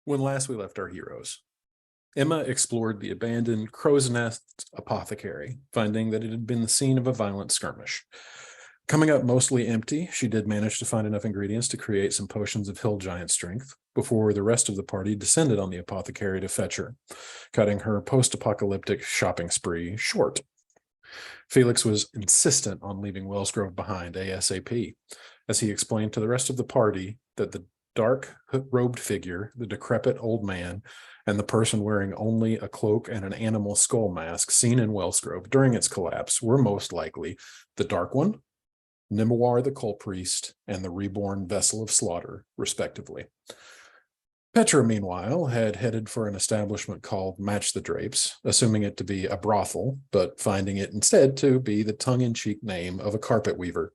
When last we left our heroes, Emma explored the abandoned Crow's Nest apothecary, finding that it had been the scene of a violent skirmish. Coming up mostly empty, she did manage to find enough ingredients to create some potions of hill giant strength before the rest of the party descended on the apothecary to fetch her, cutting her post-apocalyptic shopping spree short. Felix was insistent on leaving Wellsgrove behind ASAP, as he explained to the rest of the party that the dark-robed figure, the decrepit old man, and the person wearing only a cloak and an animal skull mask seen in Wellsgrove during its collapse were most likely the Dark One, Nimawar the Cult Priest, and the reborn Vessel of Slaughter, respectively. Petra, meanwhile, had headed for an establishment called Match the Drapes, assuming it to be a brothel, but finding it instead to be the tongue-in-cheek name of a carpet weaver.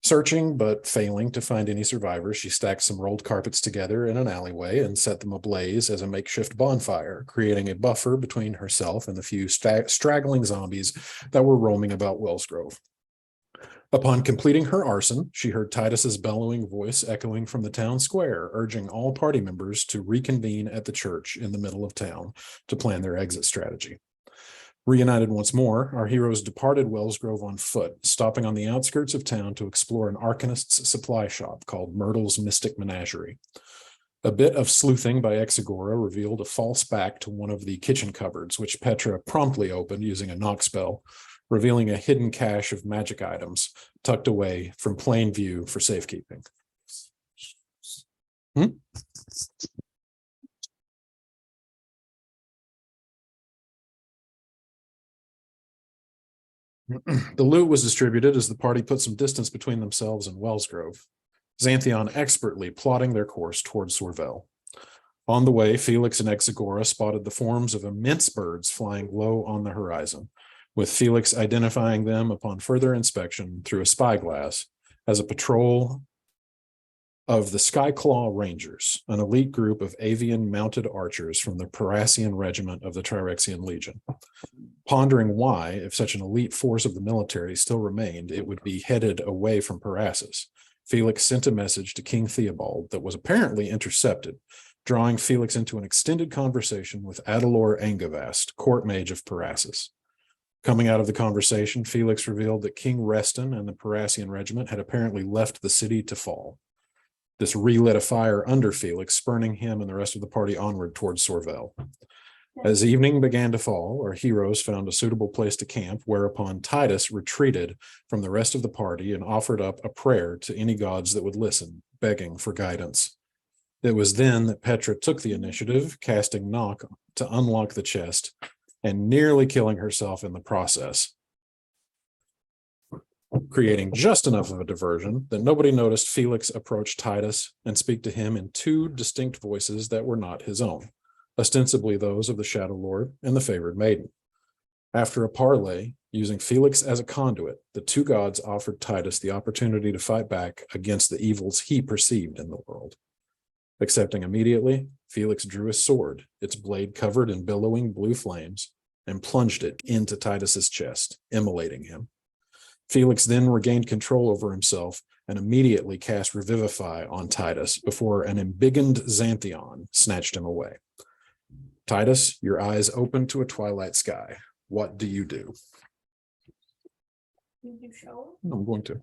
Searching, but failing to find any survivors, she stacked some rolled carpets together in an alleyway and set them ablaze as a makeshift bonfire, creating a buffer between herself and the few straggling zombies that were roaming about Wellsgrove. Upon completing her arson, she heard Titus's bellowing voice echoing from the town square, urging all party members to reconvene at the church in the middle of town to plan their exit strategy. Reunited once more, our heroes departed Wellsgrove on foot, stopping on the outskirts of town to explore an arcanist's supply shop called Myrtle's Mystic Menagerie. A bit of sleuthing by Exagora revealed a false back to one of the kitchen cupboards, which Petra promptly opened using a knock spell, revealing a hidden cache of magic items tucked away from plain view for safekeeping. The loot was distributed as the party put some distance between themselves and Wellsgrove, Xanthion expertly plotting their course towards Sorvel. On the way, Felix and Exagora spotted the forms of immense birds flying low on the horizon, with Felix identifying them upon further inspection through a spyglass as a patrol of the Skyclaw Rangers, an elite group of avian mounted archers from the Parassian regiment of the Tyrexian Legion. Pondering why, if such an elite force of the military still remained, it would be headed away from Parassus, Felix sent a message to King Theobald that was apparently intercepted, drawing Felix into an extended conversation with Adelor Angavast, court mage of Parassus. Coming out of the conversation, Felix revealed that King Reston and the Parassian regiment had apparently left the city to fall. This relit a fire under Felix, spurning him and the rest of the party onward towards Sorvel. As evening began to fall, our heroes found a suitable place to camp, whereupon Titus retreated from the rest of the party and offered up a prayer to any gods that would listen, begging for guidance. It was then that Petra took the initiative, casting Knock to unlock the chest and nearly killing herself in the process, creating just enough of a diversion that nobody noticed Felix approach Titus and speak to him in two distinct voices that were not his own, ostensibly those of the Shadow Lord and the favored maiden. After a parley, using Felix as a conduit, the two gods offered Titus the opportunity to fight back against the evils he perceived in the world. Accepting immediately, Felix drew his sword, its blade covered in billowing blue flames, and plunged it into Titus's chest, immolating him. Felix then regained control over himself and immediately cast Revivify on Titus before an embiggened Xanthion snatched him away. Titus, your eyes open to a twilight sky. What do you do? Did you show? I'm going to.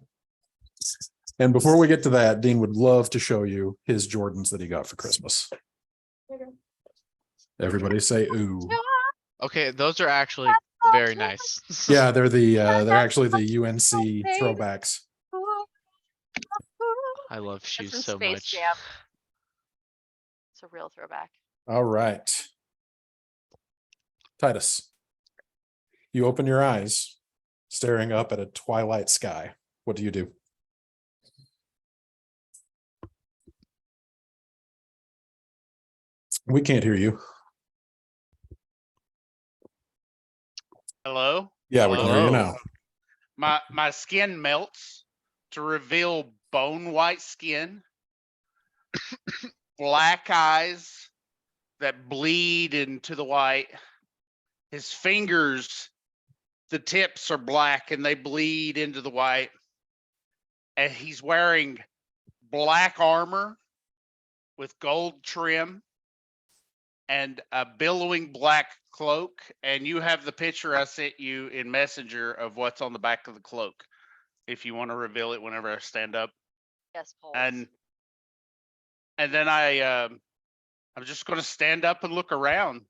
And before we get to that, Dean would love to show you his Jordans that he got for Christmas. Everybody say ooh. Okay, those are actually very nice. Yeah, they're actually the UNC throwbacks. I love shoes That's so from Space much. Jam. It's a real throwback. All right. Titus, you open your eyes, staring up at a twilight sky. What do you do? We can't hear you. Hello? Yeah, we can hear you Hello. now. My skin melts to reveal bone white skin, black eyes that bleed into the white. His fingers, the tips are black and they bleed into the white. And he's wearing black armor with gold trim and a billowing black cloak. And you have the picture I sent you in Messenger of what's on the back of the cloak. If you want to reveal it whenever I stand up. Yes, Pulse. And then I'm just going to stand up and look around.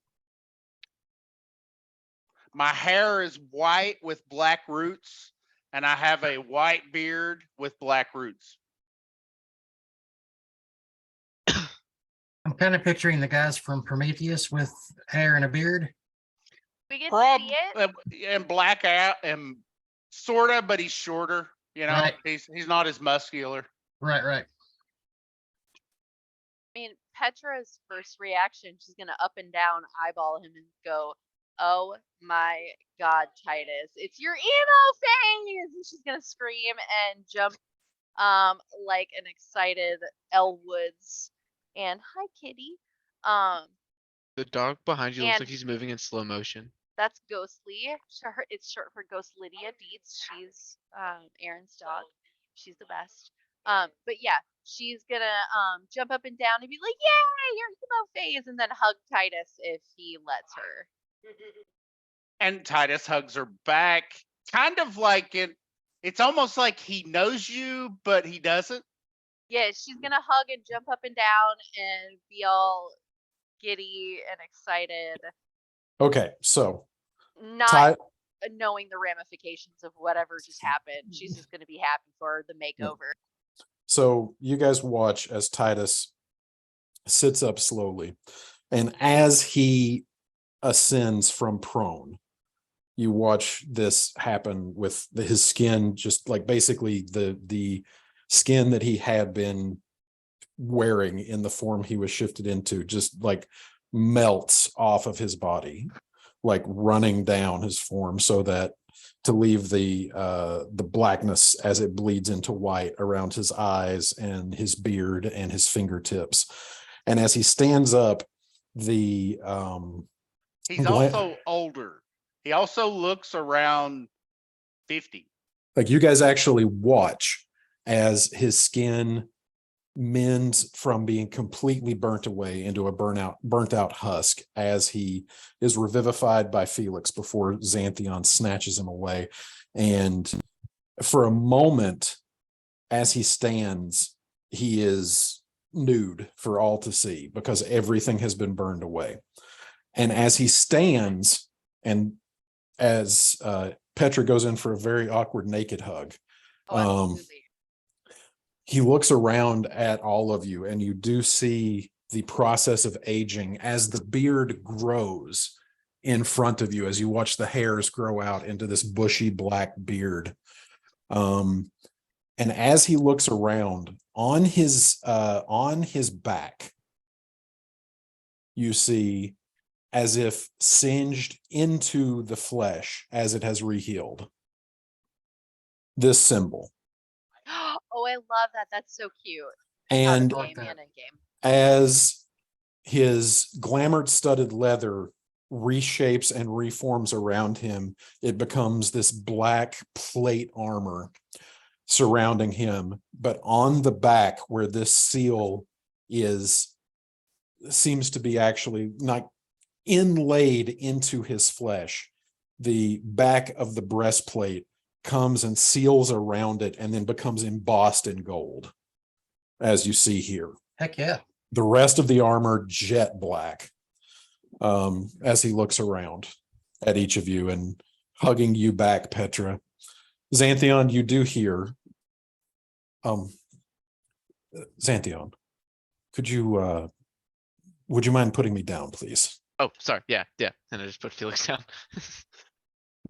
My hair is white with black roots, and I have a white beard with black roots. I'm kind of picturing the guys from Prometheus with hair and a beard. We can Prob- see it. and black out and sorta, but he's shorter. You know, Right. he's not as muscular. Right, right. I mean, Petra's first reaction, she's gonna up and down eyeball him and go, "Oh my God, Titus, it's your emo phase!" And she's gonna scream and jump, like an excited Elle Woods. And hi, kitty. The dog behind you looks like And- he's moving in slow motion. That's Ghostly. It's short for Ghost Lydia Beats. She's Aaron's dog. She's the best. But yeah, she's gonna jump up and down and be like, "Yay, your emo phase!" and then hug Titus if he lets her. And Titus hugs her back, kind of like it's almost like he knows you, but he doesn't. Yeah, she's gonna hug and jump up and down and be all giddy and excited, Okay, so not Ty, knowing the ramifications of whatever just happened. She's just gonna be happy for the makeover. so you guys watch as Titus sits up slowly, and as he ascends from prone, you watch this happen with his skin, just like basically the skin that he had been wearing in the form he was shifted into, just like melts off of his body, like running down his form, so that to leave the blackness as it bleeds into white around his eyes and his beard and his fingertips. And as he stands up, He's Gla- also older. He also looks around 50. like you guys actually watch as his skin mends from being completely burnt away into a burnt out husk as he is revivified by Felix before Xanthion snatches him away. And for a moment, as he stands, he is nude for all to see because everything has been burned away. And as he stands, and as Petra goes in for a very awkward naked hug, Oh, absolutely. he looks around at all of you, and you do see the process of aging as the beard grows in front of you, as you watch the hairs grow out into this bushy black beard. And as he looks around on his back, you see, as if singed into the flesh as it has rehealed, this symbol. Oh, I love that. That's so cute. And Out of game and in game. as his glamored studded leather reshapes and reforms around him, it becomes this black plate armor surrounding him. But on the back, where this seal seems to be actually not inlaid into his flesh, the back of the breastplate comes and seals around it and then becomes embossed in gold, as you see here. Heck yeah. The rest of the armor jet black, as he looks around at each of you and hugging you back, Petra. Xanthion, you do hear, Xanthion, would you mind putting me down, please? Oh, sorry. Yeah. And I just put Felix down.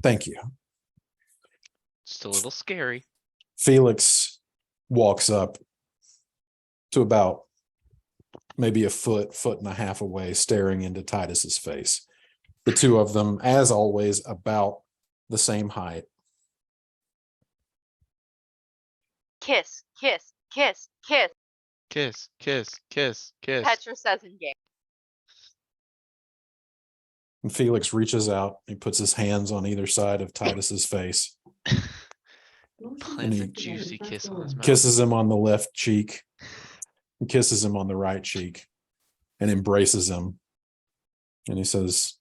Thank you. Just a little scary. Felix walks up to about maybe a foot and a half away, staring into Titus's face. The two of them, as always, about the same height. Kiss, kiss, kiss, kiss. Kiss, kiss, kiss, kiss. Petra says in game. And Felix reaches out, he puts his hands on either side of Titus's face, Plants he a juicy kiss on his mouth. kisses him on the left cheek, and kisses him on the right cheek, and embraces him And he says,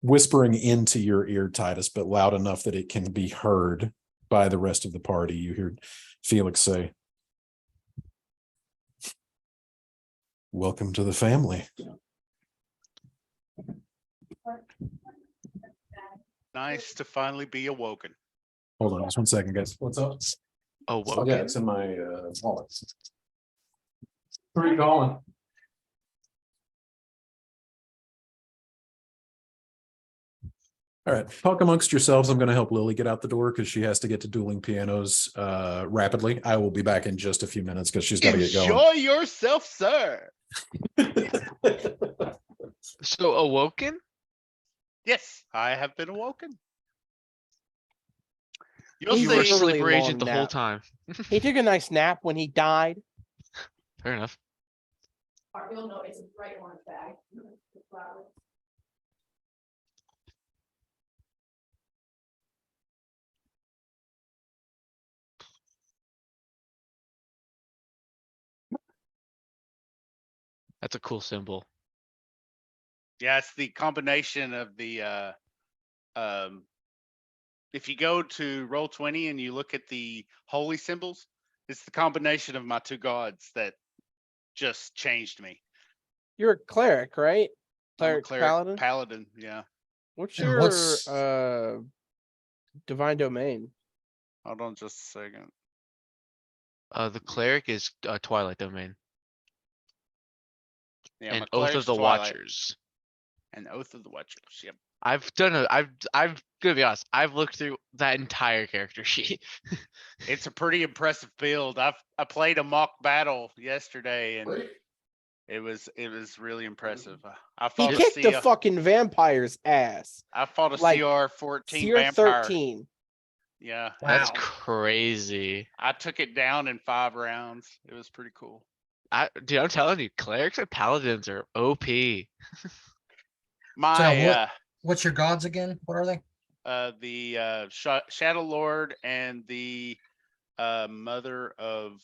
whispering into your ear, Titus, but loud enough that it can be heard by the rest of the party, you hear Felix say, welcome to the family. Nice to finally be awoken. Hold on just one second, guys. What's up? Oh, Yeah, woken? it's in my wallet. Who are you calling? All right, talk amongst yourselves. I'm going to help Lily get out the door because she has to get to dueling pianos rapidly. I will be back in just a few minutes because she's got to get going. Enjoy yourself, sir. So awoken? Yes, I have been awoken. You'll You He's were a see. really sleeper agent long the whole nap. time. He took a nice nap when he died. Fair enough. You'll know it's right on his bag. That's a cool symbol. Yeah, it's the combination of the if you go to Roll20 and you look at the holy symbols, it's the combination of my two gods that just changed me. You're a cleric, right? I'm a Cleric paladin. paladin, yeah. What's And your what's- divine domain? Hold on just a second. The cleric is Twilight Domain Yeah, my and Oath of cleric's the Twilight Watchers. and Oath of the Watchers. Yep. I've gonna be honest. I've looked through that entire character sheet. It's a pretty impressive build. I played a mock battle yesterday and it was really impressive. I He fought a kicked the CR fucking vampire's ass. I fought a like, CR-14 CR vampire. 13. Yeah. That's Wow. crazy. I took it down in 5 rounds. It was pretty cool. Dude, I'm telling you, clerics and paladins are OP. My What's your gods again? What are they? the Shadow Lord and the mother of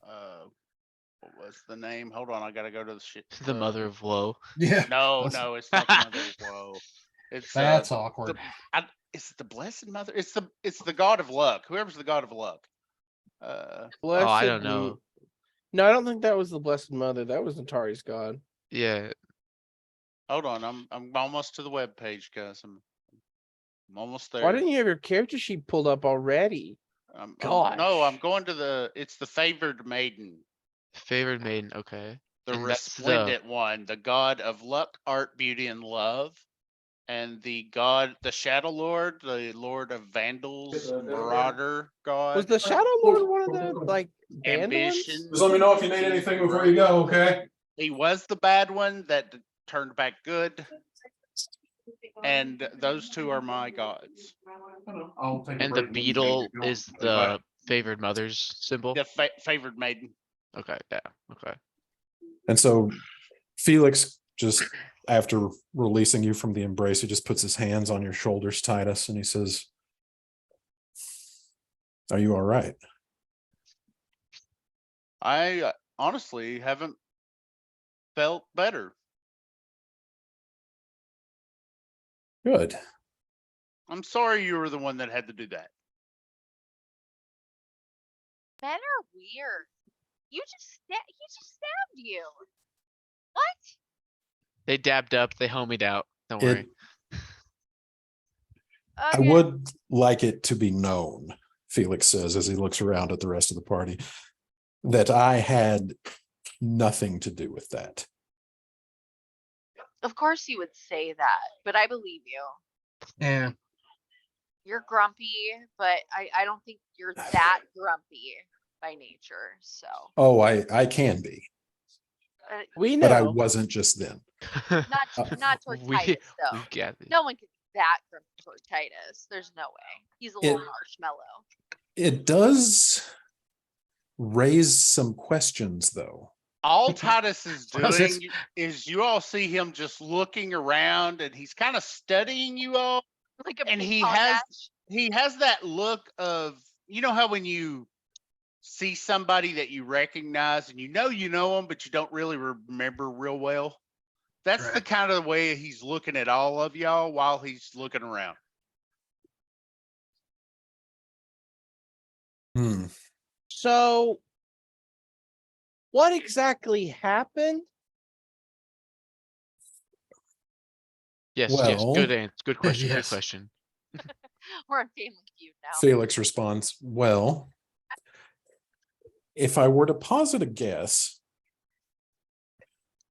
what was the name? Hold on, I gotta go to the shit. The mother of woe. Yeah. No, no, it's not the mother of woe. It's That's the, awkward. it's the blessed mother. It's the god of luck. Whoever's the god of luck. Blessed. Oh, I don't know. No, I don't think that was the Blessed Mother. That was Natari's god. Yeah, Hold on, I'm almost to the web page, guys. I'm almost there. Why didn't you have your character sheet pulled up already? No, I'm Gosh. going to it's the favored maiden, favored maiden. Okay. the And that's the- resplendent one, the god of luck, art, beauty, and love, and the Shadow Lord, the Lord of Vandals, Marauder god. Was the Shadow Lord one of the like band ones? Ambition. Just let me know if you need anything before you go, okay? He was the bad one that turned back good, and those two are my gods. And the beetle is the favored mother's symbol. The favored maiden. Okay, yeah, okay. And so Felix, just after releasing you from the embrace, he just puts his hands on your shoulders, Titus, and he says, are you all right? I honestly haven't felt better. Good. I'm sorry you were the one that had to do that. Men are weird. He just stabbed you. What? They dabbed up, they homied out. Don't It- worry. I Okay. would like it to be known, Felix says as he looks around at the rest of the party, that I had nothing to do with that. Of course you would say that, but I believe you. Yeah. You're grumpy, but I don't think you're that grumpy by nature. So Oh, I can be, We but I know. wasn't just then. not towards We- Titus though. We gathered. No one could be that grumpy toward Titus. There's no way. He's a little It- marshmallow. It does raise some questions, though. All Titus is Does it? doing is you all see him just looking around and he's kind of studying you all. Like a And ping he pong has- match. He has that look of, you know how when you see somebody that you recognize and you know them, but you don't really remember real well. That's the Correct. kind of way he's looking at all of y'all while he's looking around. Hmm. So what exactly happened? Yes, yes. Well- Good answer. Good question. Good Yes. question. We're on Family Feud now. Felix responds, well, if I were to posit a guess,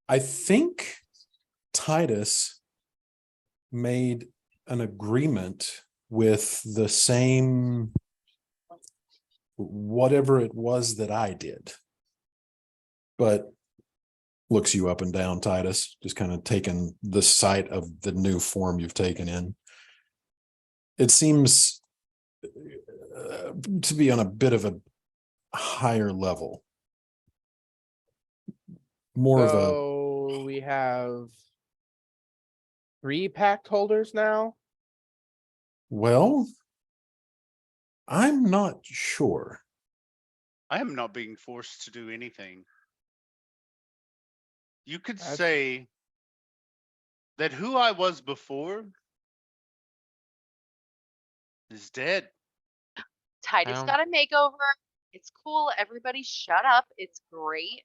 I think Titus made an agreement with the same whatever it was that I did. But looks you up and down, Titus, just kind of taking the sight of the new form you've taken in. It seems to be on a bit of a higher level. More of a, So we have 3 pact holders now. well, I'm not sure. I am not being forced to do anything. You could That's- say that who I was before is dead. Titus don't- got a makeover. It's cool. Everybody shut up. It's great.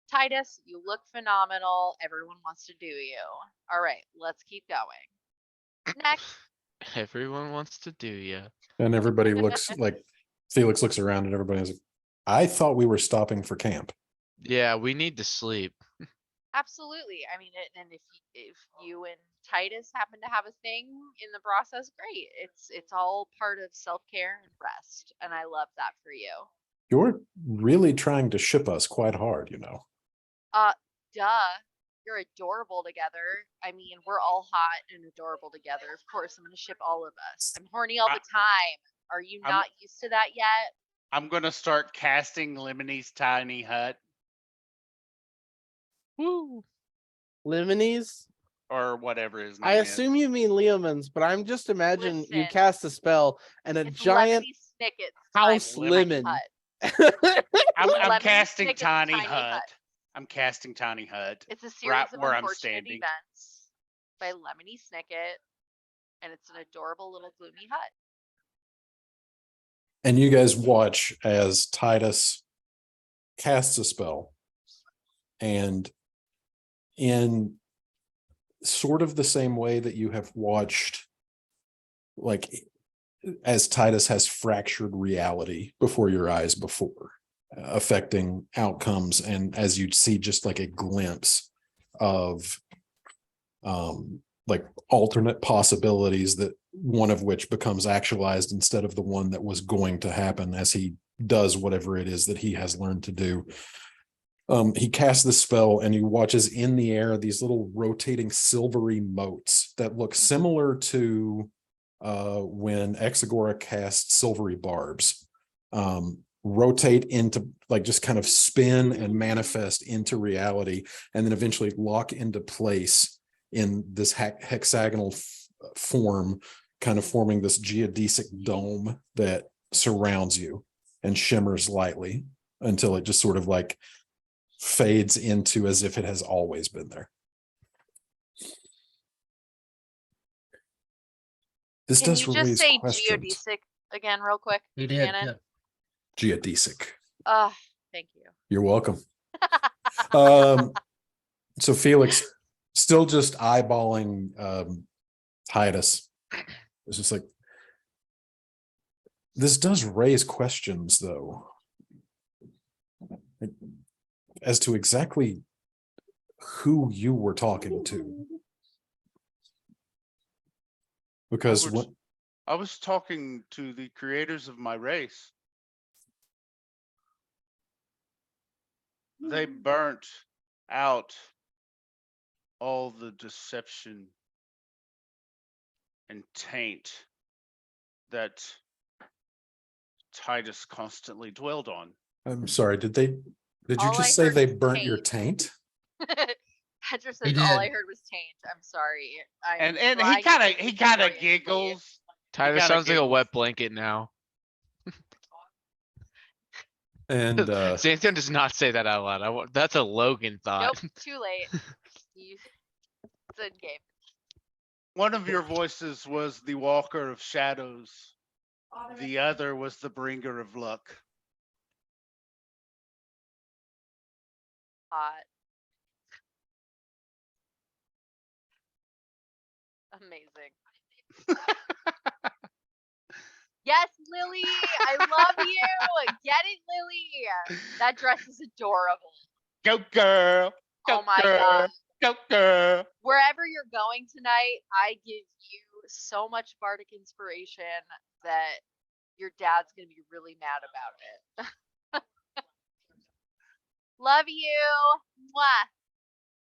Titus, you look phenomenal. Everyone wants to do you. All right, let's keep going. Next. Everyone wants to do ya. And everybody looks like Felix looks around and everybody's like, I thought we were stopping for camp. Yeah, we need to sleep. Absolutely. I mean, and if you and Titus happen to have a thing in the process, great. It's all part of self-care and rest, and I love that for you. You're really trying to ship us quite hard, you know. Duh. You're adorable together. I mean, we're all hot and adorable together. Of course, I'm gonna ship all of us. I'm horny all the time. Are you I'm- not used to that yet? I'm gonna start casting Lemonie's tiny hut Woo. Lemonies. or whatever his name I is. assume you mean Leomans, but I'm just imagine you Listen. cast a spell and a It's giant Lemony Snicket's house tiny lemon. hut. I'm Lemony casting Snicket's tiny tiny hut. hut. I'm casting tiny hut. It's a series Right of where I'm unfortunate standing. events by Lemony Snicket, and it's an adorable little gloomy hut. And you guys watch as Titus casts a spell. And in sort of the same way that you have watched, like, as Titus has fractured reality before your eyes before, affecting outcomes. And as you'd see just like a glimpse of like alternate possibilities, that one of which becomes actualized instead of the one that was going to happen as he does whatever it is that he has learned to do. He casts the spell and he watches in the air these little rotating silvery motes that look similar to when Exagora cast silvery barbs, rotate into, like, just kind of spin and manifest into reality, and then eventually lock into place in this hexagonal form, kind of forming this geodesic dome that surrounds you and shimmers lightly until it just sort of like fades into as if it has always been there. This Can does you just raise say questions. geodesic again, real quick? He did. Shannon? Yeah. Geodesic. Thank you. You're welcome. So Felix, still just eyeballing Titus. It's just like, this does raise questions, though, as to exactly who you were talking to. Because I was talking to the creators of my race. They burnt out all the deception and taint that Titus constantly dwelled on. I'm sorry, did you All I just say heard they was burnt your taint. taint? Hedger He says all I did. heard was taint. I'm sorry. And I'm he trying to kind speak of brilliantly. giggles. Titus kinda sounds like a giggles. wet blanket now. And Santian does not say that out loud. That's a Logan thought. Nope, too late. You in game. One of your voices was the walker of shadows. The other was the bringer of luck. Hot. Amazing. Yes, Lily, I love you. Get it, Lily. That dress is adorable. Go girl. Go Oh my girl. god. Go girl. Wherever you're going tonight, I give you so much bardic inspiration that your dad's gonna be really mad about it. Love you. Mwah.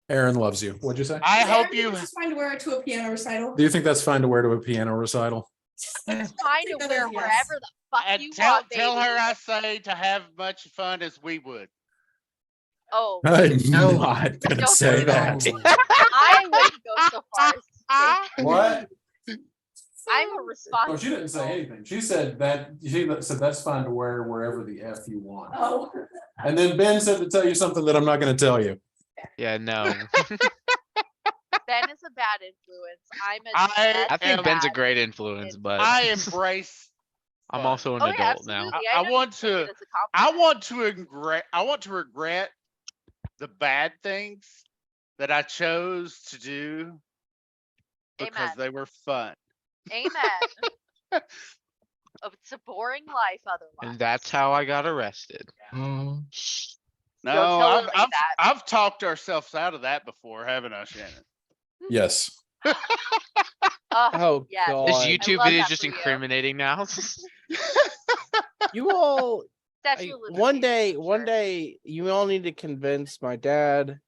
Aaron loves you. What'd you say? I Is hope Aaron you. just trying to wear it to a piano recital? Do you think that's fine to wear to a piano recital? It's fine to That wear is yes. wherever the fuck And you tell want, baby. tell her I say to have much fun as we would. Oh, I'm No. not gonna Don't say do that. I wouldn't go so far as to say What? I'm a Oh, responsible. she didn't say anything. She said that's fine to wear wherever the F you want. Oh. And then Ben said to tell you something that I'm not gonna tell you. Yeah, no. Ben is a bad influence. I think Ben's a bad. great influence, but I embrace. I'm fun. also an Oh, yeah, adult now. absolutely. I know you want take it to- as a compliment. I want to regret the bad things that I chose to do because Amen. they were fun. Amen. Oh, it's a boring life otherwise. And that's how I got arrested. Mm, No, Don't tell Lily that. I've talked ourselves out of that before, haven't I, Shannon? Yes. Oh yes. God. This I YouTube love video that just for you. incriminating now. You all Statute of one limitations, day, sure. you all need to convince my dad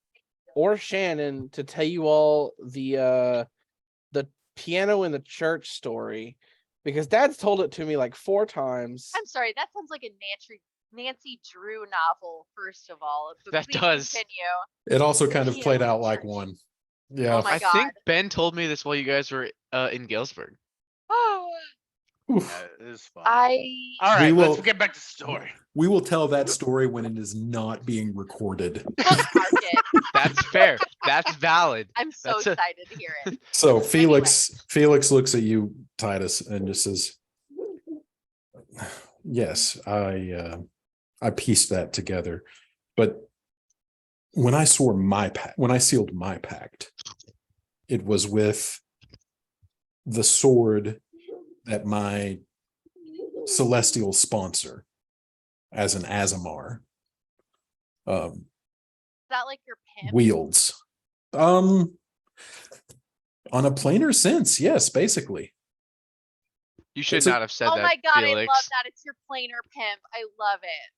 or Shannon to tell you all the piano in the church story, because Dad's told it to me like 4 times. I'm sorry, that sounds like a Nancy Drew novel, first of all. But That please does. continue. It also kind of Piano played in out like church. one. Yeah. Oh my I god. think Ben told me this while you guys were in Galesburg. Oh, Oof. That is fun. I All right, We let's will- get back to the story. We will tell that story when it is not being recorded. bookmark it. That's fair. That's valid. I'm so That's a- excited to hear it. So Felix looks at you, Titus, and just says, yes, I pieced that together. But when I sealed my pact, it was with the sword that my celestial sponsor, as an Azamar, Is that like your pimp? wields. On a plainer sense, yes, basically. You should It's a- not have said Oh that, my god, Felix. I love that. It's your plainer pimp. I love it.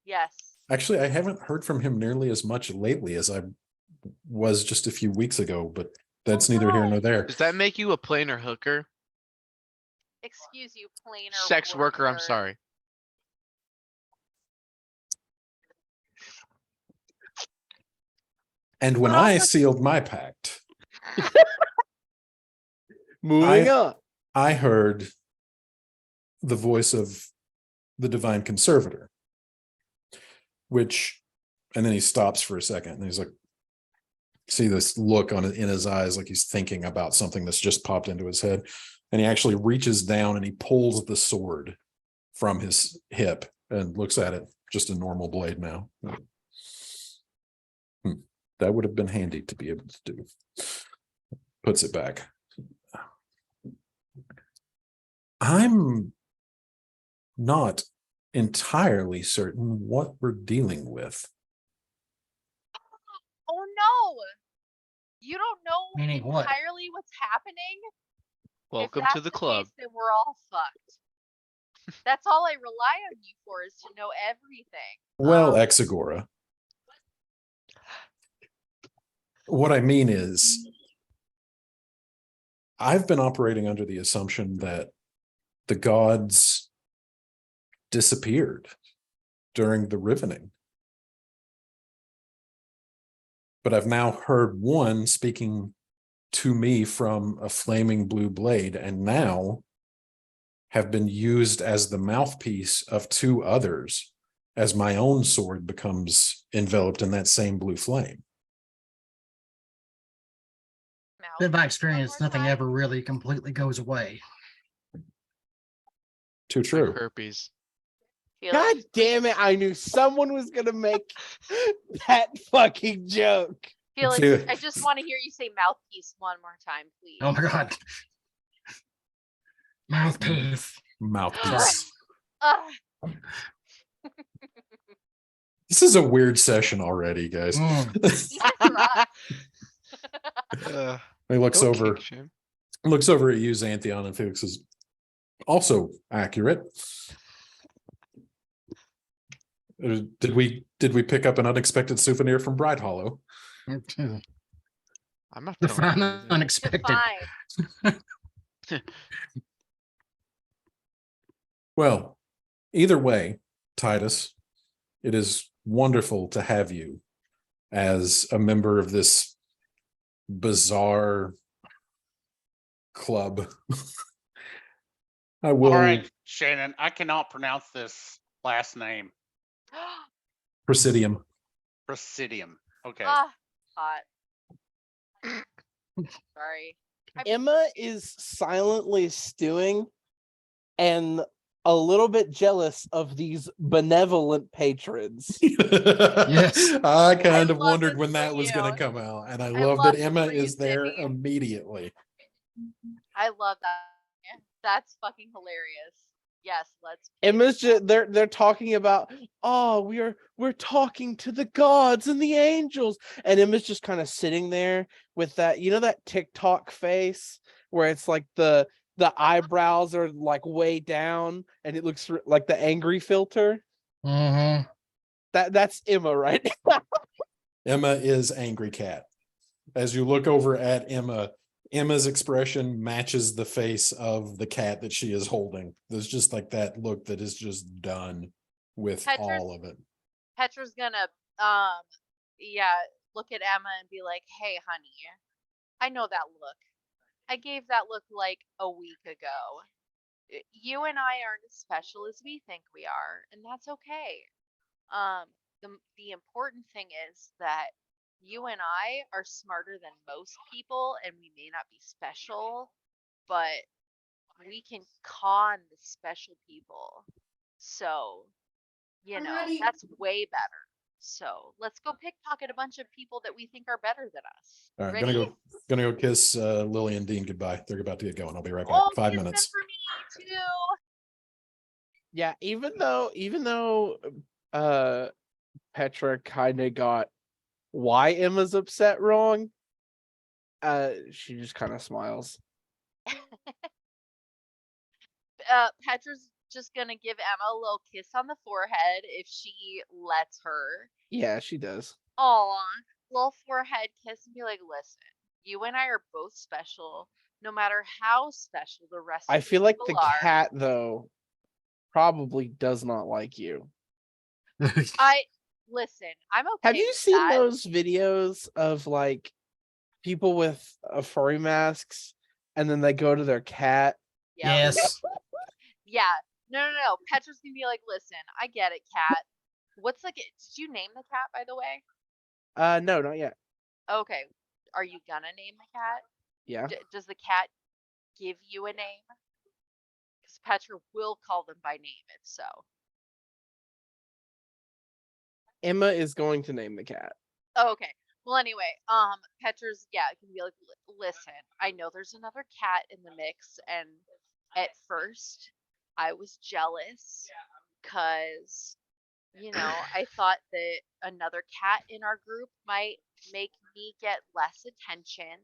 Yes. Actually, I haven't heard from him nearly as much lately as I was just a few weeks ago, but that's neither here nor there. Does that make you a plainer hooker? Excuse you, plainer Sex worker, I'm worker. sorry. And when But I also- sealed my pact, Moving up. I heard the voice of the divine conservator, and then he stops for a second and he's like, see this look in his eyes, like he's thinking about something that's just popped into his head. And he actually reaches down and he pulls the sword from his hip and looks at it, just a normal blade now. That would have been handy to be able to do. Puts it back. I'm not entirely certain what we're dealing with. Oh no. You don't know Meaning what? entirely what's happening? Welcome if to that's the club. Case, then we're all fucked. That's all I rely on you for, is to know everything. Well, Exagora. What I mean is, I've been operating under the assumption that the gods disappeared during the rivening. But I've now heard one speaking to me from a flaming blue blade, and now have been used as the mouthpiece of 2 others as my own sword becomes enveloped in that same blue flame. Been by one experience, more nothing time? ever really completely goes away. Too Like true. herpes. God Felix, damn it! I knew someone was gonna make that fucking joke. Felix, Fe- I just want to hear you say mouthpiece one more time, please. Oh my god. Mouthpiece. Mouthpiece. Ugh. This is a weird session already, guys. Mm. Uh, He looks don't over. kink shame. Looks over at you, Xanthion, and Felix is also accurate. Did we pick up an unexpected souvenir from Bride Hollow? I'm not The telling fun you anything. unexpected. Define. Well, either way, Titus, it is wonderful to have you as a member of this bizarre club. I will. All right, Shannon, I cannot pronounce this last name. Presidium. Presidium. Okay. Ah, hot. Sorry. Emma is silently stewing and a little bit jealous of these benevolent patrons. Yes. I kind of love wondered this when for that was going you. to come out, and I I love love that this Emma for you, is there Sydney. immediately. I love that. That's fucking hilarious. Yes, let's. Emma's just they're talking about, oh, we're talking to the gods and the angels, and Emma's just kind of sitting there with that, you know, that TikTok face where it's like the eyebrows are like way down and it looks like the angry filter. Mm-hmm. That's Emma right now. Emma is angry cat. As you look over at Emma, Emma's expression matches the face of the cat that she is holding. There's just like that look that is just done with Petra's- all of it. Petra's gonna look at Emma and be like, "Hey, honey, I know that look. I gave that look like a week ago. You and I aren't as special as we think we are, and that's okay. The important thing is that you and I are smarter than most people, and we may not be special, but we can con the special people. So, Alrighty. that's way better. So let's go pickpocket a bunch of people that we think are better than us. All right, Ready? gonna go kiss Lily and Dean goodbye. They're about to get going. I'll be right back. Oh, 5 kiss them minutes. for me too. Yeah, even though Petra kind of got why Emma's upset wrong, she just kind of smiles. Petra's just gonna give Emma a little kiss on the forehead if she lets her. Yeah, she does. Aw, little forehead kiss and be like, "Listen, you and I are both special, no matter how special the rest I of feel like the people are." cat though probably does not like you. Listen, I'm okay. Have you with seen that. those videos of like people with furry masks and then they go to their cat? Yeah. Yes. Yeah. No. Petra's gonna be like, "Listen, I get it, cat. What's did you name the cat, by the way? No, not yet. Okay. Are you gonna name the cat? Yeah. Does the cat give you a name? Because Petra will call them by name if so. Emma is going to name the cat. Oh, okay. Well, anyway, Petra's can be like, "Listen, I know there's another cat in the mix, and at first I was jealous because I thought that another cat in our group might make me get less attention,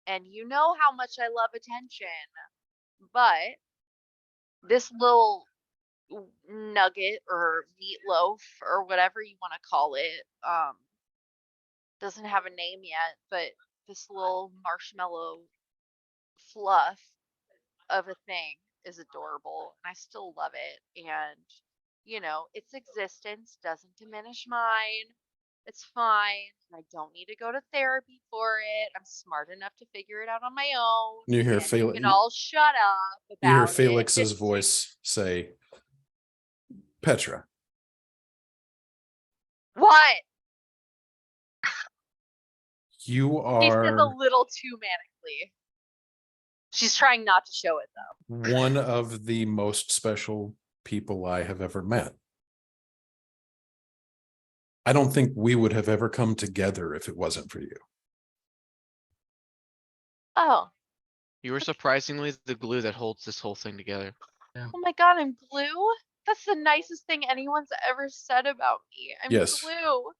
and you know how much I love attention, but this little nugget or meatloaf or whatever you want to call it doesn't have a name yet, but this little marshmallow fluff of a thing is adorable and I still love it, and its existence doesn't diminish mine. It's fine. I don't need to go to therapy for it. I'm smart enough to figure it out on my own. You hear and you Felix. can all shut up about You hear it." Felix's voice say, "Petra, What? You She says a are little too manically. She's trying not to show it though. one of the most special people I have ever met. I don't think we would have ever come together if it wasn't for you. Oh, You were surprisingly the glue that holds this whole thing together. oh my god, I'm glue? That's the nicest thing anyone's ever said about me. I'm Yes. glue.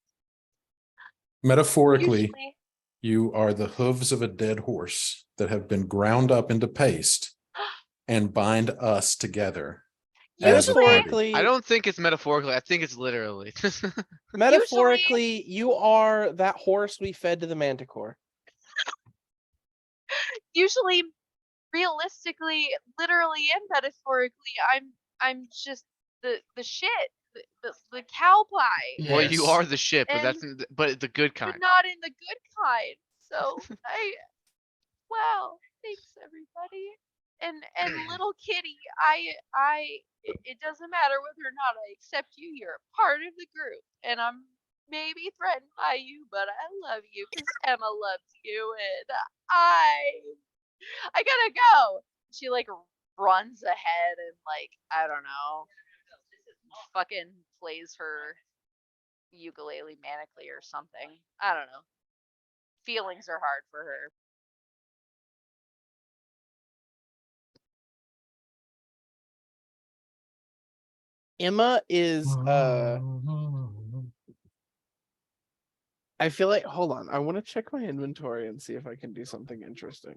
Metaphorically, Usually, you are the hooves of a dead horse that have been ground up into paste and bind us together. As a usually, party. Metaphorically, I don't think it's metaphorically. I think it's literally. metaphorically, you are that horse we fed to the manticore. usually, realistically, literally and metaphorically, I'm just the shit, the cow pie, Well, you Yes. are the ship, but And- but the good but kind. not in the good kind. So wow, thanks everybody. And little kitty, it doesn't matter whether or not I accept you. You're a part of the group, and I'm maybe threatened by you, but I love you because Emma loves you, and I gotta go. She like runs ahead and like I don't know, fucking plays her ukulele manically or something. I don't know. Feelings are hard for her. Emma is I feel like hold on, I want to check my inventory and see if I can do something interesting.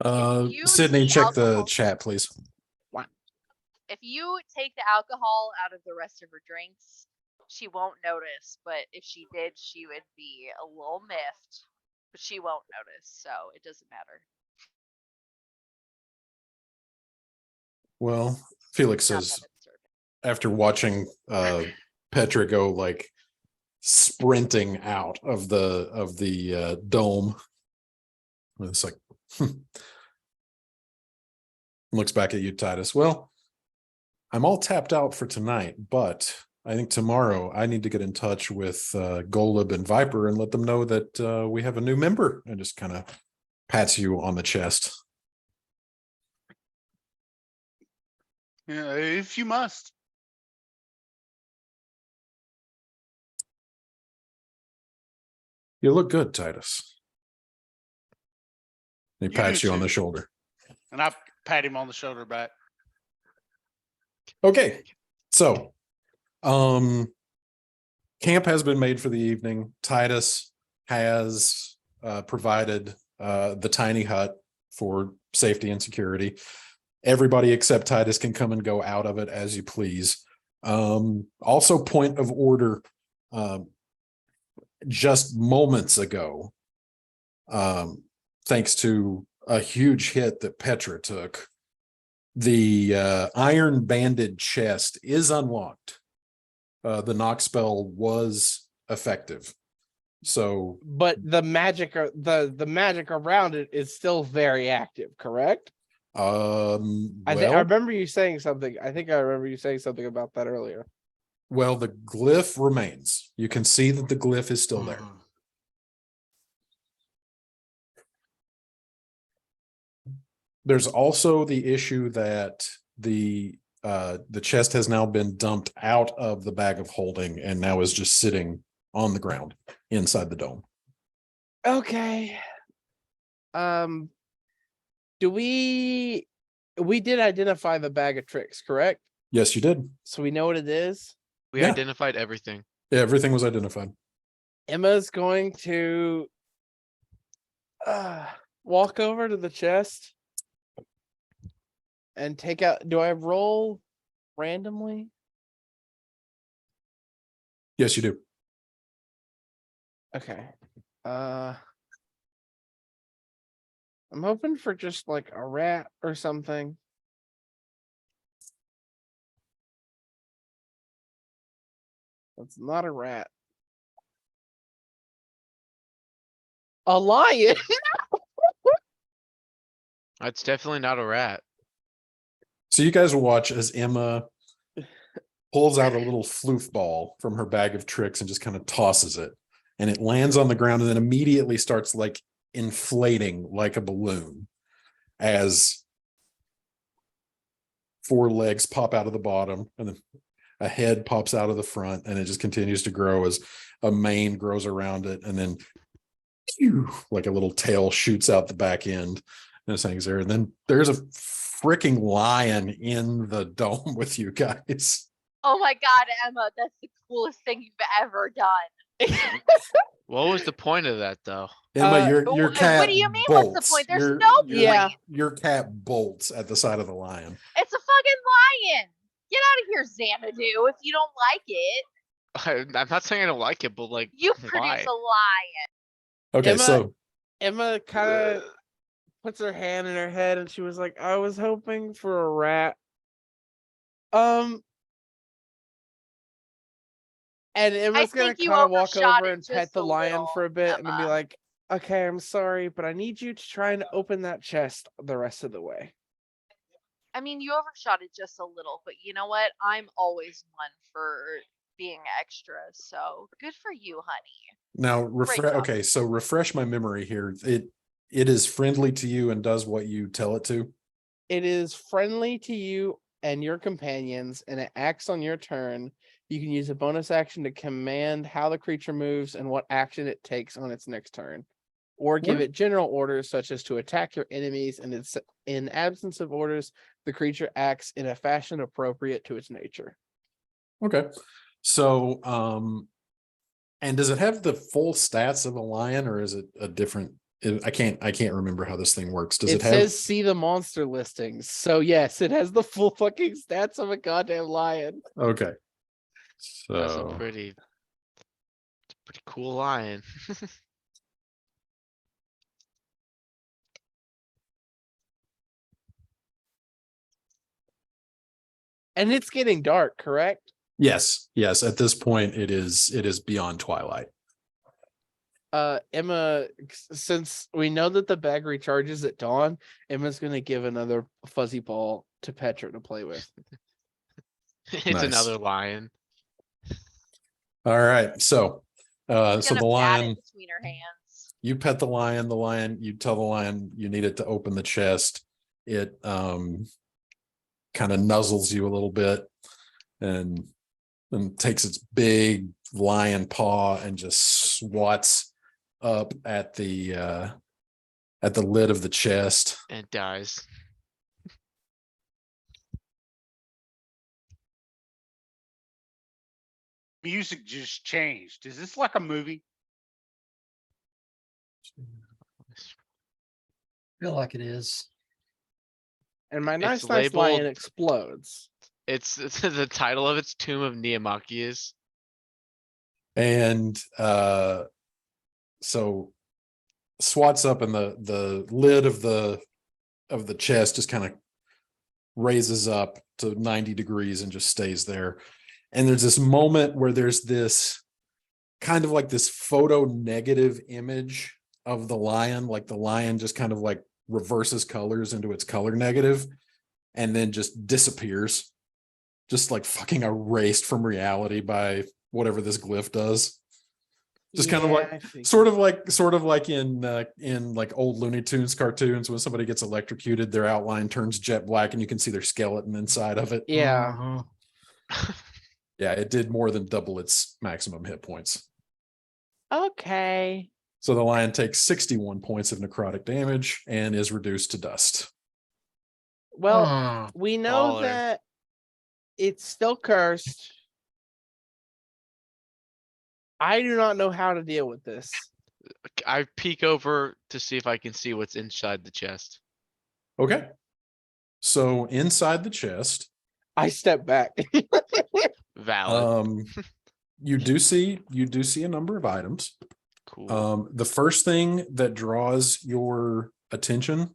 you Sydney, see check the alcohol- chat, please. If you take the alcohol out of the rest of her drinks, she won't notice. But if she did, she would be a little miffed. But she won't notice, so it doesn't matter. Well, Felix Not says that it's serving. after watching Petra go like sprinting out of the dome, it's like looks back at you, Titus. Well, I'm all tapped out for tonight, but I think tomorrow I need to get in touch with Golub and Viper and let them know that we have a new member, and just kind of pats you on the chest. Yeah, if you must. You look good, Titus. He You do pats you on too. the shoulder. And I pat him on the shoulder back. Okay, so camp has been made for the evening. Titus has provided the tiny hut for safety and security. Everybody except Titus can come and go out of it as you please. Also, point of order, just moments ago, thanks to a huge hit that Petra took, the iron banded chest is unlocked. The knock spell was effective. So, But the magic the magic around it is still very active, correct? I remember you saying something. I think I remember you saying something about that earlier. well, the glyph remains. You can see that the glyph is still there. There's also the issue that the chest has now been dumped out of the bag of holding and now is just sitting on the ground inside the dome. Okay. Do we did identify the bag of tricks, correct? Yes, you did. So we know what it is. We Yeah. identified everything. Yeah, everything was identified. Emma's going to walk over to the chest and take out. Do I roll randomly? Yes, you do. Okay. I'm hoping for just like a rat or something. That's not a rat. A lion. It's definitely not a rat. So you guys watch as Emma pulls out a little floof ball from her bag of tricks and just kind of tosses it. And it lands on the ground and then immediately starts like inflating like a balloon as 4 legs pop out of the bottom and then a head pops out of the front, and it just continues to grow as a mane grows around it, and then like a little tail shoots out the back end and it hangs there. And then there's a freaking lion in the dome with you guys. Oh my God, Emma, that's the coolest thing you've ever done. What was the point of that though? Emma, your What cat do you mean, bolts. what's the point? There's Your- no your- Yeah. Your cat bolts at the side of the lion. It's a fucking lion. Get out of here, Xanadu, if you don't like it. I'm not saying I don't like it, but like, You why? produce a lion. Okay, Emma- so Emma kind of puts her hand in her head and she was like, I was hoping for a rat. And Emma's gonna think you kind of walk overshot over it and pet just the a lion little, for a bit and then be Emma. like, okay, I'm sorry, but I need you to try and open that chest the rest of the way. I mean, you overshot it just a little, but you know what? I'm always one for being extra. So good for you, honey. now Great job. okay, so refresh my memory here. It is friendly to you and does what you tell it to. It is friendly to you and your companions, and it acts on your turn. You can use a bonus action to command how the creature moves and what action it takes on its next turn, or give What? it general orders such as to attack your enemies. And it's in absence of orders, the creature acts in a fashion appropriate to its nature. Okay. So and does it have the full stats of a lion, or is it a different I can't remember how this thing works. Does It it have says see the monster listings. So yes, it has the full fucking stats of a goddamn lion. okay. That's So a pretty cool lion. And it's getting dark, correct? yes, at this point it is beyond twilight. Emma, since we know that the bag recharges at dawn, Emma's gonna give another fuzzy ball to Petra to play with. It's Nice. another lion. All right. So She's so gonna the pat lion, it between her hands. you pet the lion, you tell the lion you need it to open the chest. It kind of nuzzles you a little bit and takes its big lion paw and just swats up at the lid of the chest. And dies. Music just changed. Is this like a movie? Feel like it is. And my It's nice lion labeled- explodes. It's the title of its Tomb of Neomachias. And so swats up and the lid of the chest just kind of raises up to 90 degrees and just stays there. And there's this moment where there's this kind of like this photo negative image of the lion, like the lion just kind of like reverses colors into its color negative and then just disappears, just like fucking erased from reality by whatever this glyph does. Just kind of Yeah, like I think- sort of like in like old Looney Tunes cartoons, when somebody gets electrocuted, their outline turns jet black and you can see their skeleton inside of it. Yeah. Mhm. Yeah, it did more than double its maximum hit points. Okay. So the lion takes 61 points of necrotic damage and is reduced to dust. Well, Hmm. we know Baller. that it's still cursed. I do not know how to deal with this. I peek over to see if I can see what's inside the chest. Okay. So inside the chest, I step back. Valid. you do see a number of items. Cool. The first thing that draws your attention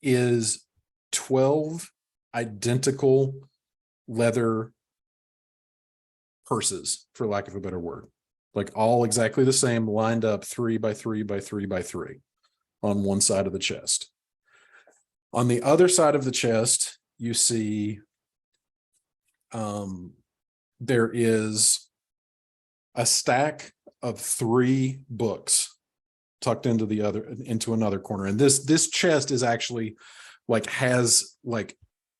is 12 identical leather purses, for lack of a better word, like all exactly the same, lined up 3 by 3 by 3 by 3 on one side of the chest. On the other side of the chest, you see there is a stack of 3 books tucked into another corner. And this chest is actually has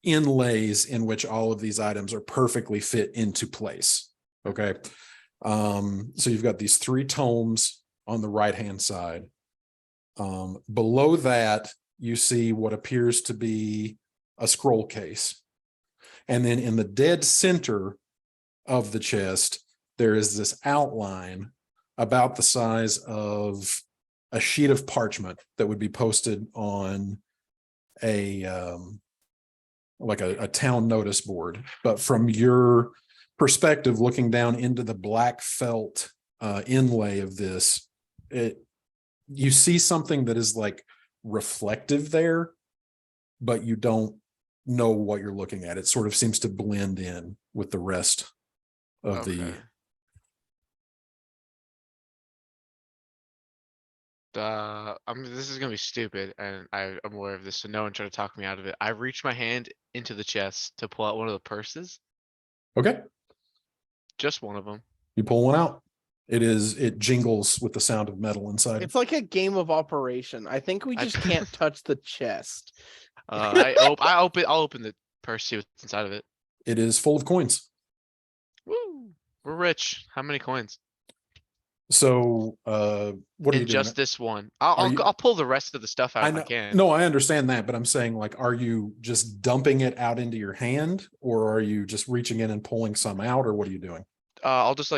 inlays in which all of these items are perfectly fit into place. Okay. So you've got these 3 tomes on the right hand side. Below that, you see what appears to be a scroll case. And then in the dead center of the chest, there is this outline about the size of a sheet of parchment that would be posted on a town notice board. But from your perspective, looking down into the black felt inlay of this, you see something that is reflective there, but you don't know what you're looking at. It sort of seems to blend in with the rest of the. This is gonna be stupid, and I'm aware of this, so no one try to talk me out of it. I reach my hand into the chest to pull out one of the purses. Okay, Just one of them. you pull one out. It jingles with the sound of metal inside. It's like a game of Operation. I think we just can't touch the chest. I'll open the purse, see what's inside of it. It is full of coins. Woo! We're rich. How many coins? So what are you doing? Just this one. Are you- I'll pull the rest of the stuff out I if know, I can. no, I understand that, but I'm saying are you just dumping it out into your hand, or are you just reaching in and pulling some out, or what are you doing? I'll just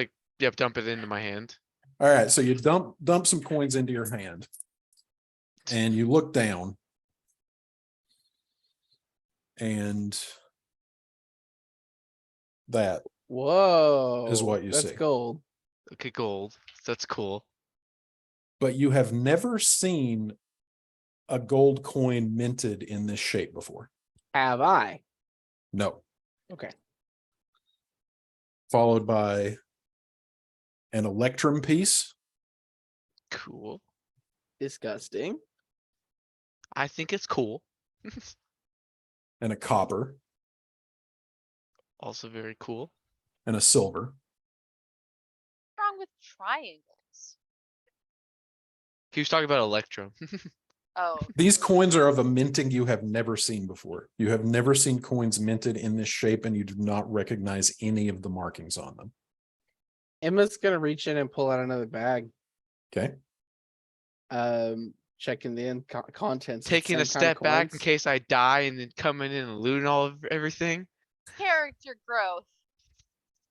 dump it into my hand. All right, so you dump some coins into your hand, and you look down, and that Whoa. is what you That's see. gold. Okay, gold. That's cool. But you have never seen a gold coin minted in this shape before. Have I? No. Okay. Followed by an electrum piece, Cool. Disgusting. I think it's cool. and a copper, Also very cool. and a silver. What's wrong with triangles? He was talking about Electrum. Oh, These coins are of a minting you have never seen before. You have never seen coins minted in this shape, and you do not recognize any of the markings on them. Emma's gonna reach in and pull out another bag. Okay. Checking the contents. Taking a Same kind of step back in coins. case I die and then coming in and looting all of everything. character growth.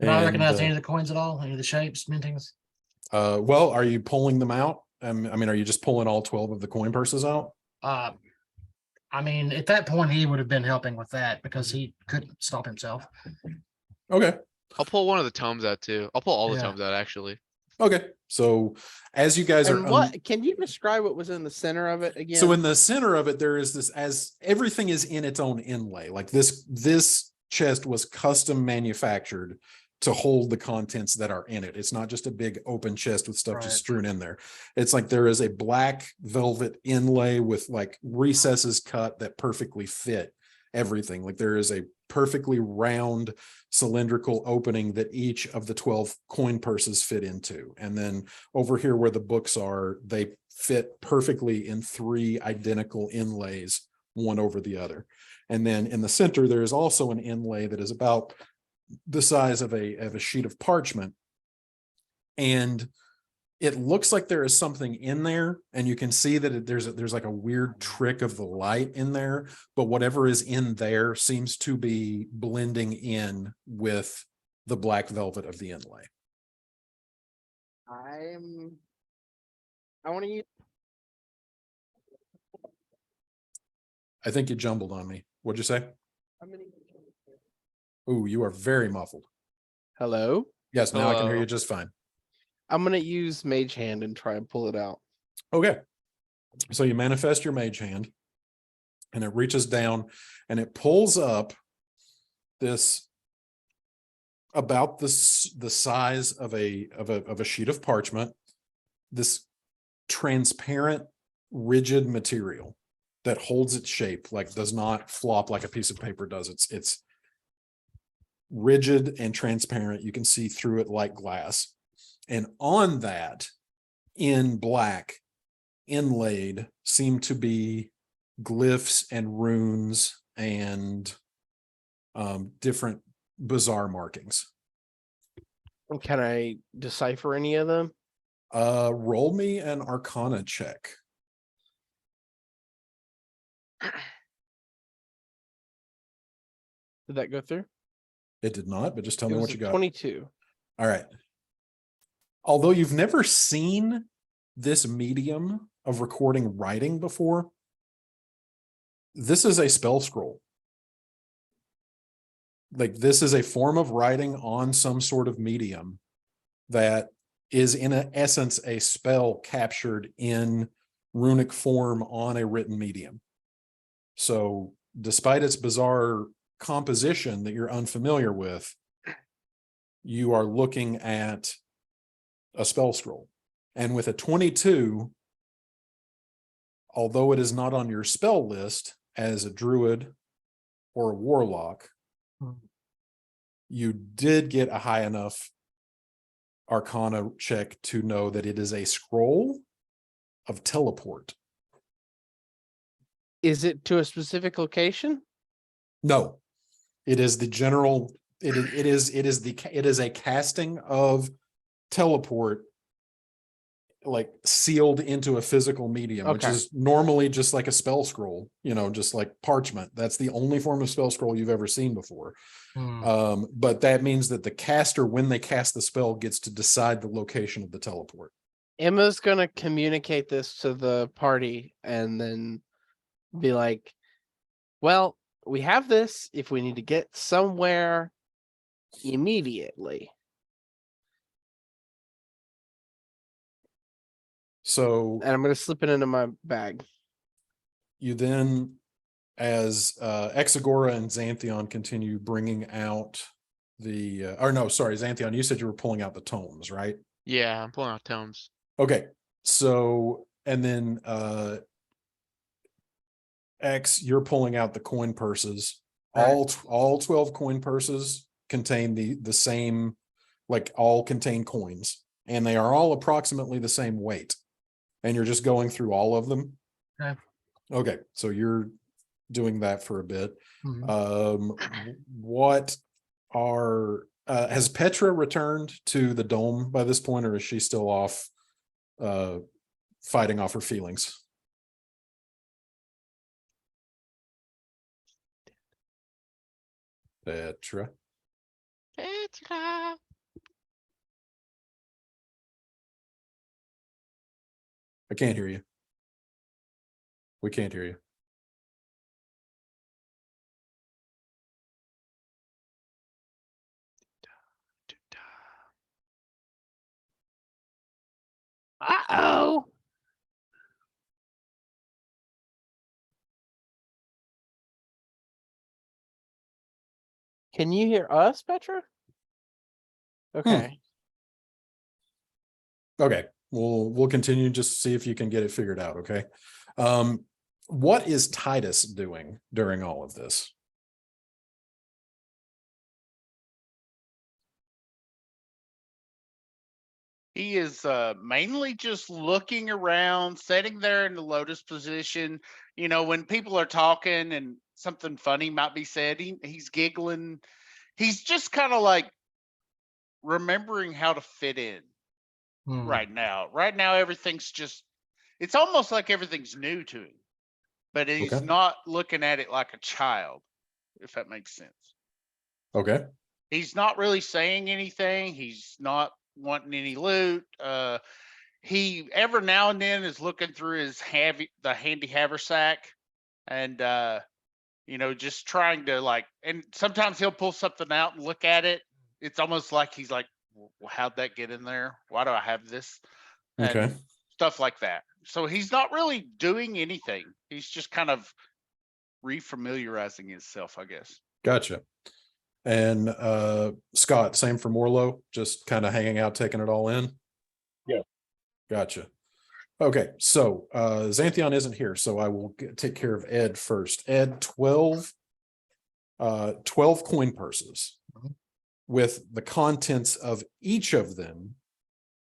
Do I recognize And, any of the coins at all? Any of the shapes, mintings? well, are you pulling them out? I mean, are you just pulling all 12 of the coin purses out? I mean, at that point, he would have been helping with that because he couldn't stop himself. Okay. I'll pull one of the tomes out too. I'll pull all the Yeah. tomes out actually. Okay. So as you guys And are what can you describe what was in the center of it again? so in the center of it, there is this, as everything is in its own inlay. This chest was custom manufactured to hold the contents that are in it. It's not just a big open chest with stuff just Right. strewn in there. It's there is a black velvet inlay with recesses cut that perfectly fit everything. There is a perfectly round cylindrical opening that each of the 12 coin purses fit into. And then over here where the books are, they fit perfectly in 3 identical inlays, one over the other. And then in the center, there is also an inlay that is about the size of a sheet of parchment. And it looks like there is something in there, and you can see that there's a weird trick of the light in there, but whatever is in there seems to be blending in with the black velvet of the inlay. I want to use. I think you jumbled on me. What'd you say? I'm gonna- Ooh, you are very muffled. Hello. Yes, now I can hear Hello. you just fine. I'm gonna use Mage Hand and try and pull it out. Okay. So you manifest your mage hand, and it reaches down and it pulls up this about the size of a sheet of parchment, this transparent, rigid material that holds its shape, does not flop like a piece of paper does. It's rigid and transparent. You can see through it like glass. And on that, in black, inlaid, seem to be glyphs and runes and different bizarre markings. Can I decipher any of them? Roll me an Arcana check. Did that go through? It did not, but just tell It me was what a you got. 22. All right. Although you've never seen this medium of recording writing before, this is a spell scroll. Like, this is a form of writing on some sort of medium that is in essence a spell captured in runic form on a written medium. So despite its bizarre composition that you're unfamiliar with, you are looking at a spell scroll. And with a 22, although it is not on your spell list as a druid or a warlock, you did get a high enough Arcana check to know that it is a scroll of teleport. Is it to a specific location? No, it is the general. It is a casting of teleport, like sealed into a physical medium, which Okay. is normally just like a spell scroll, just like parchment. That's the only form of spell scroll you've ever seen before. But that means that the caster, when they cast the spell, gets to decide the location of the teleport. Emma's gonna communicate this to the party and then be like, well, we have this if we need to get somewhere immediately. So And I'm gonna slip it into my bag. you then, as Exagora and Xanthion continue bringing out Xanthion, you said you were pulling out the tomes, right? Yeah, I'm pulling out tomes. Okay, so, and then X, you're pulling out the coin purses. Right. All 12 coin purses contain the same, like, all contain coins, and they are all approximately the same weight. And you're just going through all of them. Okay, so you're doing that for a bit. What has Petra returned to the dome by this point, or is she still off fighting off her feelings? Petra. Petra. I can't hear you. We can't hear you. Uh-oh. Can you hear us, Petra? Okay. Okay, we'll continue, just to see if you can get it figured out. Okay. What is Titus doing during all of this? He is mainly just looking around, sitting there in the lotus position. When people are talking and something funny might be said, he's giggling. He's just kind of like remembering how to fit in right now. Right now, everything's just, it's almost like everything's new to him, but he's Okay. not looking at it like a child, if that makes sense. Okay. He's not really saying anything. He's not wanting any loot. He ever now and then is looking through the handy haversack and just trying to and sometimes he'll pull something out and look at it. It's almost like he's like, well, how'd that get in there? Why do I have this? And Okay. stuff like that. So he's not really doing anything. He's just kind of refamiliarizing himself, I guess. Gotcha. And Scott, same for Morlo, just kind of hanging out, taking it all in. Yeah. Gotcha. Okay, so Xanthion isn't here, so I will take care of Ed first. Ed, 12 coin purses. with the contents of each of them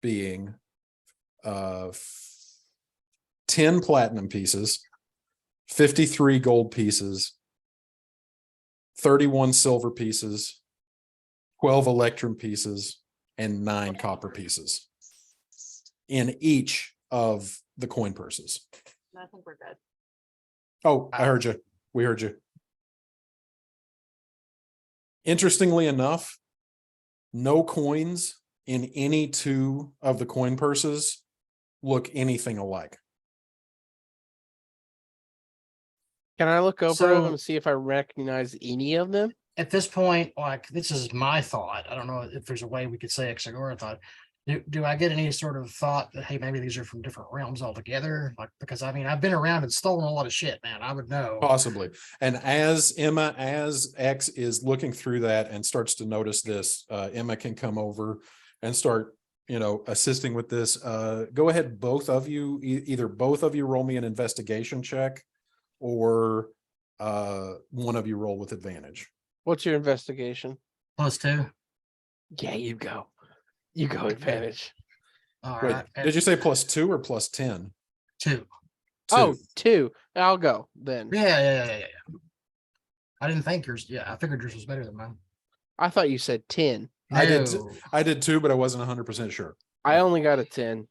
being 10 platinum pieces, 53 gold pieces, 31 silver pieces, 12 electrum pieces, and 9 copper pieces in each of the coin purses. I think we're good. Oh, I heard you. We heard you. Interestingly enough, no coins in any 2 of the coin purses look anything alike. Can I look over So- them and see if I recognize any of them? At this point, like, this is my thought. I don't know if there's a way we could say Exagora thought. Do I get any sort of thought that, hey, maybe these are from different realms altogether? Like, because I mean, I've been around and stolen a lot of shit, man. I would know. Possibly. And as X is looking through that and starts to notice this, Emma can come over and start, assisting with this. Go ahead, both of you, either both of you roll me an investigation check, or one of you roll with advantage. What's your investigation? +2. Yeah, you go. You go advantage. All Wait, right. did you say +2 or +10? 2? Oh, 2. I'll go then. Yeah. I didn't think yours. Yeah, I figured yours was better than mine. I thought you said 10. I did No. I did too, but I wasn't 100% sure. I only got a 10.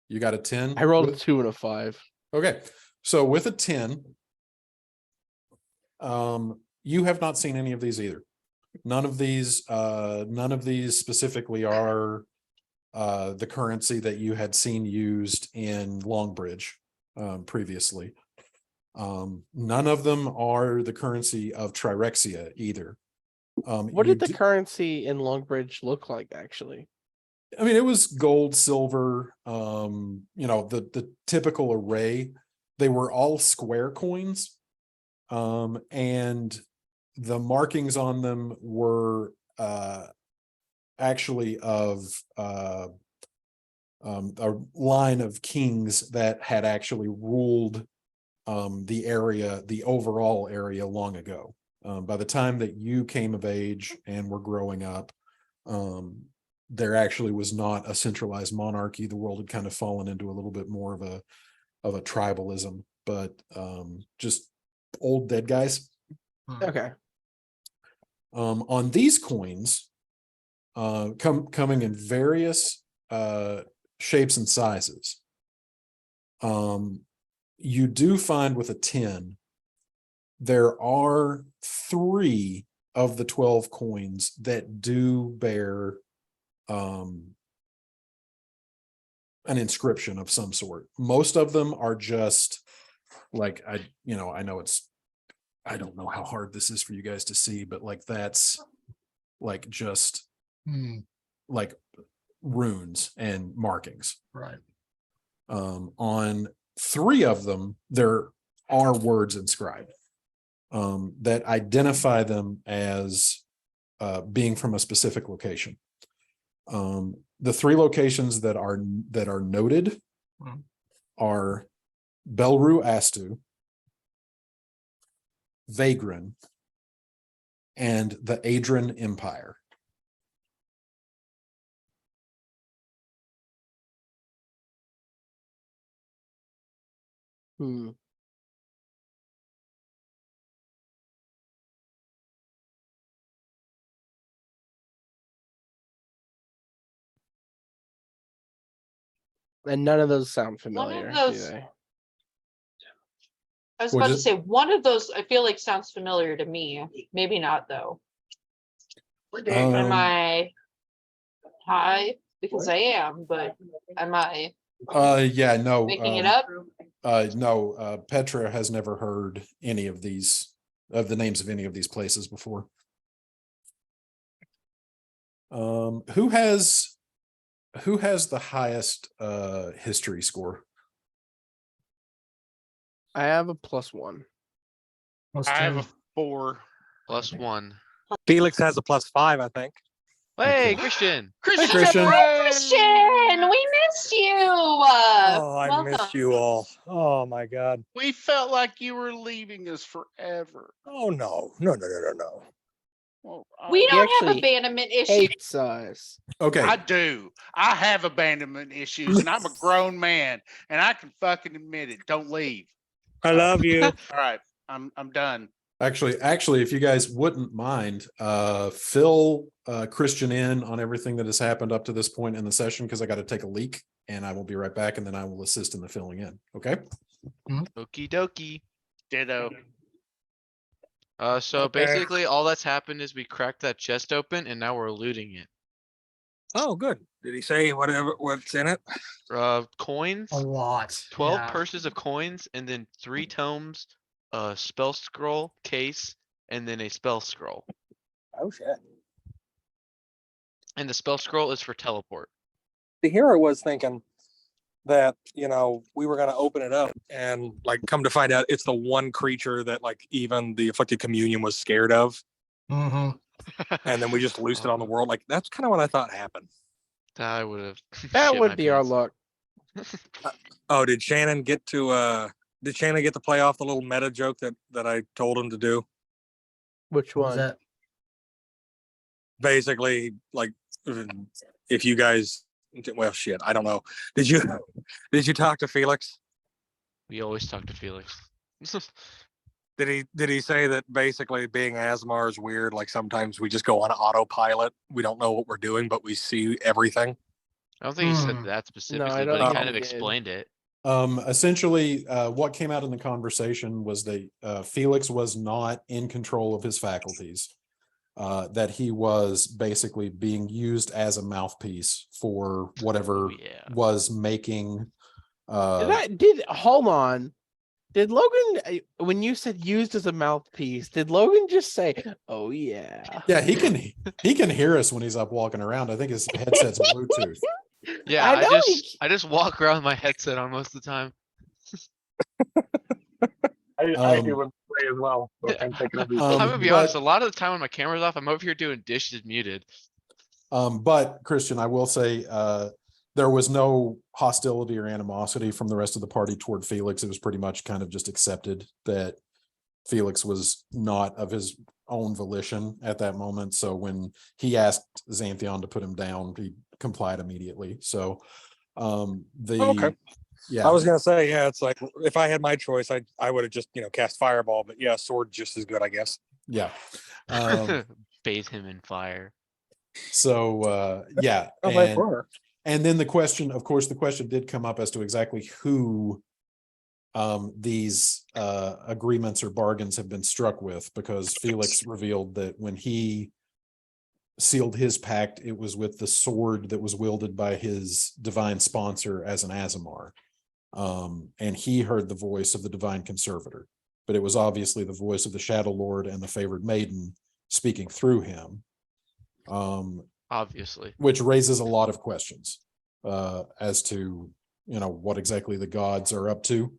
You got a 10? I rolled a With- 2 and a 5. Okay. So with a 10, you have not seen any of these either. None of these specifically are the currency that you had seen used in Longbridge previously. None of them are the currency of Trirexia either. What did the currency in Longbridge look like, actually? I mean, it was gold, silver, the typical array. They were all square coins. And the markings on them were actually of a line of kings that had actually ruled the overall area long ago. By the time that you came of age and were growing up, there actually was not a centralized monarchy. The world had kind of fallen into a little bit more of a tribalism, but just old dead guys. Okay. On these coins, coming in various shapes and sizes. You do find with a 10, there are 3 of the 12 coins that do bear an inscription of some sort. Most of them are just like, I don't know how hard this is for you guys to see, but like that's like just like runes and markings. Right. On 3 of them, there are words inscribed that identify them as being from a specific location. The 3 locations that are noted are Belru Astu, Vagran, and the Adrian Empire. Hmm. And none of those sound familiar, do those- they? I was Well, about to just- say, one of those I feel like sounds familiar to me. Maybe not though. Am I high? Because I am, but am I Yeah, no. making it up? No, Petra has never heard any of the names of any of these places before. Who has the highest history score? I have a +1. I have a 4. +1. Felix has a +5, I think. Hey, Okay. Christian. Christian. Christian, we missed you. Oh, I welcome. missed you all. Oh my God. We felt like you were leaving us forever. Oh no. No. Well, We He don't have actually abandonment issues. Hates us. Okay. I do. I have abandonment issues, and I'm a grown man, and I can fucking admit it. Don't leave. I love you. All right, I'm done. Actually, if you guys wouldn't mind, fill Christian in on everything that has happened up to this point in the session, because I got to take a leak and I will be right back, and then I will assist in the filling in. Okay. Okie dokie. Ditto. So Okay. basically all that's happened is we cracked that chest open and now we're looting it. Oh, good. Did he say what's in it? Coins, A lot. 12 yeah. purses of coins, and then 3 tomes, a spell scroll case, and then a spell scroll. Oh shit. And the spell scroll is for teleport. The hero was thinking that, we were going to open it up and like come to find out it's the one creature that like even the afflicted communion was scared of. Mm-hmm. And then we just loosed it on the world. Like that's kind of what I thought happened. I would have. That would be our luck. Oh, did Shannon get to play off the little meta joke that I told him to do? Which What was one? that? Basically, like if you guys, well, shit, I don't know. Did you talk to Felix? We always talk to Felix. Did he say that basically being Asmar is weird? Like sometimes we just go on autopilot. We don't know what we're doing, but we see everything. I don't think he said Hmm. that specifically, don't but he think kind he of did. explained it. Essentially, what came out in the conversation was that Felix was not in control of his faculties. That he was basically being used as a mouthpiece for whatever Yeah. was making. Hold on. Did Logan, when you said used as a mouthpiece, did Logan just say, "Oh yeah"? Yeah, he can hear us when he's up walking around. I think his headset's Bluetooth. Yeah, I know I just walk around with my headset on most of the time. I do it as well. So I'm taking I'm everything. gonna be but- honest, a lot of the time when my camera's off, I'm over here doing dishes muted. But Christian, I will say, there was no hostility or animosity from the rest of the party toward Felix. It was pretty much kind of just accepted that Felix was not of his own volition at that moment. So when he asked Xanthion to put him down, he complied immediately. So Okay. yeah, I was gonna say, yeah, it's like if I had my choice, I would have just cast fireball, but yeah, sword just as good, I guess. yeah. Bathe him in fire. So yeah, Oh, my brother. and then the question did come up as to exactly who these agreements or bargains have been struck with, because Felix revealed that when he sealed his pact, it was with the sword that was wielded by his divine sponsor as an Azamar. And he heard the voice of the divine conservator, but it was obviously the voice of the Shadow Lord and the favored maiden speaking through him. Obviously. Which raises a lot of questions as to what exactly the gods are up to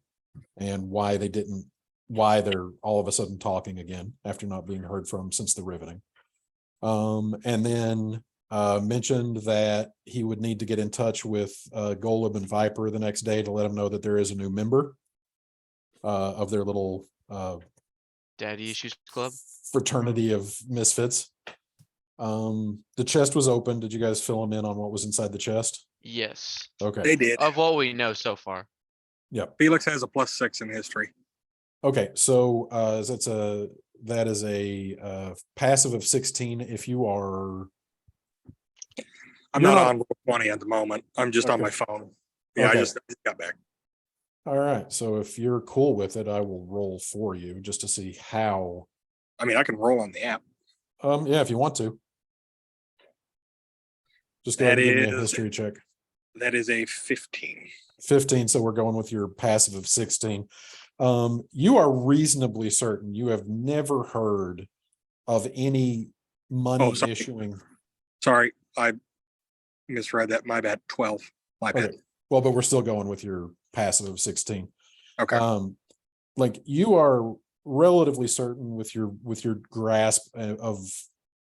and why they're all of a sudden talking again after not being heard from since the riveting. And then mentioned that he would need to get in touch with Golub and Viper the next day to let him know that there is a new member of their little Daddy Issues Club. fraternity of misfits. The chest was open. Did you guys fill him in on what was inside the chest? Yes. Okay. They did. Of what we know so far. Yep. Felix has a +6 in history. Okay. So that is a passive of 16 if you are. I'm You're not not- on Roll20 at the moment. I'm just on Okay. my phone. Yeah, Okay. I just got back. All right. So if you're cool with it, I will roll for you just to see how. I mean, I can roll on the app. Yeah, if you want to. Just go ahead That and give me a is- history check. That is a 15. 15. So we're going with your passive of 16. You are reasonably certain you have never heard of any money Oh, sorry. issuing. Sorry, I misread that. My bad. 12. My bad. Okay. Well, but we're still going with your passive of 16. Okay. Like you are relatively certain with your grasp of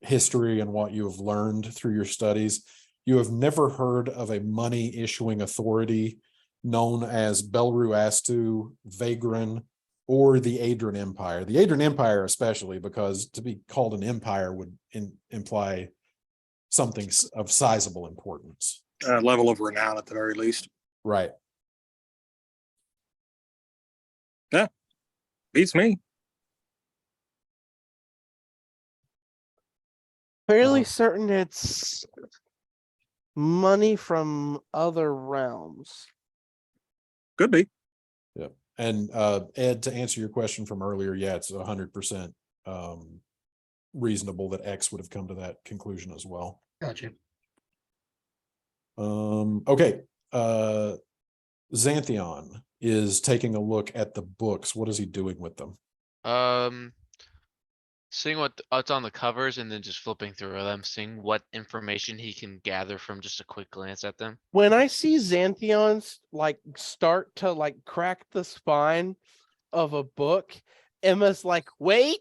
history and what you have learned through your studies. You have never heard of a money issuing authority known as Belru Astu, Vagran, or the Adrian Empire. The Adrian Empire, especially because to be called an empire would imply something of sizable importance. Level of renown at the very least. Right. Beats me. Fairly Uh, certain it's money from other realms. Could be. Yeah. And Ed, to answer your question from earlier, yeah, it's 100% reasonable that X would have come to that conclusion as well. Gotcha. Okay. Xanthion is taking a look at the books. What is he doing with them? Seeing what's on the covers and then just flipping through them, seeing what information he can gather from just a quick glance at them. When I see Xanthion's like start to like crack the spine of a book, Emma's like, wait.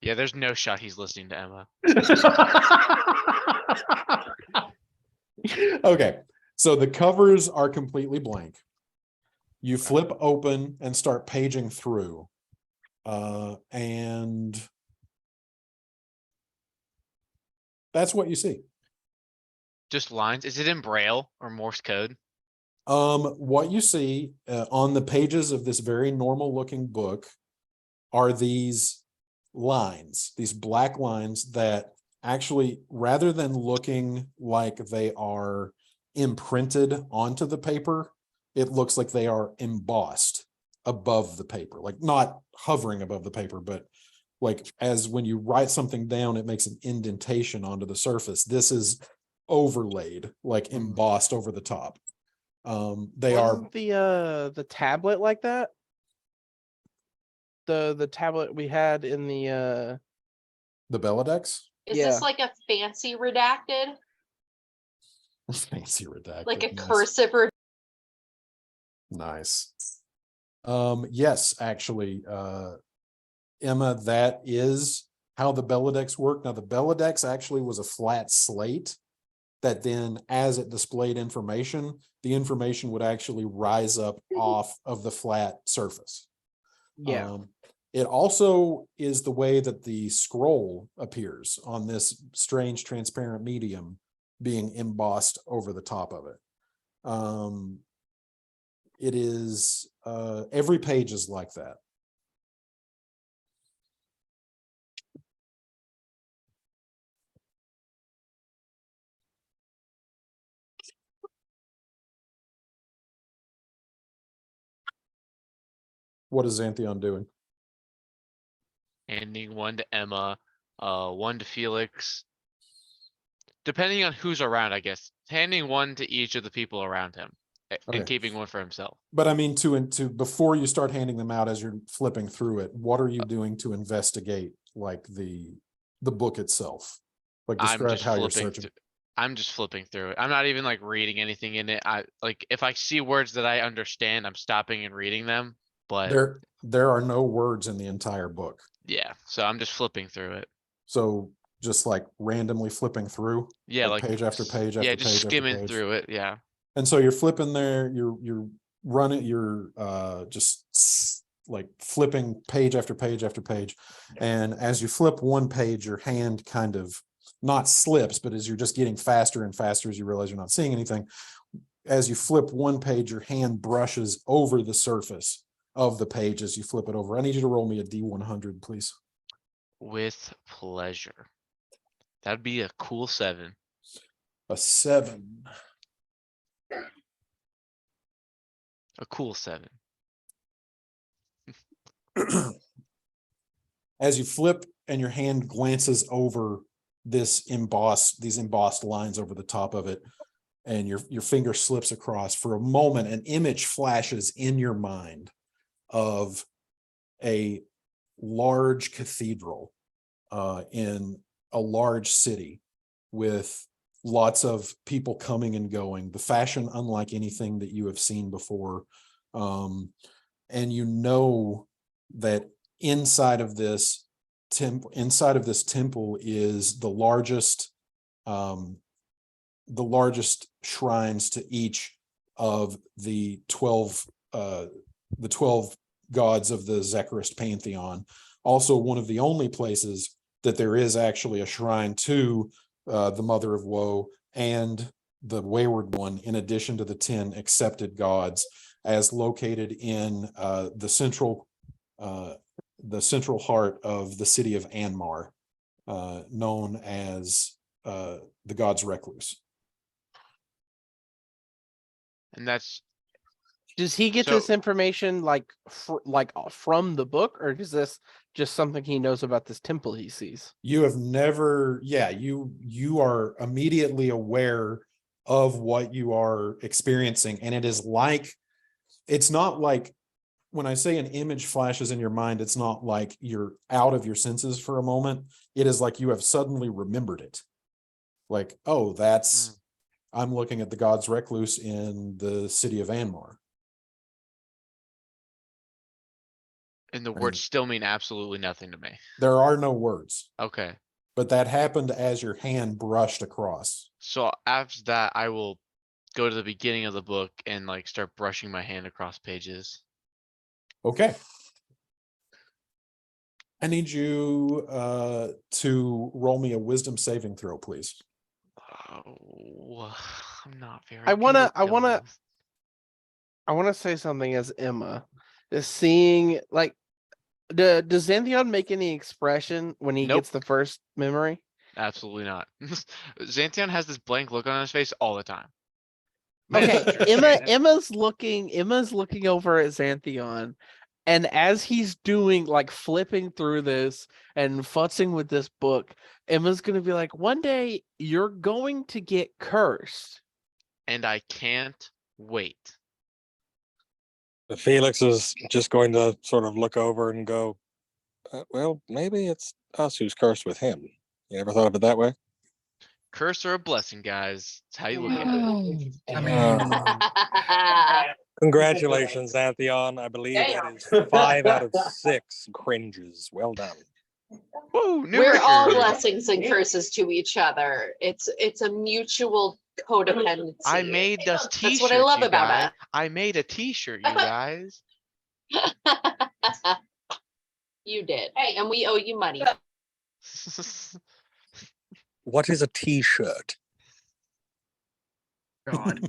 Yeah, there's no shot he's listening to Emma. Okay. So the covers are completely blank. You flip open and start paging through. And that's what you see. Just lines. Is it in Braille or Morse code? What you see on the pages of this very normal looking book are these lines, these black lines that actually, rather than looking like they are imprinted onto the paper, it looks like they are embossed above the paper, like not hovering above the paper, but like as when you write something down, it makes an indentation onto the surface. This is overlaid, like embossed over the top. They Wasn't the tablet like that? The tablet we had in the Belladex. Is Yeah. this like a fancy redacted? Fancy redacted. Like a nice. cursive Nice. Yes, actually, Emma, that is how the Belladex worked. Now, the Belladex actually was a flat slate that then, as it displayed information, the information would actually rise up off of the flat surface. Yeah. It also is the way that the scroll appears on this strange transparent medium being embossed over the top of it. It is, every page is like that. What is Xanthion doing? Handing one to Emma, one to Felix. Depending on who's around, I guess. Handing one to each of the people around him Okay. and keeping one for himself. But I mean, to before you start handing them out, as you're flipping through it, what are you doing to investigate like the book itself? Like describe how you're searching. I'm just flipping through it. I'm not even like reading anything in it. I like if I see words that I understand, I'm stopping and reading them. But There are no words in the entire book. yeah, so I'm just flipping through it. So just like randomly flipping through. Yeah, like page after page after yeah, page just after skimming page. through it. Yeah. And so you're flipping there, you're running, you're just like flipping page after page after page. And as you flip one page, your hand kind of not slips, but as you're just getting faster and faster as you realize you're not seeing anything, as you flip one page, your hand brushes over the surface of the page as you flip it over. I need you to roll me a D100, please. With pleasure. That'd be a cool 7. A 7. A cool 7. As you flip and your hand glances over these embossed lines over the top of it, and your finger slips across, for a moment, an image flashes in your mind of a large cathedral in a large city with lots of people coming and going, the fashion unlike anything that you have seen before. And you know that inside of this temple is the largest shrines to each of the 12 gods of the Zekarist pantheon. Also, one of the only places that there is actually a shrine to the Mother of Woe and the Wayward One, in addition to the 10 accepted gods, as located in the central heart of the city of Anmar, known as the God's Recluse. And that's Does he get So- this information from the book, or is this just something he knows about this temple he sees? You have never, you are immediately aware of what you are experiencing, and it is like, it's not like, when I say an image flashes in your mind, it's not like you're out of your senses for a moment. It is like you have suddenly remembered it. Like, oh, that's, I'm looking at the God's Recluse in the city of Anmar. and the I words mean- still mean absolutely nothing to me. There are no words, Okay. but that happened as your hand brushed across. So after that, I will go to the beginning of the book and like start brushing my hand across pages. Okay. I need you to roll me a wisdom saving throw, please. Oh, I'm not very. I good wanna- at I wanna- those. I want to say something as Emma is seeing, like, does Xanthion make any expression when he Nope. gets the first memory? Absolutely not. Xanthion has this blank look on his face all the time. Okay, Shannon. Emma's looking over at Xanthion, and as he's doing, like, flipping through this and futzing with this book, Emma's gonna be like, one day you're going to get cursed. And I can't wait. Felix is just going to sort of look over and go, well, maybe it's us who's cursed with him. You ever thought of it that way? Curse or a blessing, guys. It's how you look at it. I mean, Congratulations, Antheon. I believe that is 5 out of 6 cringes. Well done. Woo, new We're all record. blessings and curses to each other. It's a mutual codependency. I made this t-shirt. That's what I love you about guys. it. I made a t-shirt, you guys. You did. Hey, and we owe you money. What is a t-shirt? God.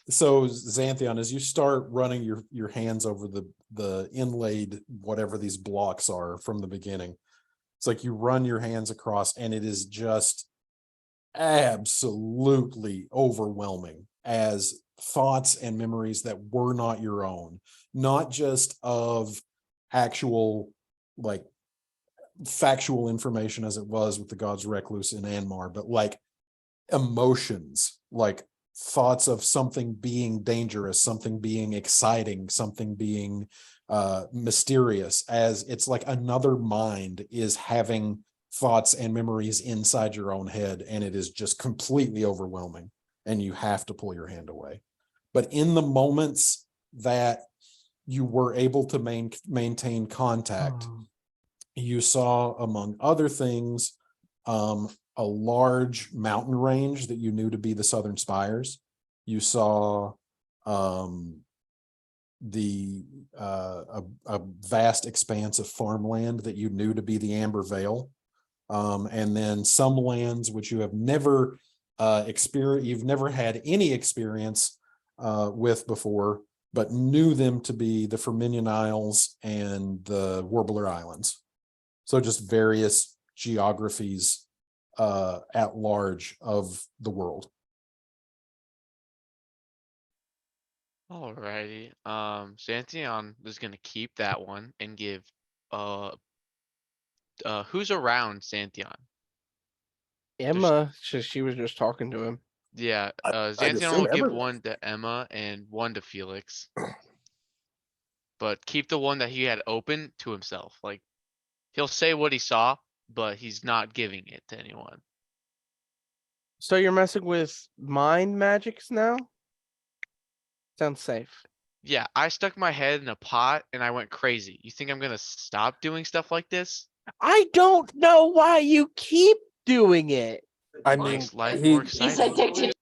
So Xanthion, as you start running your hands over the inlaid whatever these blocks are from the beginning, it's like you run your hands across, and it is just absolutely overwhelming as thoughts and memories that were not your own, not just of actual, like, factual information as it was with the God's Recluse in Anmar, but like emotions, like thoughts of something being dangerous, something being exciting, something being mysterious, as it's like another mind is having thoughts and memories inside your own head, and it is just completely overwhelming, and you have to pull your hand away. But in the moments that you were able to maintain contact, you saw, among other things, a large mountain range that you knew to be the Southern Spires. You saw a vast expanse of farmland that you knew to be the Amber Vale, and then some lands which you have never you've never had any experience with before, but knew them to be the Firminian Isles and the Warbler Islands. So just various geographies at large of the world. Alrighty. Xanthion is gonna keep that one and give who's around Xanthion? Emma, she was just talking to him. Yeah, I'd Xanthion assume will give everyone. one to Emma and one to Felix. But keep the one that he had open to himself. Like, he'll say what he saw, but he's not giving it to anyone. So you're messing with mind magics now? Sounds safe. Yeah, I stuck my head in a pot and I went crazy. You think I'm gonna stop doing stuff like this? I don't know why you keep doing it. I mean, Makes life he, more He's exciting. addicted.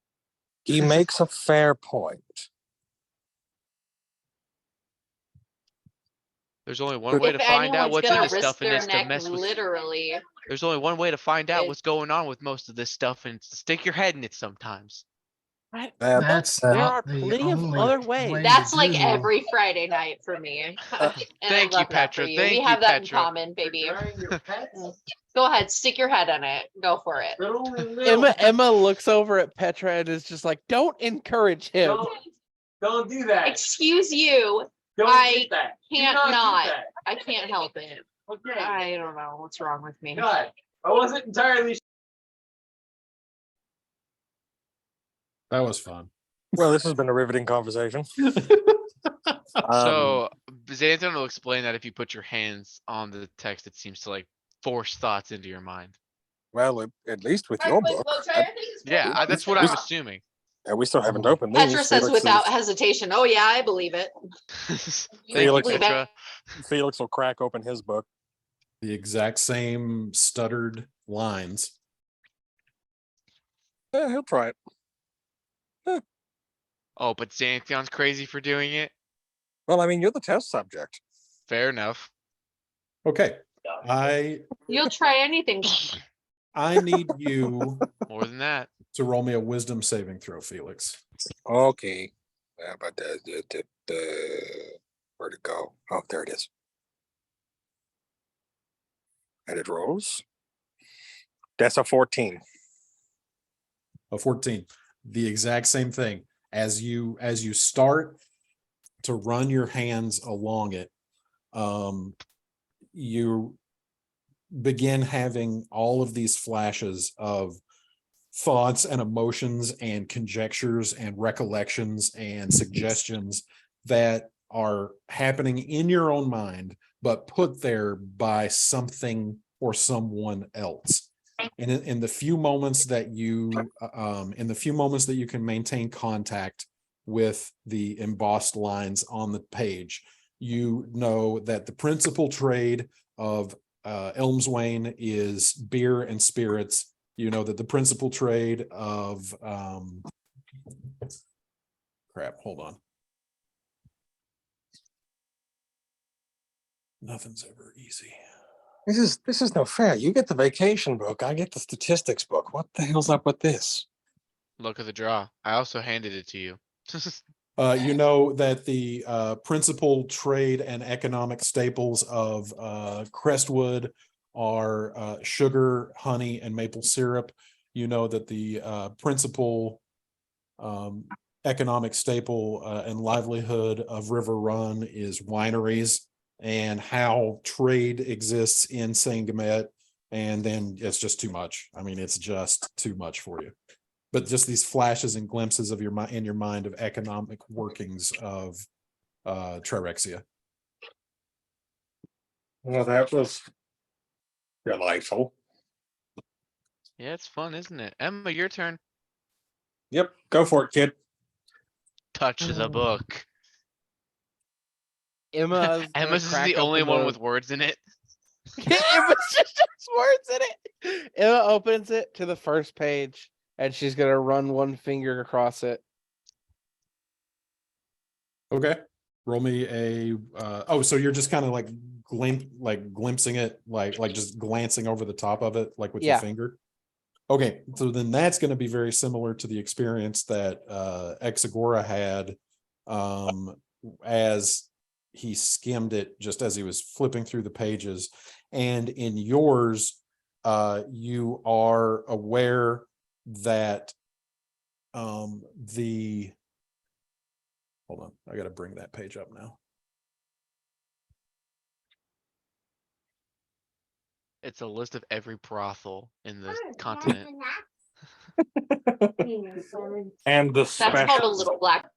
he makes a fair point. There's only one way If to find out anyone's what's in gonna this risk stuff, and their it's to neck mess with. literally, There's only one way to find out It- what's going on with most of this stuff, and it's to stick your head in it sometimes. That's There not are the plenty of only other ways. way that's to like do- every Friday night for me. And Thank I you, love that for Petra. you. Thank We you, have that in Petra. common, baby. Go ahead, stick your head in it. Go for it. Emma looks over at Petra and is just like, "Don't encourage him." Don't do that. Excuse you. Don't I do that. Do can't do not. that. I can't help it. Okay. I don't know what's wrong with me. God, I wasn't entirely. That was fun. Well, this has been a riveting conversation. So Xanthan will explain that if you put your hands on the text, it seems to like force thoughts into your mind. Well, at least with your book. Yeah, that's what I'm assuming. We still haven't opened these. Petra says without hesitation, "Oh yeah, I believe it." Thank you, Felix- Petra. Felix will crack open his book. The exact same stuttered lines. Yeah, he'll try it. Oh, but Xanthion's crazy for doing it. Well, I mean, you're the test subject. Fair enough. Okay. I You'll try anything. need you More than that. to roll me a wisdom saving throw, Felix. Okay. How about where'd it go? Oh, there it is. Edit rolls. That's a 14. A 14. The exact same thing. As you start to run your hands along it, you begin having all of these flashes of thoughts and emotions and conjectures and recollections and suggestions that are happening in your own mind, but put there by something or someone else. And in the few moments that you can maintain contact with the embossed lines on the page, you know that the principal trade of Elmswain is beer and spirits. You know that the principal trade of hold on. Nothing's ever easy. This is no fair. You get the vacation book. I get the statistics book. What the hell's up with this? Look at the draw. I also handed it to you. You know that the principal trade and economic staples of Crestwood are sugar, honey, and maple syrup. You know that the principal economic staple and livelihood of River Run is wineries, and how trade exists in Sangamet. And then it's just too much. I mean, it's just too much for you. But just these flashes and glimpses of your mind in your mind of economic workings of Trirexia. Well, that was delightful. Yeah, it's fun, isn't it? Emma, your turn. Yep, go for it, kid. Touch the book. Emma's Emma's is the only one with words in it. Emma's just has words in it. Emma opens it to the first page, and she's gonna run one finger across it. Okay. Roll me a so you're just kind of like glimpsing it, like just glancing over the top of it, like with your Yeah. finger. Okay, so then that's going to be very similar to the experience that Exagora had as he skimmed it just as he was flipping through the pages. And in yours, you are aware that hold on, I got to bring that page up now. It's a list of every brothel in the continent. And the That's called a specials. little black.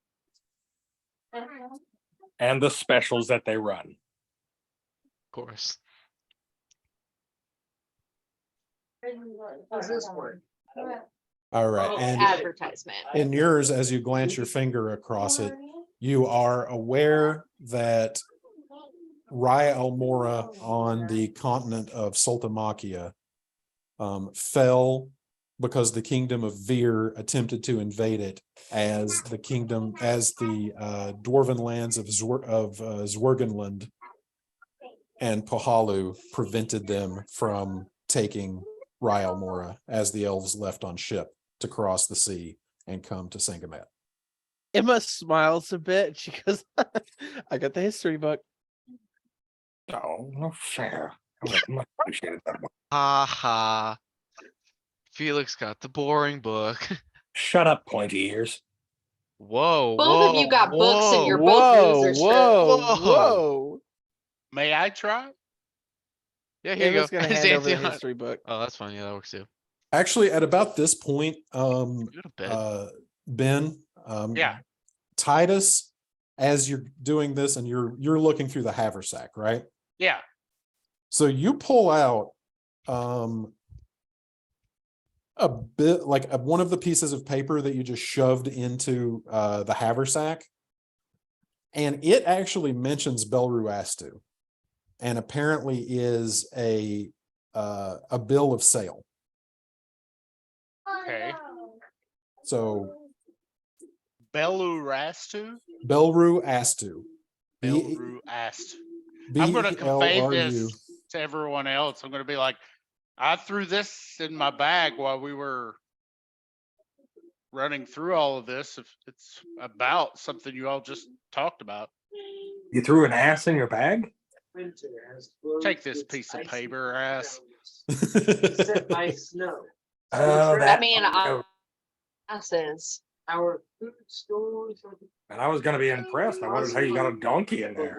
And the specials that they run. Of course. How's this work? All right. And Advertisement. in yours, as you glance your finger across it, you are aware that Raya Almora on the continent of Sultamachia fell because the kingdom of Vir attempted to invade it as the dwarven lands of Zwergenland and Pohalu prevented them from taking Ryle Mora as the elves left on ship to cross the sea and come to Sangamet. Emma smiles a bit. She goes, I got the history book. Oh, no fair. I would have much appreciated that one. Ha ha. Felix got the boring book. Shut up, pointy ears. Whoa, Both whoa, of you got books and you're whoa. both losers. Whoa. May I try? Yeah, here you Emma's go. gonna Is hand over the Anthony on- history book. Oh, that's fine. Yeah, that works too. Actually, at about this point, Go to bed. Ben, Yeah. Titus, as you're doing this and you're looking through the haversack, right? Yeah. So you pull out a bit like one of the pieces of paper that you just shoved into the haversack, and it actually mentions Belru Astu, and apparently is a bill of sale. Okay. So Bellu Rastu? Belru Astu. Belru Astu. I'm going to convey this to everyone else. I'm going to be like, I threw this in my bag while we were running through all of this. If it's about something you all just talked about, You threw an ass in your bag? take this piece of paper, ass. Set by snow. Oh, I mean, oh, asses. Our food stores. and I was gonna be impressed. I wondered how you got a donkey in there.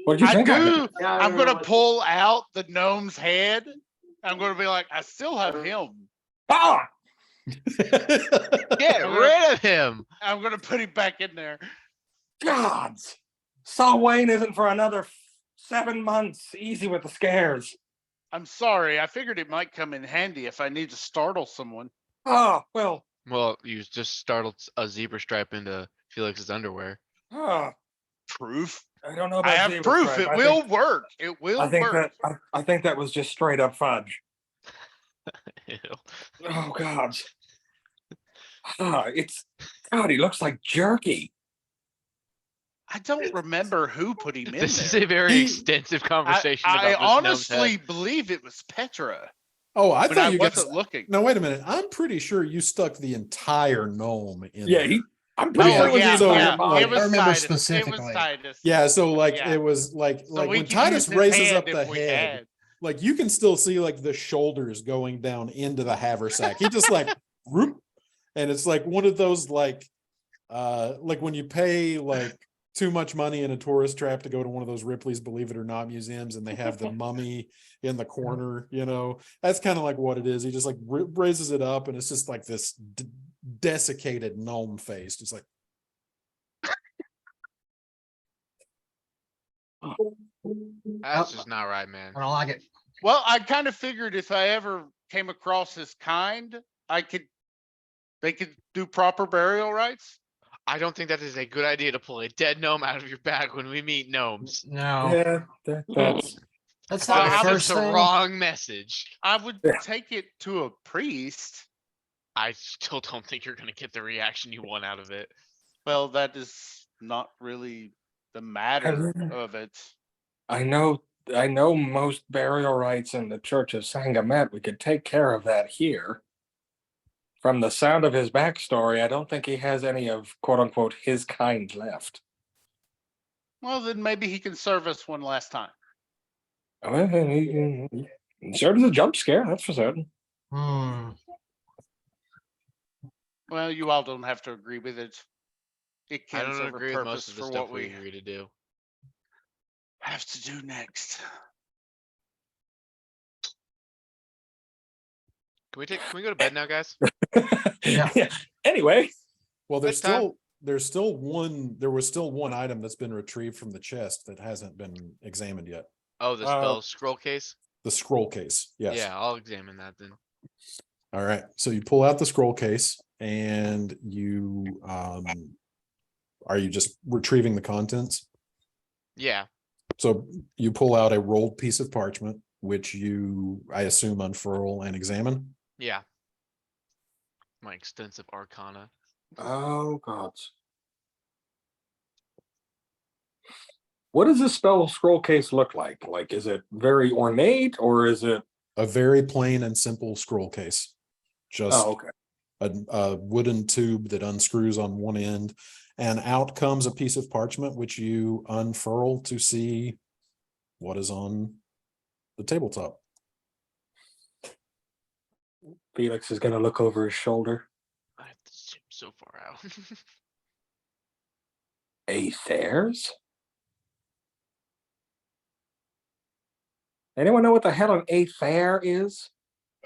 What did you I think? do. I'm going to pull out the gnome's head. I'm going to be like, I still have him. Ah! Get rid of him. I'm going to put him back in there. Gods! Saul Wayne isn't for another 7 months. Easy with the scares. I'm sorry. I figured it might come in handy if I need to startle someone. Oh, well, Well, you just startled a zebra stripe into Felix's underwear. oh, Proof. I don't know about I have zebra proof. stripe. It will work. It will I think work. I think that was just straight up fudge. Ew. Oh God. God, he looks like jerky. I don't remember who put him in This is there. a very extensive conversation I about this gnome's honestly head. believe it was Petra. Oh, I When thought I you guys. wasn't looking. No, wait a minute. I'm pretty sure you stuck the entire gnome in. Yeah, there. I'm pretty sure it was yeah, his so, entire yeah. body. It was I remember Titus. It was specifically. Titus. Yeah, so like Yeah. it was like So we when could Titus use his raises hand up if the we head, had. like you can still see like the shoulders going down into the haversack. He just like whoop, and it's like one of those like when you pay like too much money in a tourist trap to go to one of those Ripley's Believe It or Not museums, and they have the mummy in the corner, that's kind of like what it is. He just like raises it up, and it's just like this desiccated gnome face, just like. That's just not right, man. I don't like it. Well, I kind of figured if I ever came across his kind, they could do proper burial rites. I don't think that is a good idea to pull a dead gnome out of your bag when we meet gnomes. No, Yeah, that's that's Well, not the that's first just the thing. wrong message. I would Yeah. take it to a priest. I still don't think you're gonna get the reaction you want out of it. Well, that is not really the matter of it. I know most burial rites in the Church of Sangamet. We could take care of that here. From the sound of his backstory, I don't think he has any of quote unquote his kind left. Well, then maybe he can serve us one last time. Well, he served as a jump scare, that's for certain. Hmm. Well, you all don't have to agree with it. It I can don't serve a agree with purpose most of the for stuff what we we agree to do. have to do next. Can we go to bed now, guys? Yeah. Anyway, Well, there's Bedtime. there was still one item that's been retrieved from the chest that hasn't been examined yet. Oh, the spell scroll case? The scroll case. Yes. Yeah, I'll examine that then. All right. So you pull out the scroll case and you are you just retrieving the contents? Yeah. So you pull out a rolled piece of parchment, which I assume, unfurl and examine. Yeah. My extensive arcana. oh God. What does this spell scroll case look like? Like, is it very ornate or is it? A very plain and simple scroll case. Just Oh, okay. a wooden tube that unscrews on one end, and out comes a piece of parchment which you unfurl to see what is on the tabletop. Felix is going to look over his shoulder. I have to zoom so far out. Aethers? Anyone know what the hell an Aether is?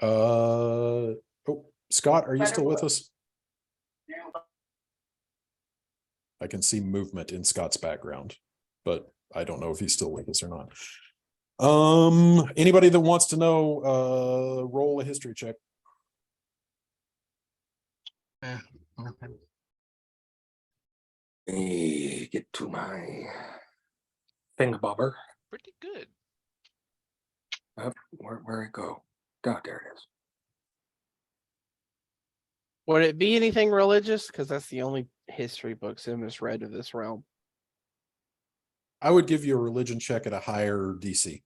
Oh, Scott, are you still with us? I can see movement in Scott's background, but I don't know if he's still with us or not. Anybody that wants to know, roll a history check. Yeah. Okay. Let me get to my thingamabobber. Pretty good. Where it go? God, there it is. Would it be anything religious? Because that's the only history books in this read of this realm. I would give you a religion check at a higher DC.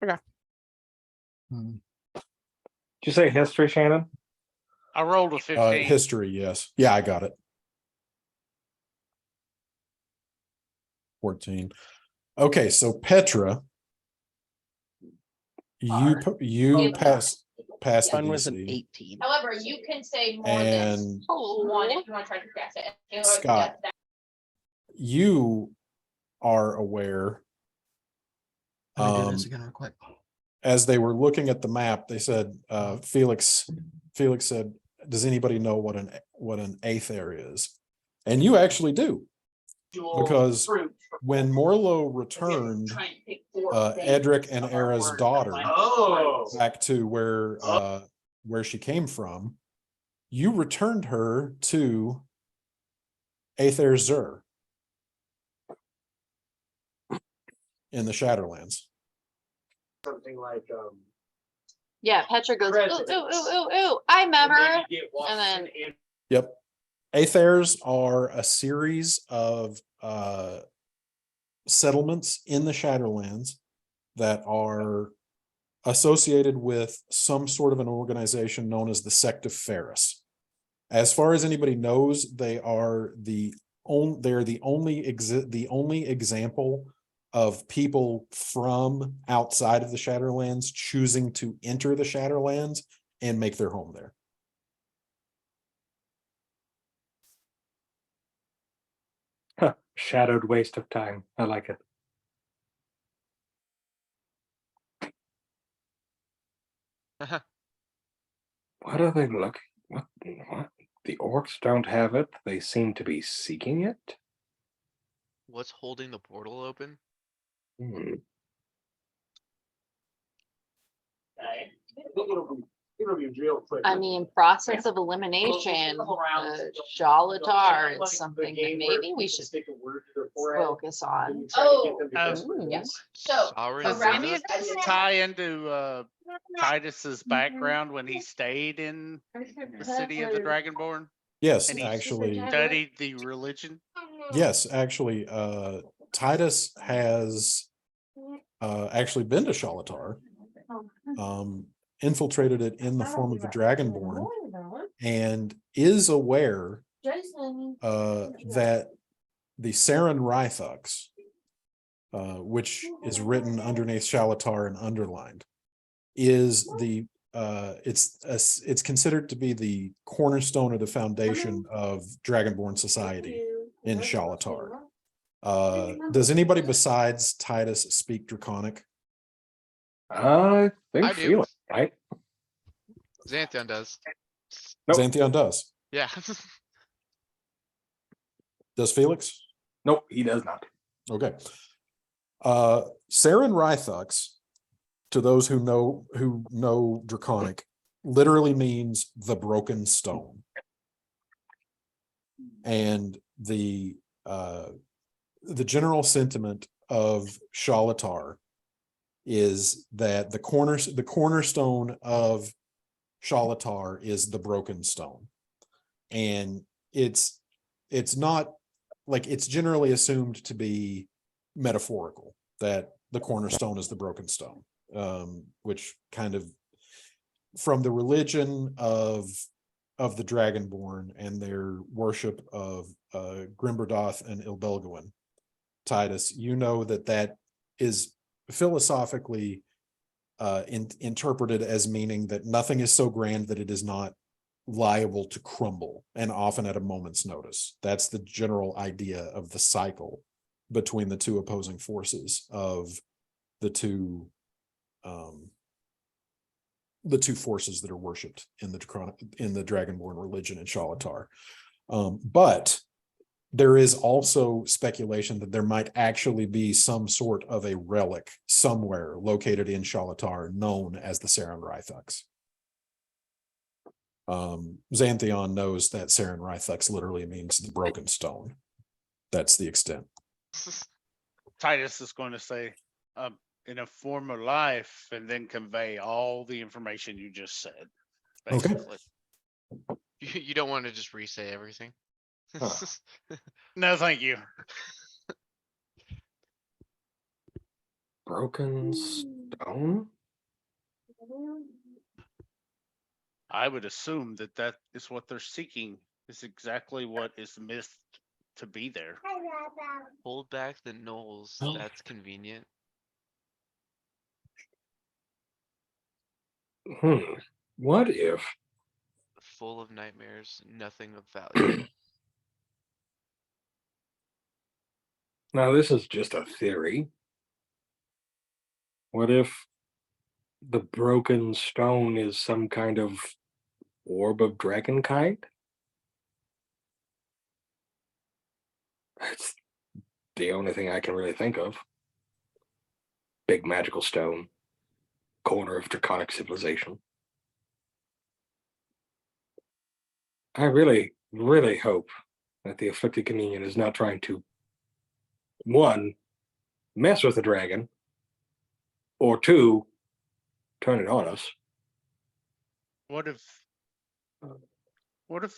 Did you say history, Shannon? I rolled a 15. History, yes. Yeah, I got it. 14. Okay, so Petra, you pass the Mine was an DC. 18. However, you can say more than And one if you want to try to guess it. Scott, you are aware, Let me do this again real quick. as they were looking at the map, they said, Felix said, does anybody know what an Aether is? And you actually do, because when Morlo returned Edric and Era's daughter back to where she came from, you returned her to Aether Zur in the Shadowlands. Something like Yeah, Petra goes, ooh, I remember. And then Yep. Aethers are a series of settlements in the Shadowlands that are associated with some sort of an organization known as the Sect of Ferris. As far as anybody knows, they are the only example of people from outside of the Shadowlands choosing to enter the Shadowlands and make their home there. Huh, shadowed waste of time. I like it. What are they looking? What? The orcs don't have it. They seem to be seeking it. What's holding the portal open? it'll be real quick. I mean, process of elimination, Jalatar is something that maybe we should focus on. Oh. So, Does around any of this tie into Titus's background when he stayed in the city of the Dragonborn? Yes, And he actually. studied the religion? Yes, actually, Titus has actually been to Shalatar, infiltrated it in the form of a Dragonborn, and is aware that the Saren Rythux, which is written underneath Shalatar and underlined, is the it's considered to be the cornerstone or the foundation of Dragonborn society in Shalatar. Does anybody besides Titus speak Draconic? I think I do. Felix, right? Xanthion does. Nope. Xanthion does. Yeah. Does Felix? Nope, he does not. Okay. Saren Rythux, to those who know Draconic, literally means the broken stone. And the general sentiment of Shalatar is that the cornerstone of Shalatar is the broken stone. And it's not like, it's generally assumed to be metaphorical, that the cornerstone is the broken stone, which kind of from the religion of the Dragonborn and their worship of Grimberdoth and Ilbelgawin, Titus, you know that is philosophically interpreted as meaning that nothing is so grand that it is not liable to crumble, and often at a moment's notice. That's the general idea of the cycle between the two opposing forces of the two forces that are worshipped in the Dragonborn religion in Shalatar. But there is also speculation that there might actually be some sort of a relic somewhere located in Shalatar known as the Saren Rythux. Xantheon knows that Saren Rythux literally means the broken stone. That's the extent. Titus is going to say, in a former life, and then convey all the information you just said. Okay. Basically. You don't want to just re-say everything. No, thank you. Broken stone? I would assume that is what they're seeking, is exactly what is missed to be there. Hold back the knolls. That's convenient. What if? Full of nightmares, nothing of value. Now, this is just a theory. What if the broken stone is some kind of orb of dragonkind? That's the only thing I can really think of. Big magical stone, corner of draconic civilization. I really, really hope that the afflicted communion is not trying to, one, mess with the dragon, or two, turn it on us. What if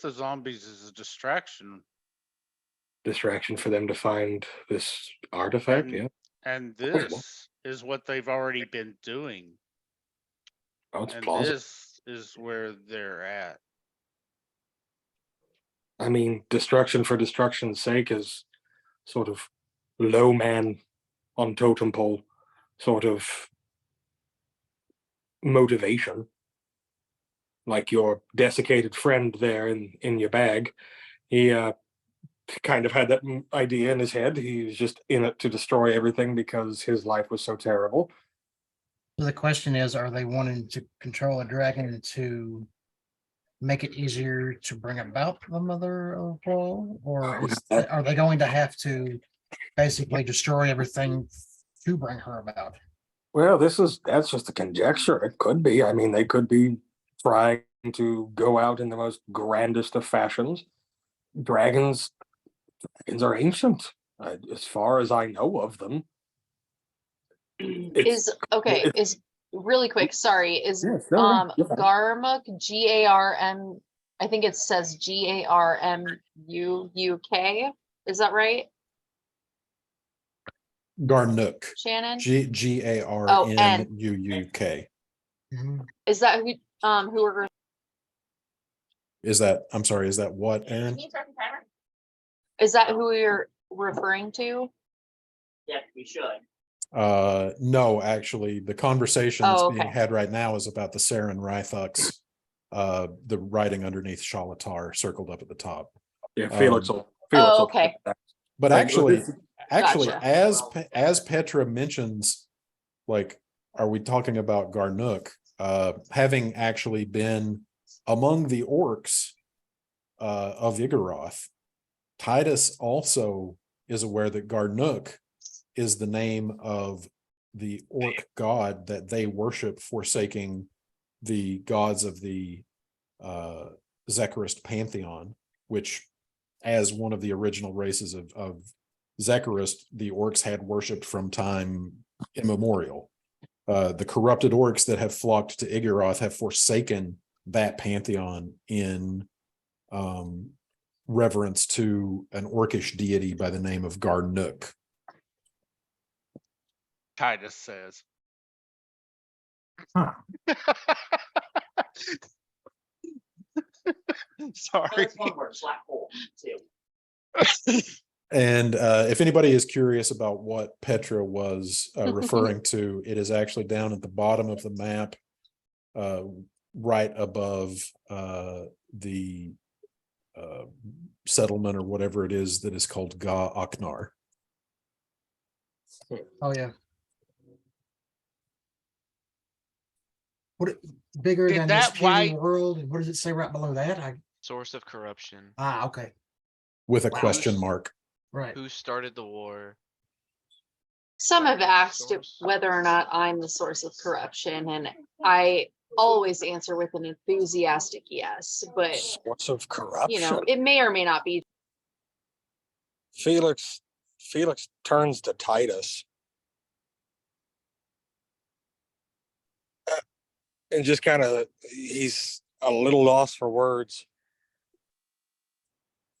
the zombies is a distraction? Distraction for them to find this artifact, And- yeah. And Possible. this is what they've already been doing. Oh, it's And plausible. this is where they're at. I mean, destruction for destruction's sake is sort of low man on totem pole sort of motivation. Like your desiccated friend there in your bag. He kind of had that idea in his head. He was just in it to destroy everything because his life was so terrible. So the question is, are they wanting to control a dragon to make it easier to bring about the mother of all, or are they going to have to basically destroy everything to bring her about? Well, that's just a conjecture. It could be. I mean, they could be trying to go out in the most grandest of fashions. Dragons are ancient, as far as I know of them. Is really quick, sorry, is Yeah, sure, you're fine. Garmuk, Garm, I think it says Garmuk, is that right, Garnuk. Shannon? Garnnuuk. Is that who we're Is that, I'm sorry, is that what, Aaron? is that who we're referring to? Yeah, we should. No, actually, the conversation that's Oh, being okay. had right now is about the Saren Rythux, the writing underneath Shalatar circled up at the top. Yeah, Felix will. Oh, okay. But actually, Gotcha. as Petra mentions, like, are we talking about Garnuk having actually been among the orcs of Igoroth? Titus also is aware that Garnuk is the name of the orc god that they worship, forsaking the gods of the Zekarist pantheon, which, as one of the original races of Zekarist, the orcs had worshipped from time immemorial. The corrupted orcs that have flocked to Igoroth have forsaken that pantheon in reverence to an orcish deity by the name of Garnuk. Titus says. Huh. Sorry. That's one word, slack hole, too. And if anybody is curious about what Petra was referring to, it is actually down at the bottom of the map, right above the settlement or whatever it is that is called Ga Aknar. Oh, yeah. What bigger Did than this that puny white- world? And what does it say right below that? Source of corruption. Okay. With a Wow. question mark. Right. Who started the war? Some have asked Source. whether or not I'm the source of corruption, and I always answer with an enthusiastic yes, but Source of corruption. you know, it may or may not be. Felix turns to Titus and just kind of, he's a little lost for words.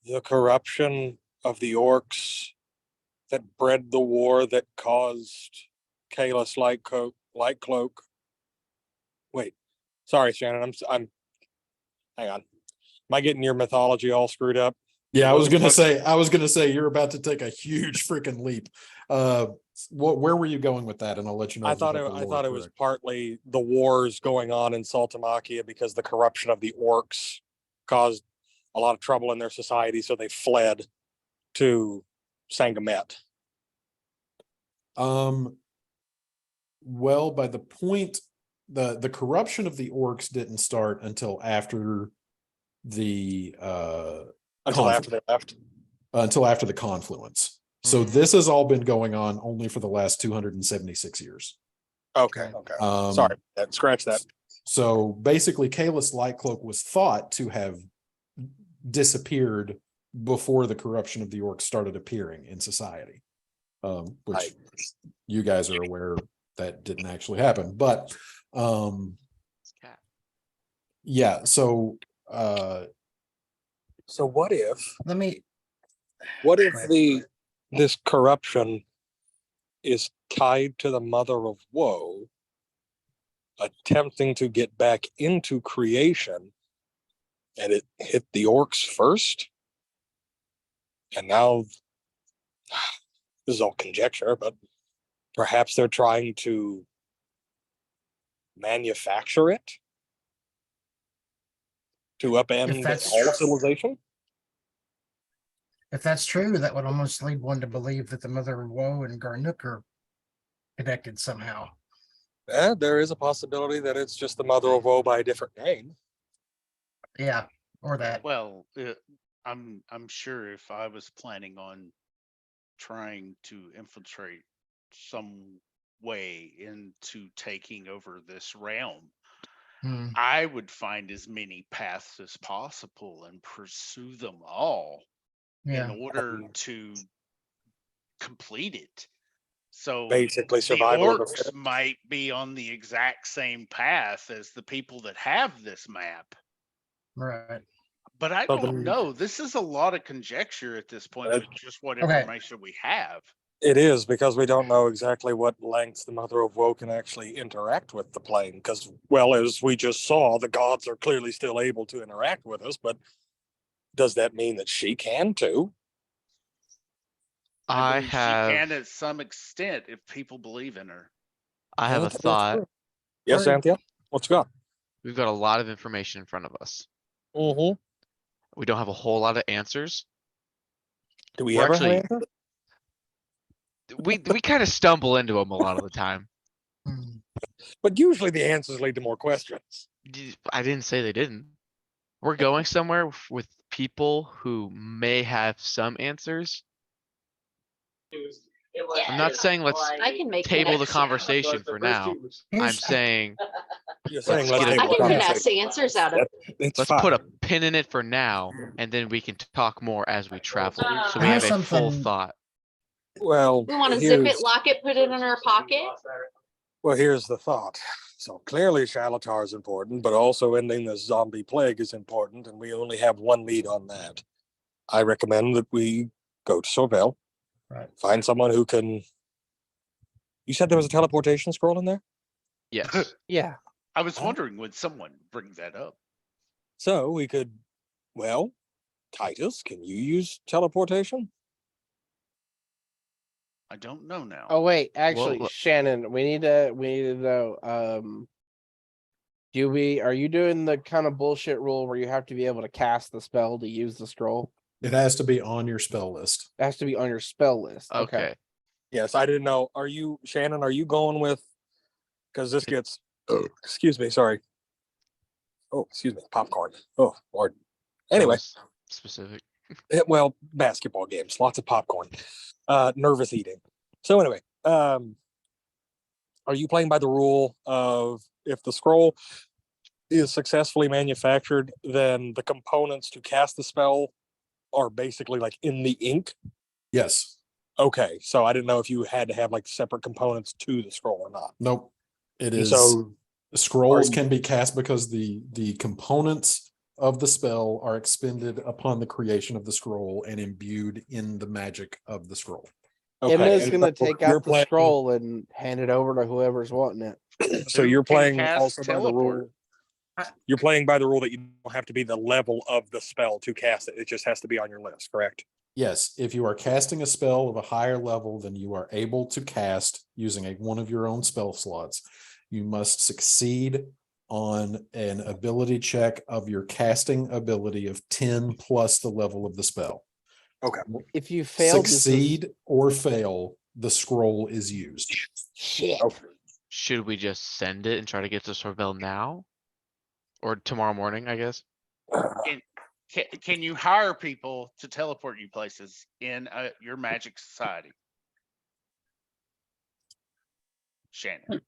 The corruption of the orcs that bred the war that caused Kalis Lightcloak. Wait, sorry, Shannon. I'm. Hang on. Am I getting your mythology all screwed up? Yeah, I was gonna say you're about to take a huge freaking leap. Where were you going with that? And I'll let you know. I if you thought got the it lore was correct. partly the wars going on in Saltamachia because the corruption of the orcs caused a lot of trouble in their society, so they fled to Sangamet. Well, by the point the corruption of the orcs didn't start until after the Until after they left. until after the confluence. So Mhm. this has all been going on only for the last 276 years. Okay. Sorry, scratch that. So basically, Kalis Lightcloak was thought to have disappeared before the corruption of the orcs started appearing in society, which you guys are aware that didn't actually happen. But yeah, so what if Let me. what if Go ahead. this corruption is tied to the Mother of Woe attempting to get back into creation, and it hit the orcs first, and now this is all conjecture, but perhaps they're trying to manufacture it to upend If that's all true- civilization? If that's true, that would almost lead one to believe that the Mother of Woe and Garnook are connected somehow. There is a possibility that it's just the Mother of Woe by a different name. Yeah, or that. Well, I'm sure if I was planning on trying to infiltrate some way into taking over this realm, Hmm. I would find as many paths as possible and pursue them all Yeah. in order to complete it. So Basically the survival of the orcs fittest. might be on the exact same path as the people that have this map. Right. But I So don't then- know. This is a lot of conjecture at this point with just what Okay. information we have. It is, because we don't know exactly what lengths the Mother of Woe can actually interact with the plane. Because, well, as we just saw, the gods are clearly still able to interact with us, but does that mean that she can too? I believe she can at some extent if people believe in her. have a That's thought. true. Yes, Sorry. Anthea? What's got? We've got a lot of information in front of us. Mm-hmm. We don't have a whole lot of answers. Do we We're ever actually- have answers? We kind of stumble into them a lot of the time. Hmm. But usually the answers lead to more questions. I didn't say they didn't. We're going somewhere with people who may have some answers. I'm not saying let's I can make table the connections. conversation for now. I'm Here's- saying You're saying Let's let's get take I a the can conversation. finesse answers out of. It's let's fine. put a pin in it for now, and then we can talk more as we travel. So we I have have a full something- thought. Well, We want to zip it, here's- lock it, put it in our pocket. Well, here's the thought. So clearly Shalatar is important, but also ending the zombie plague is important, and we only have one lead on that. I recommend that we go to Sorvel, Right. find someone who can, You said there was a teleportation scroll in there? Yes. Yeah. I was wondering would someone bring that up. So we could, well, Titus, can you use teleportation? I don't know now. Oh wait, actually, look- Shannon, we need to know. Are you doing the kind of bullshit rule where you have to be able to cast the spell to use the scroll? It has to be on your spell list. It has to be on your spell list. Okay. Yes, I didn't know. Are you, Shannon, are you going with, because this gets, excuse me, sorry. Oh, excuse me, popcorn. Oh, Lord. Anyway, So specific. well, basketball games, lots of popcorn, nervous eating. So anyway, are you playing by the rule of if the scroll is successfully manufactured, then the components to cast the spell are basically like in the ink? Yes. Okay, so I didn't know if you had to have like separate components to the scroll or not. Nope. It And is. so Scrolls are can be cast because the components of the spell are expended upon the creation of the scroll and imbued in the magic of the scroll. Emma's and gonna so take you're out the playing- scroll and hand it over to whoever's wanting it. So Who you're can playing cast also by the teleport? rule. You're playing by the rule that you don't have to be the level of the spell to cast it. It just has to be on your list, correct? Yes, if you are casting a spell of a higher level than you are able to cast using one of your own spell slots, you must succeed on an ability check of your casting ability of 10 plus the level of the spell. Okay. If you fail, Succeed or fail, the scroll is used. shit. Okay. Should we just send it and try to get to Sorvell now? Or tomorrow morning, I guess? Can you hire people to teleport you places in your magic society? Shannon.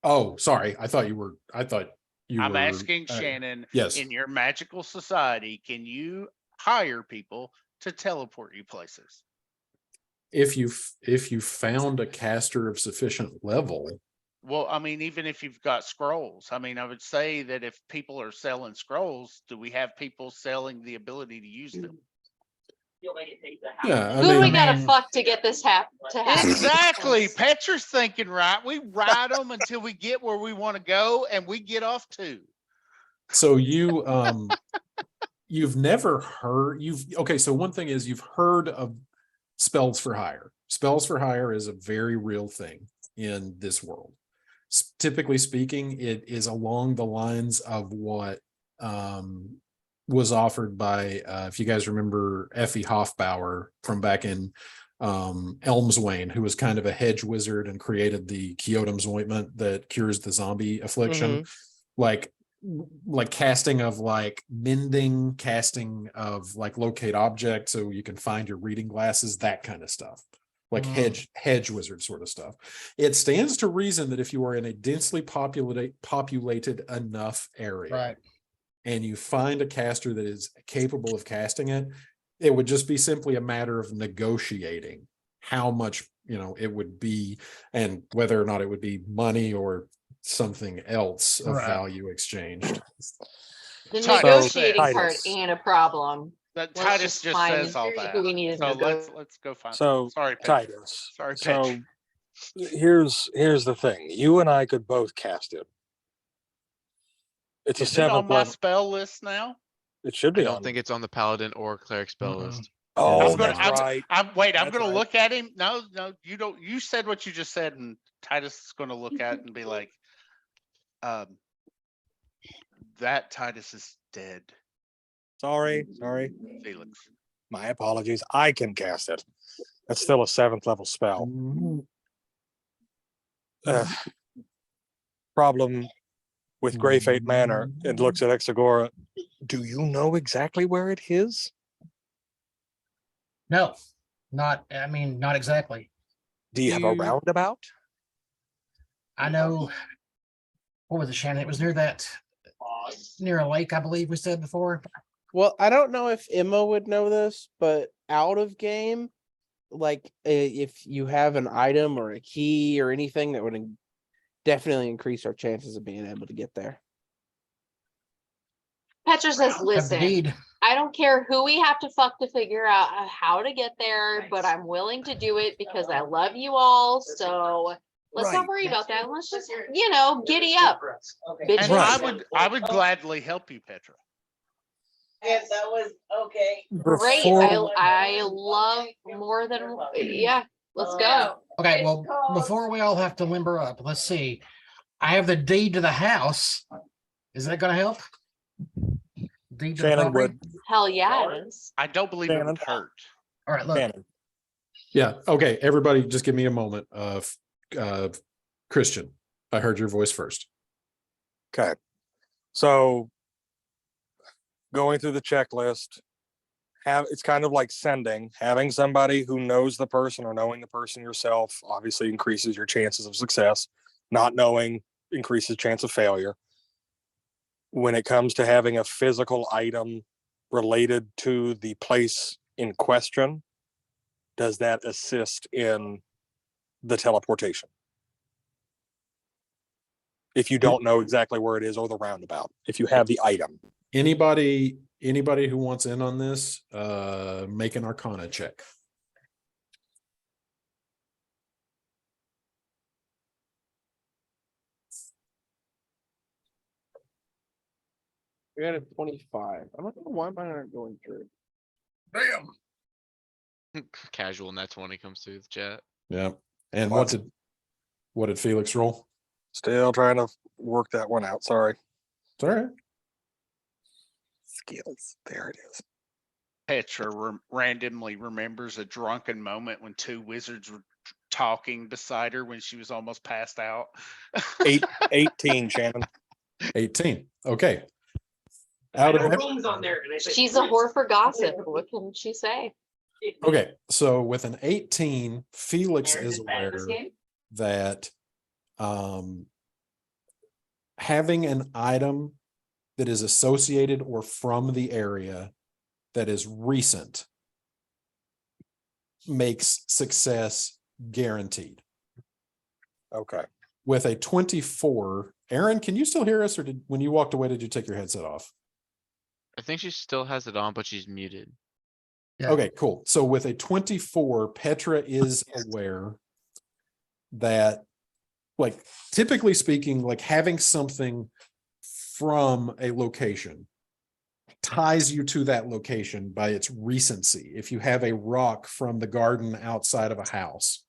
Oh, sorry. I thought you I'm were asking Shannon, yes. in your magical society, can you hire people to teleport you places? If you found a caster of sufficient level, Well, I mean, even if you've got scrolls, I mean, I would say that if people are selling scrolls, do we have people selling the ability to use them? Feel like it takes a half. yeah, I Who we mean, gotta fuck to get this to happen? Exactly. Petra's thinking right. We ride them until we get where we want to go, and we get off too. so you've never heard okay, so one thing is you've heard of spells for hire. Spells for hire is a very real thing in this world. Typically speaking, it is along the lines of what was offered by if you guys remember Effie Hoffbauer from back in Elmswain, who was kind of a hedge wizard and created the Kyotum's ointment that cures the zombie affliction. Like casting of like mending, casting of like locate object so you can find your reading glasses, that kind of stuff. Like hedge wizard sort of stuff. It stands to reason that if you are in a densely populated enough area, Right. and you find a caster that is capable of casting it, it would just be simply a matter of negotiating how much it would be and whether or not it would be money or something else of Right. value exchanged. The Titus negotiating said- part Titus. ain't a problem. That Let's Titus just find says all that. who we need to So negotiate. let's go find. So Sorry, Petra. Titus. Sorry, So here's the thing. You and I could both cast it. It's a Is it on 7th my level. spell list now? It should I be don't on. think it's on the paladin or cleric spell list. Oh, I'm gonna- that's right. I'm That's gonna right. look at him. No, you don't. You said what you just said, and Titus is gonna look at it and be like, that Titus is dead, Sorry. Felix. My apologies. I can cast it. That's still a 7th level spell. Problem with Grey Fate Manor, it looks at Exagora. Do you know exactly where it is? No, not exactly. Do you have a You- roundabout? I know. What was it, Shannon? It was near a lake, I believe we said before. Well, I don't know if Emma would know this, but out of game, like if you have an item or a key or anything that would definitely increase our chances of being able to get there. Petra says, Have the listen, deed. I don't care who we have to fuck to figure out how to get there, but I'm willing to do it because I love you all. So let's not Right. worry about that. Let's just, giddy up. Bitch. And Right. I would gladly help you, Petra. Yes, that was okay. Great. Before- I love more than, yeah, let's go. Okay, well, before we all have to limber up, let's see. I have the deed to the house. Is that gonna help? Deed to the Shannon property? would. Hell yeah, it is. I don't believe it would Shannon. hurt. All right, look, Shannon. Yeah. Okay. Everybody, just give me a moment. Christian, I heard your voice first. Okay. So going through the checklist, it's kind of like having somebody who knows the person or knowing the person yourself obviously increases your chances of success. Not knowing increases chance of failure. When it comes to having a physical item related to the place in question, does that assist in the teleportation? If you don't know exactly where it is or the roundabout, if you have the item. Anybody who wants in on this, make an Arcana check. We got a 25. I don't know why mine aren't going through. Damn. Casual net 20 comes through the chat. Yeah. And Well, what did Felix roll? Still trying to work that one out. Sorry. It's all right. Skills. There it is. Petra randomly remembers a drunken moment when two wizards were talking beside her when she was almost passed out. 18, Shannon. 18. Okay. I Out of know every- Rome's on there, and I said, She's a whore for gossip. What can she say? Okay, so with an 18, Felix Aaron is is bad at this aware game? that having an item that is associated or from the area that is recent makes success guaranteed. Okay. With a 24, Aaron, can you still hear us, or when you walked away, did you take your headset off? I think she still has it on, but she's muted. Yeah. Okay, cool. So with a 24, Petra is aware that, like, typically speaking, like having something from a location ties you to that location by its recency. If you have a rock from the garden outside of a house,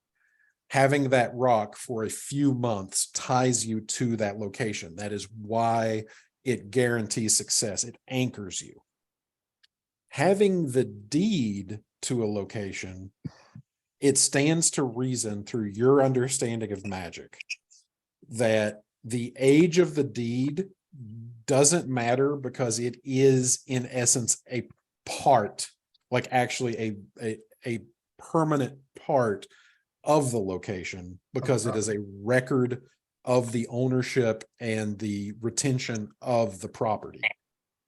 having that rock for a few months ties you to that location. That is why it guarantees success. It anchors you. Having the deed to a location, it stands to reason through your understanding of magic that the age of the deed doesn't matter, because it is in essence a part, like actually a permanent part of the location, because it is a record of the ownership and the retention of the property.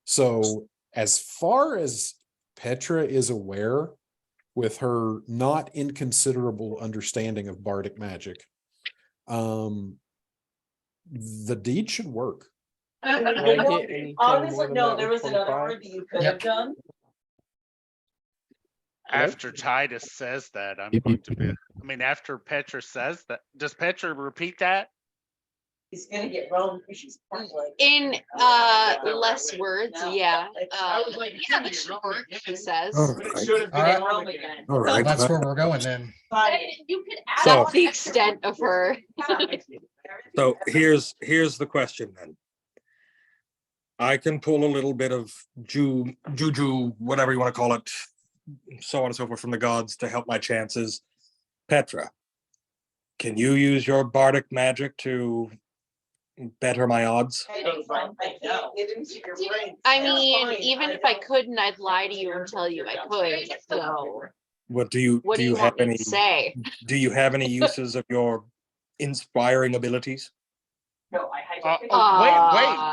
So as far as Petra is aware, with her not inconsiderable understanding of bardic magic, the deed should work. Honestly, no, there was another word that you could have done. After Titus says that, I'm going to be. I mean, after Petra says that, does Petra repeat that? He's gonna get Rome because she's probably. In less words, yeah. Yeah, that should work, he says. All It right. should have been Alright. Rome again. All well, right. that's where we're going then. You could add. So- That's the extent of her. So here's the question then. I can pull a little bit of juju, whatever you want to call it, so on and so forth from the gods to help my chances. Petra, can you use your bardic magic to better my odds? I can't get into your brain. I That's mean, fine. even if I couldn't, I'd lie to you and tell you I could. So What do you what do you have want me any to say? do you have any uses of your inspiring abilities? No, I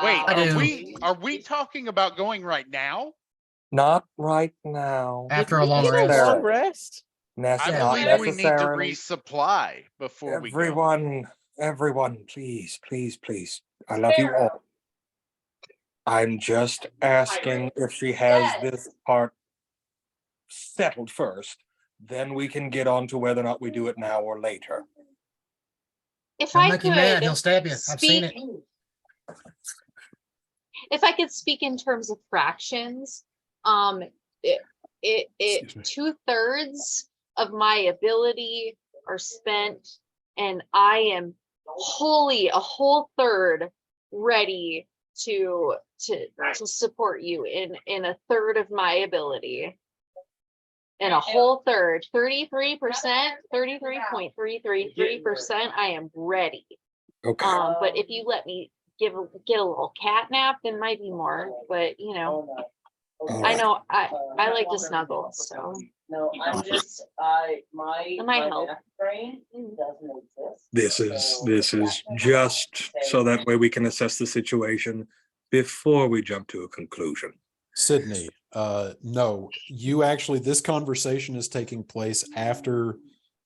Wait. I do. Are we talking about going right now? Not right now. After Did a we long get rest. long rest? I Yeah. Not believe we need to necessarily. resupply before we go. Everyone, please, please, please. I love you all. I'm just asking if she has this part settled first, then we can get on to whether or not we do it now or later. If He'll I make you mad. could He'll stab you. I've seen speak, it. if I could speak in terms of fractions, it Excuse me. 2/3 of my ability are spent, and I am wholly a whole third ready to support you in a third of my ability. And a whole third, 33%, 33.333%, I am ready. Okay. But if you let me get a little cat nap, then might be more. But you know, I know I like to snuggle, so No, I'm just, my. It might help. math brain doesn't exist. This is just so that way we can assess the situation before we jump to a conclusion. Sydney, no, you actually, this conversation is taking place after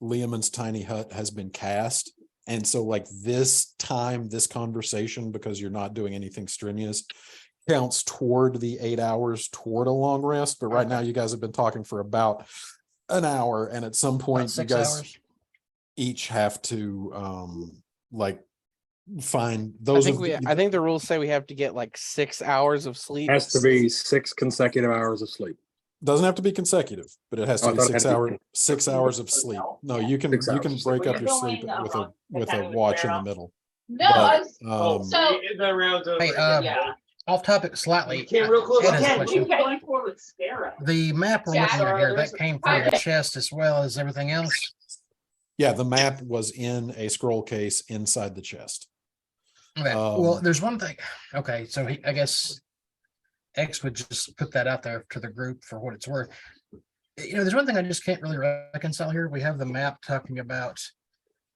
Liam's tiny hut has been cast. And so like this time, this conversation, because you're not doing anything strenuous, counts toward the 8 hours toward a long rest. But right now you guys have been talking for about an hour. And at some point you 6 guys hours. each have to like find I those. think the rules say we have to get like 6 hours of sleep. Has to be 6 consecutive hours of sleep. Doesn't have to be consecutive, but it has Oh, to I be thought it had to be 6 hours of sleep. No, you can 6 hours can of sleep. break up your sleep with a watch in the middle. No, But, so Hey, off topic slightly. Came real close. Ed has a Ken, question. you going forward with stare at. The map we're looking at here, that Jack, came from the chest as well as everything else. yeah, the map was in a scroll case inside the chest. Okay, well, Um, there's one thing. Okay, so I guess X would just put that out there to the group for what it's worth. You know, there's one thing I just can't really reconcile here. We have the map talking about,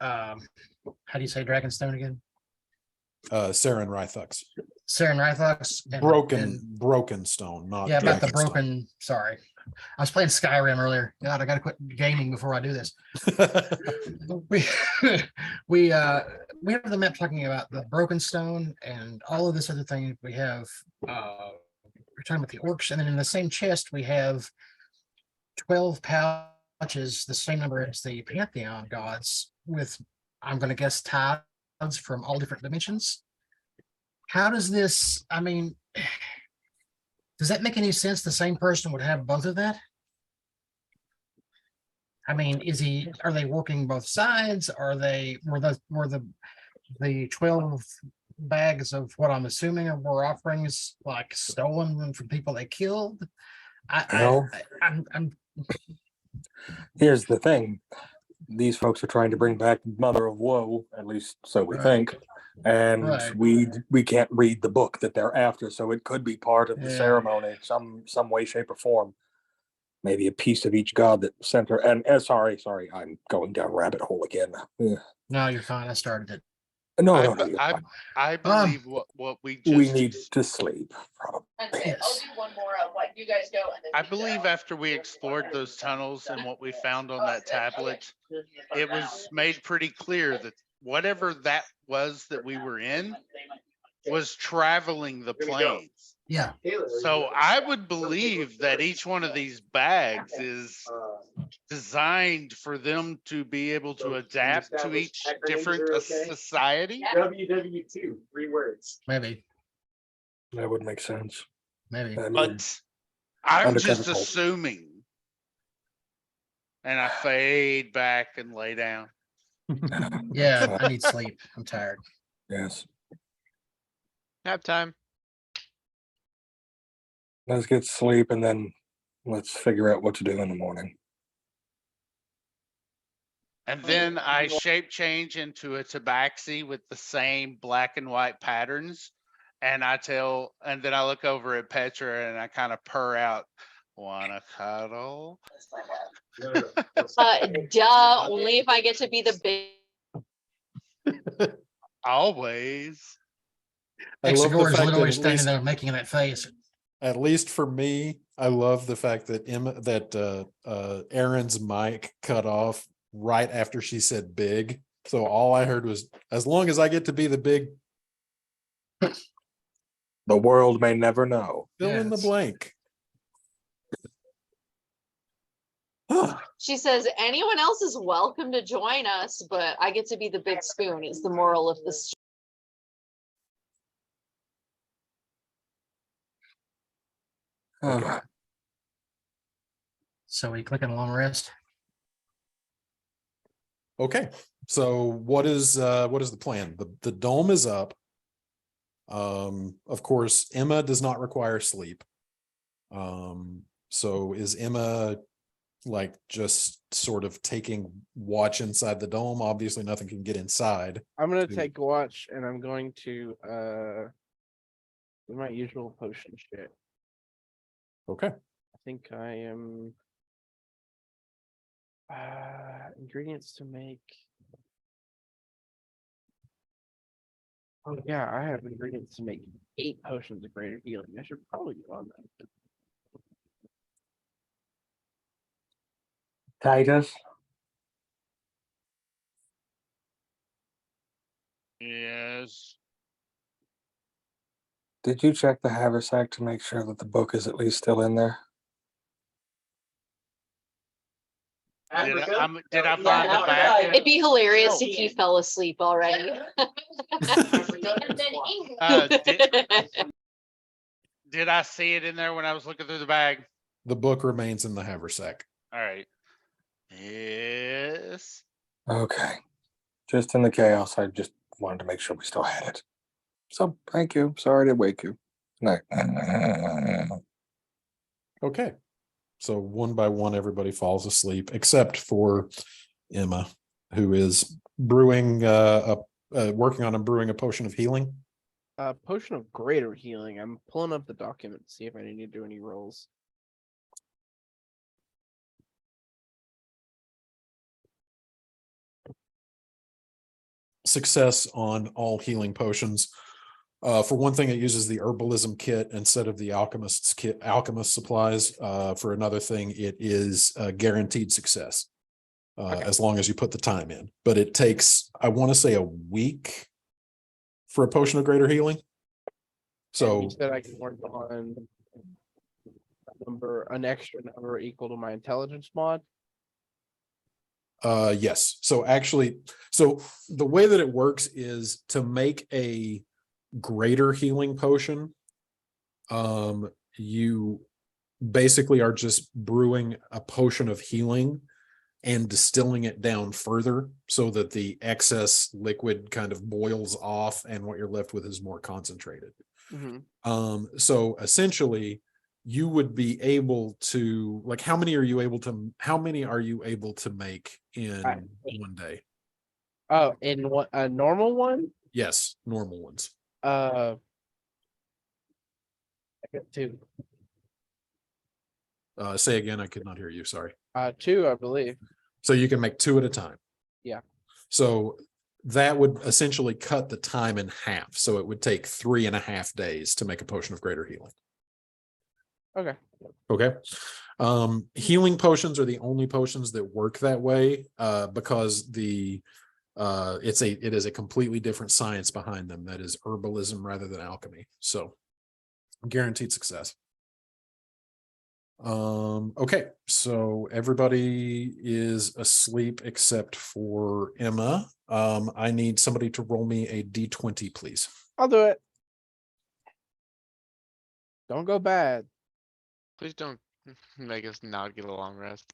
how do you say Dragonstone again? Saren Rythux. Saren Rythox. Broken stone, not Yeah, about the Dragonstone. broken, sorry. I was playing Skyrim earlier. God, I gotta quit gaming before I do this. We have the map talking about the broken stone and all of this other thing. We have we're talking about the orcs, and then in the same chest we have 12 pouches, the same number as the Pantheon gods, with, I'm gonna guess, tides from all different dimensions. How does this, I mean, does that make any sense? The same person would have both of that? I mean, are they working both sides? Were the 12 bags of what I'm assuming were offerings like stolen from people they killed? I'm Here's the thing. These folks are trying to bring back Mother of Woe, at least so we Right. think. And Right. we can't read the book that they're after, so it could be part of the Yeah. ceremony, some way, shape, or form. Maybe a piece of each god that sent her. And sorry, I'm going down rabbit hole again. No, you're fine. I started it. No, I- you're I- fine. I believe what we just. We need to sleep, probably. I'll Yes. do one more of what you guys go and then. I believe after we explored those tunnels and what we found on that tablet, it was made pretty clear that whatever that was that we were in was traveling the planes. Yeah. So I would believe that each one of these bags is designed for them to be able to adapt to each different society. WW2, 3 words. Maybe. That would make sense. Maybe. I mean, But I'm just Undercover cult. assuming. And I fade back and lay down. Yeah, I need sleep. I'm tired. yes. Nap time. Let's get sleep and then let's figure out what to do in the morning. And then I shape change into a tabaxi with the same black and white patterns. And then I look over at Petra and I kind of purr out, wanna cuddle? Duh, only if I get to be the big. Always. I love the Exegor's fact literally that standing there making that face. at least for me, I love the fact that Erin's mic cut off right after she said big. So all I heard was, as long as I get to be the big. The world may never know. Fill in the Yes. blank. She says anyone else is welcome to join us, but I get to be the big spoon. Is the moral of the story. Okay. So we click on long rest. Okay, so what is the plan? The dome is up. Of course, Emma does not require sleep. So is Emma like just sort of taking watch inside the dome? Obviously, nothing can get inside. I'm gonna to- take watch and I'm going to do my usual potion shit. Okay. I think I am ingredients to make. Oh yeah, I have ingredients to make 8 potions of greater healing. I should probably go on that. Titus, Yes. did you check the haversack to make sure that the book is at least still in there? Did I find the Yeah, back? It'd be hilarious Oh. if he fell asleep already. Did I see it in there when I was looking through the bag? The book remains in the haversack. All right. Yes. Okay. Just in the chaos, I just wanted to make sure we still had it. So thank you. Sorry to wake you. Night. Okay. So one by one, everybody falls asleep except for Emma, who is brewing working on brewing a potion of healing. Potion of greater healing. I'm pulling up the document to see if I need to do any rolls. Success on all healing potions. For one thing, it uses the herbalism kit instead of the alchemist's kit, alchemist supplies. For another thing, it is guaranteed success as long as you put the time in. But it takes, I want to say, a week for a potion of greater healing. So you said I can work on an extra number equal to my intelligence mod. yes. So actually, so the way that it works is to make a greater healing potion. You basically are just brewing a potion of healing and distilling it down further so that the excess liquid kind of boils off and what you're left with is more concentrated. Mm-hmm. So essentially you would be able to, like, how many are you able to make in one day? Oh, in what, a normal one? Yes, normal ones. I got 2. Say again, I could not hear you, sorry. 2, I believe. So you can make 2 at a time. Yeah. So that would essentially cut the time in half. So it would take 3.5 days to make a potion of greater healing. Okay. Okay. Healing potions are the only potions that work that way, because it is a completely different science behind them. That is herbalism rather than alchemy. So guaranteed success. Okay, so everybody is asleep except for Emma. I need somebody to roll me a d20, please. I'll do it. Don't go bad. Please don't make us not get a long rest.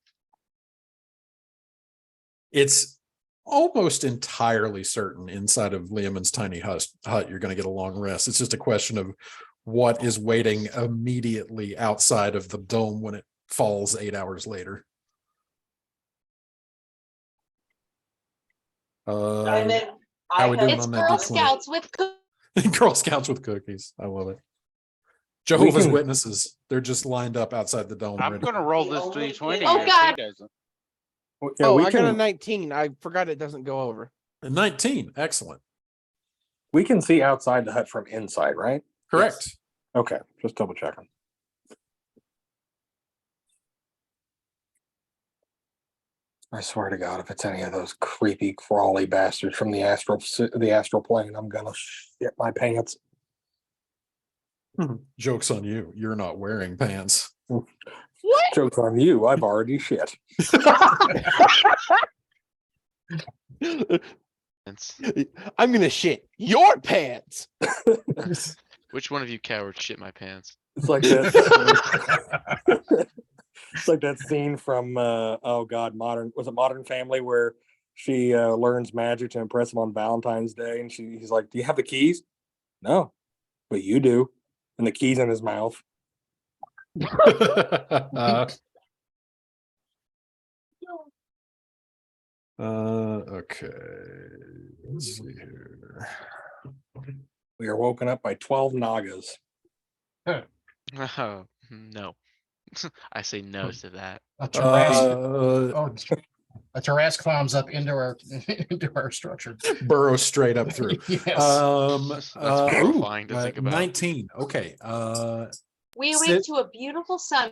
It's almost entirely certain inside of Liamon's tiny hut you're going to get a long rest. It's just a question of what is waiting immediately outside of the dome when it falls 8 hours later. And then how we doing It's on that Girl D20? Scouts with Girl Scouts with cookies. I love it. Jehovah's can- Witnesses. They're just lined up outside the dome. I'm ready. gonna roll this d20. Oh, if God. he doesn't. Yeah, Oh, we I got a can 19. I forgot it doesn't go over. 19. Excellent. we can see outside the hut from inside, right? Correct. Okay, just double checking. I swear to God, if it's any of those creepy, crawly bastards from the astral plane, I'm gonna shit my pants. Joke's on you. You're not wearing pants. Joke's on you. I've already shit. It's- I'm gonna shit your pants. Which one of you cowards shit my pants? It's like that. It's like that scene from oh god, Modern Family, where she learns magic to impress him on Valentine's Day, and he's like, "Do you have the keys?" No, but you do, and the keys in his mouth. Okay. Let's see here. We are woken up by 12 Nagas. Oh, no. I say no to that. A Tarrasque, Uh, a Tarrasque climbs up into our structure. burrow straight up through. Yes. That's horrifying to think about. 19. Okay. We Sit- went to a beautiful sun.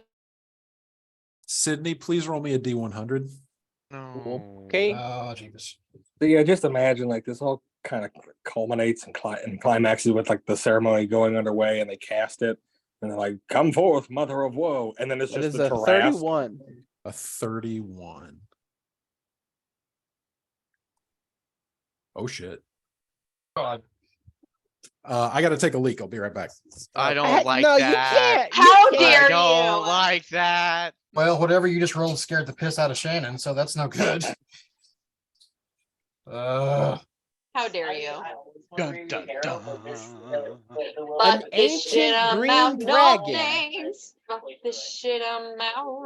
Sydney, please roll me a D100. No. Okay. Oh, Jesus. So yeah, just imagine like this all kind of culminates and climaxes with like the ceremony going underway, and they cast it, and they're like, "Come forth, mother of woe," and then it's That just is the a Tarrasque. 31. A 31. Oh shit. God. I got to take a leak. I'll be right back. I don't Heck, like no, that. you can't. How you dare I can't. don't you? like that. Well, whatever you just rolled scared the piss out of Shannon, so that's no good. How dare you? Dun, dun, dun. Fuck An this shit, ancient I'm green out, no dragon. thanks. Fuck this shit, I'm out.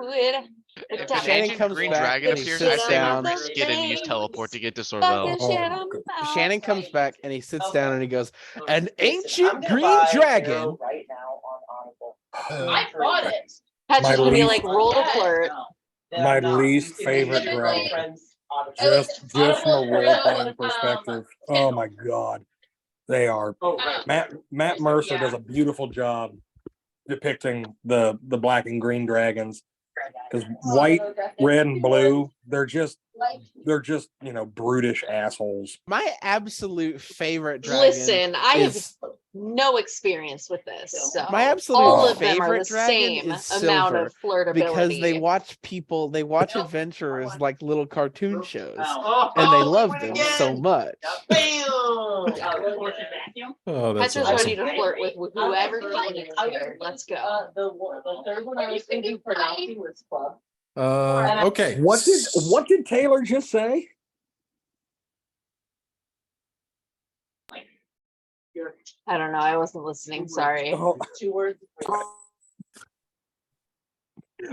If Fuck an Shannon ancient comes green back dragon and he appears, sits I say we down. risk it and use teleport to get to this Sorvel. shit, I'm out. Shannon comes back and he sits down and he goes, "An I'm ancient gonna green buy dragon." Arrow right now on Audible. I bought it. Patrick's gonna be least- like, roll to flirt. My least favorite dragon. Just from a role playing perspective. Oh my god, they are. Matt Mercer does a beautiful job depicting the black and green dragons, because white, red, and blue, they're just brutish assholes. My absolute favorite dragon. Listen, I have is, no experience with this, so my absolute all of them are favorite the dragon same is amount silver of flirtability. because they watch adventurers like little cartoon shows, and they love them so much. Oh, that's Patrick's awesome. ready to flirt with whoever he needs to. Let's go. The third one I was thinking pronouncing was club. Okay. What did Taylor just say? I don't know. I wasn't listening. Sorry. Oh, 2 words.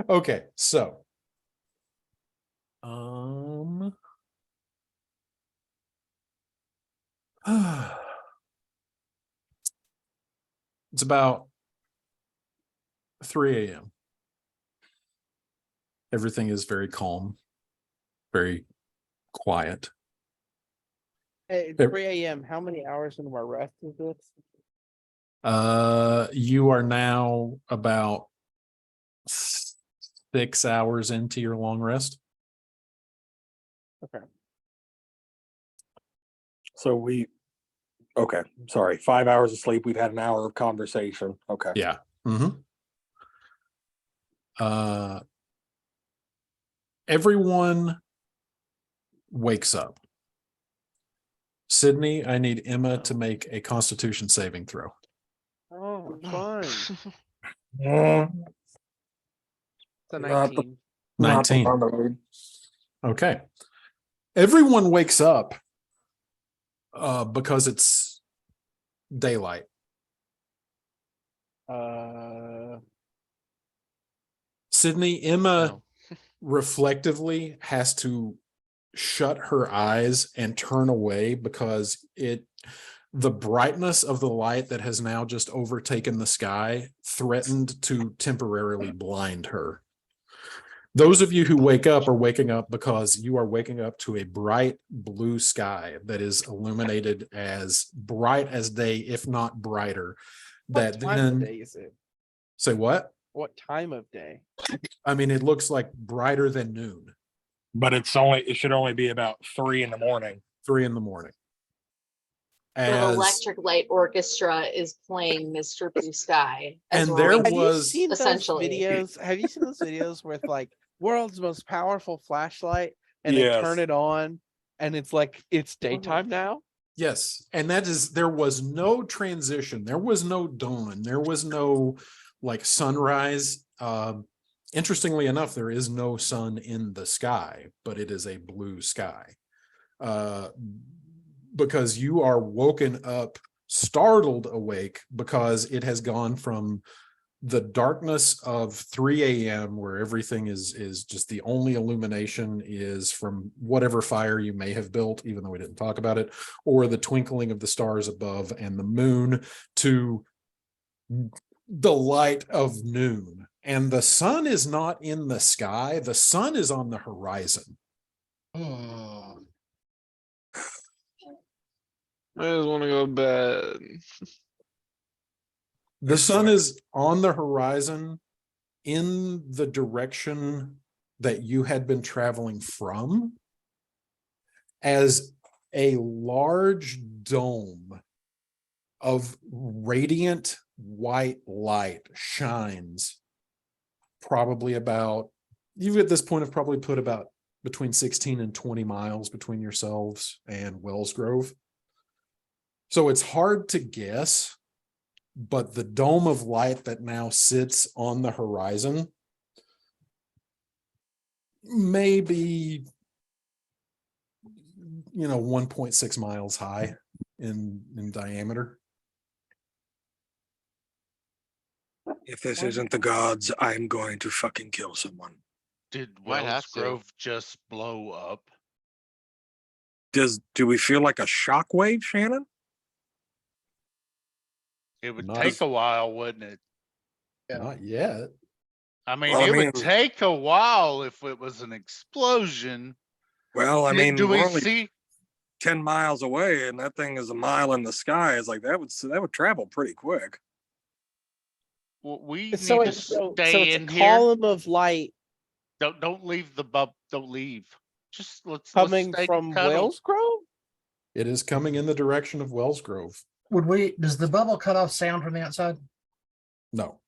Okay, so um it's about 3 a.m. Everything is very calm, very quiet. Hey, it's 3 a.m. How many hours into my rest is this? You are now about 6 hours into your long rest. Okay. so okay, sorry, 5 hours of sleep. We've had an hour of conversation. Okay. Yeah. Everyone wakes up. Sydney, I need Emma to make a Constitution saving throw. Oh, fine. Mm, It's a Not the- 19. 19. Okay. Everyone wakes up because it's daylight. Sydney, Emma No. reflectively has to shut her eyes and turn away because the brightness of the light that has now just overtaken the sky threatened to temporarily blind her. Those of you who wake up are waking up because you are waking up to a bright blue sky that is illuminated as bright as day, if not brighter. What time of day is it? Say what? What time of day? I mean, it looks like brighter than noon. But it should only be about 3 in the morning. 3 in the morning. The as Electric Light Orchestra is playing Mr. Blue Sky. as And we're there waiting. Have you was- seen those essentially. videos? Have you seen those videos with like world's most powerful flashlight and they Yes. turn it on and it's like it's daytime now? Yes, and that is, there was no transition, there was no dawn, there was no like sunrise. Interestingly enough, there is no sun in the sky, but it is a blue sky. Because you are woken up, startled awake, because it has gone from the darkness of 3 a.m. where everything is just the only illumination is from whatever fire you may have built, even though we didn't talk about it, or the twinkling of the stars above and the moon, to the light of noon. And the sun is not in the sky, the sun is on the horizon. Hmm. I just want to go to bed. The sun is on the horizon in the direction that you had been traveling from, as a large dome of radiant white light shines, probably about, you at this point have probably put about between 16 and 20 miles between yourselves and Wellsgrove. So it's hard to guess, but the dome of light that now sits on the horizon may be, 1.6 miles high in diameter. If this isn't the gods, I'm going to fucking kill someone. Did Might have to. Wellsgrove just blow up? Do we feel like a shockwave, Shannon? It would Not take as- a while, wouldn't it? Not yet. I mean, Well, I it mean- would take a while if it was an explosion. Well, I Did- mean, do we we're only see? 10 miles away, and that thing is a mile in the sky. It's like that would travel pretty quick. We So need to it's so stay it's in a here. column of light Don't leave the bub. Don't leave. Just let's coming stay from cuddled. Wellsgrove. It is coming in the direction of Wellsgrove. Does the bubble cut off sound from the outside? No.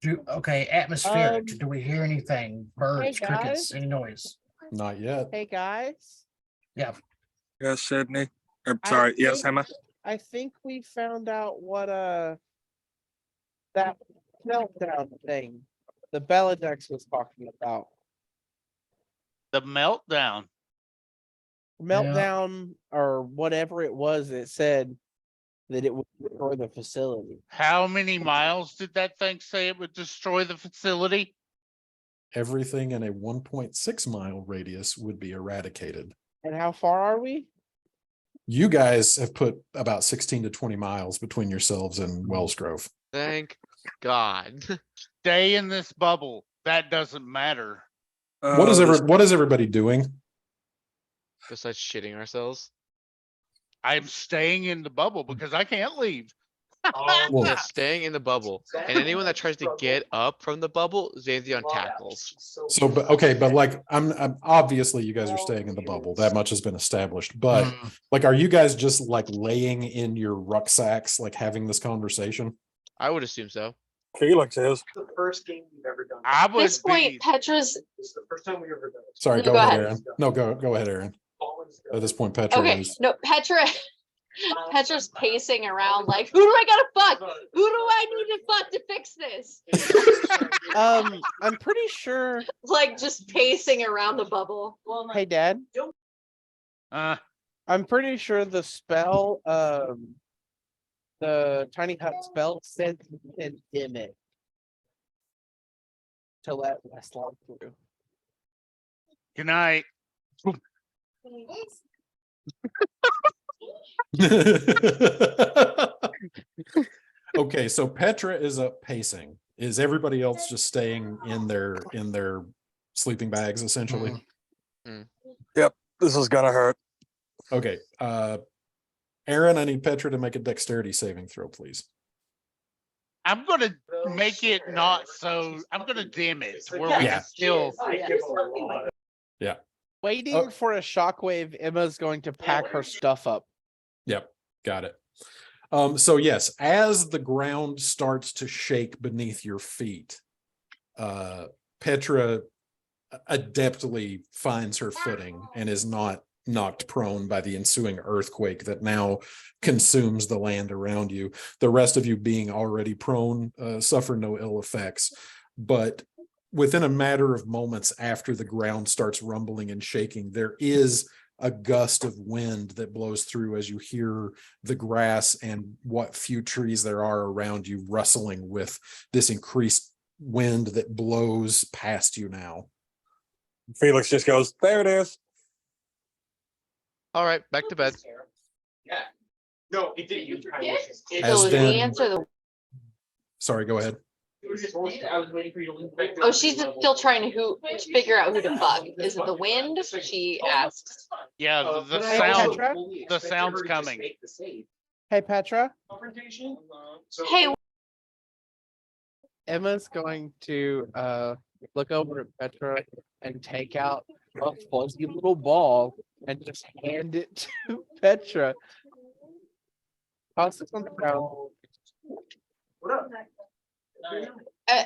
Okay, atmospheric. Um, Do we hear anything? Birds, hey, crickets, guys. any noise? Not yet. Hey guys, Yes, Sydney. I Sorry, yes, think- Emma. I think we found out what that meltdown thing the Belladex was talking about. The meltdown. Meltdown or whatever it was, it said that it would destroy the facility. How many miles did that thing say it would destroy the facility? Everything in a 1.6 mile radius would be eradicated. And how far are we? You guys have put about 16 to 20 miles between yourselves and Wellsgrove. Thank God. Stay in this bubble. That doesn't matter. What is everybody doing? Besides shitting ourselves. I'm staying in the bubble because I can't leave. Well, Yeah, staying in the bubble. And anyone that tries to get up from the bubble, Xanthi on tackles. So, but okay, but like, I'm obviously you guys are staying in the bubble. That much has been established. But Hmm. like, are you guys just like laying in your rucksacks, like having this conversation? I would assume so. Felix is. The first game we've ever done. I At would this point, be. Petra's This is the first time we ever done it. Sorry, No, go go ahead, ahead. Aaron. No, go ahead, Aaron. Always At this point, Petra okay. is. No, Petra's pacing around like, who do I gotta fuck? Who do I need to fuck to fix this? I'm pretty sure. Like just pacing around the bubble. Hey, Dad. Uh, I'm pretty sure the spell, the tiny hut spell said you can dim it to let less light through. good night. Okay, so Petra is up pacing. Is everybody else just staying in their sleeping bags essentially? This is gonna hurt. Okay, Aaron, I need Petra to make a dexterity saving throw, please. I'm gonna make it not so. I'm gonna dim it to where we Yeah. can still. Waiting Oh. for a shockwave, Emma's going to pack her stuff up. Yep. Got it. So yes, as the ground starts to shake beneath your feet, Petra adeptly finds her footing and is not knocked prone by the ensuing earthquake that now consumes the land around you. The rest of you, being already prone, suffer no ill effects. But within a matter of moments after the ground starts rumbling and shaking, there is a gust of wind that blows through as you hear the grass and what few trees there are around you rustling with this increased wind that blows past you now. Felix just goes, there it is. All right, back to bed. Yeah. No, it didn't. You As So is then- the answer the Sorry, go ahead. I was waiting for you to leave. back Oh, she's still trying to figure out who to fuck. Is it the wind? She asks. Yeah, the Hey, sound, Petra? the sound's coming. Hey, Petra. Hey, Emma's going to look over at Petra and take out a fuzzy little ball and just hand it to Petra. Toss it on the ground.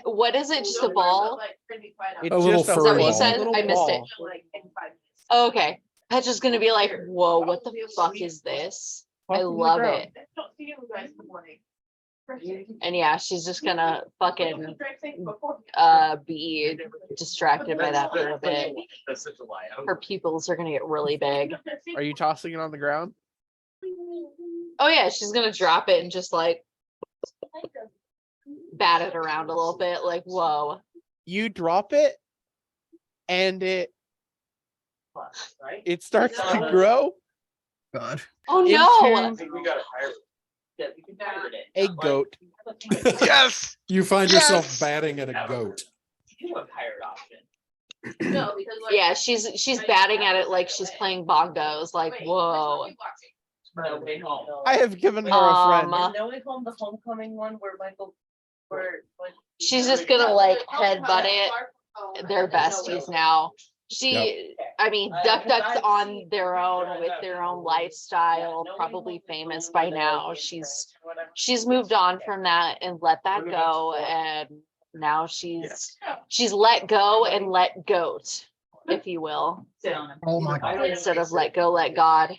what is it? Just a ball? It's A little just Is that what you furry said? little I missed it. ball. Okay. Petra's gonna be like, whoa, what the fuck is this? Toss I it on the love ground. it. And yeah, she's just gonna fucking be distracted by that for a bit. That's such a lie. Her pupils are gonna get really big. Are you tossing it on the ground? Oh yeah, she's gonna drop it and just like bat it around a little bit, like, whoa. You drop it and it starts to grow God. Oh no! into We gotta hire. Yeah, we can hire it. a goat. Yes. You find yourself Yes! batting at a goat. You have hired option. No, because like. Yeah, she's batting at it like she's playing bongos, like, whoa. No Way Home. I have given her a friend. No Way Home, the homecoming one where Michael, where like. She's just gonna like headbutt it. They're besties now. I mean, Duck Duck's on their own with their own lifestyle, probably famous by now. She's moved on from that and let that go, and now she's let go and let goat, if you will, Oh my God. instead of let go, let God.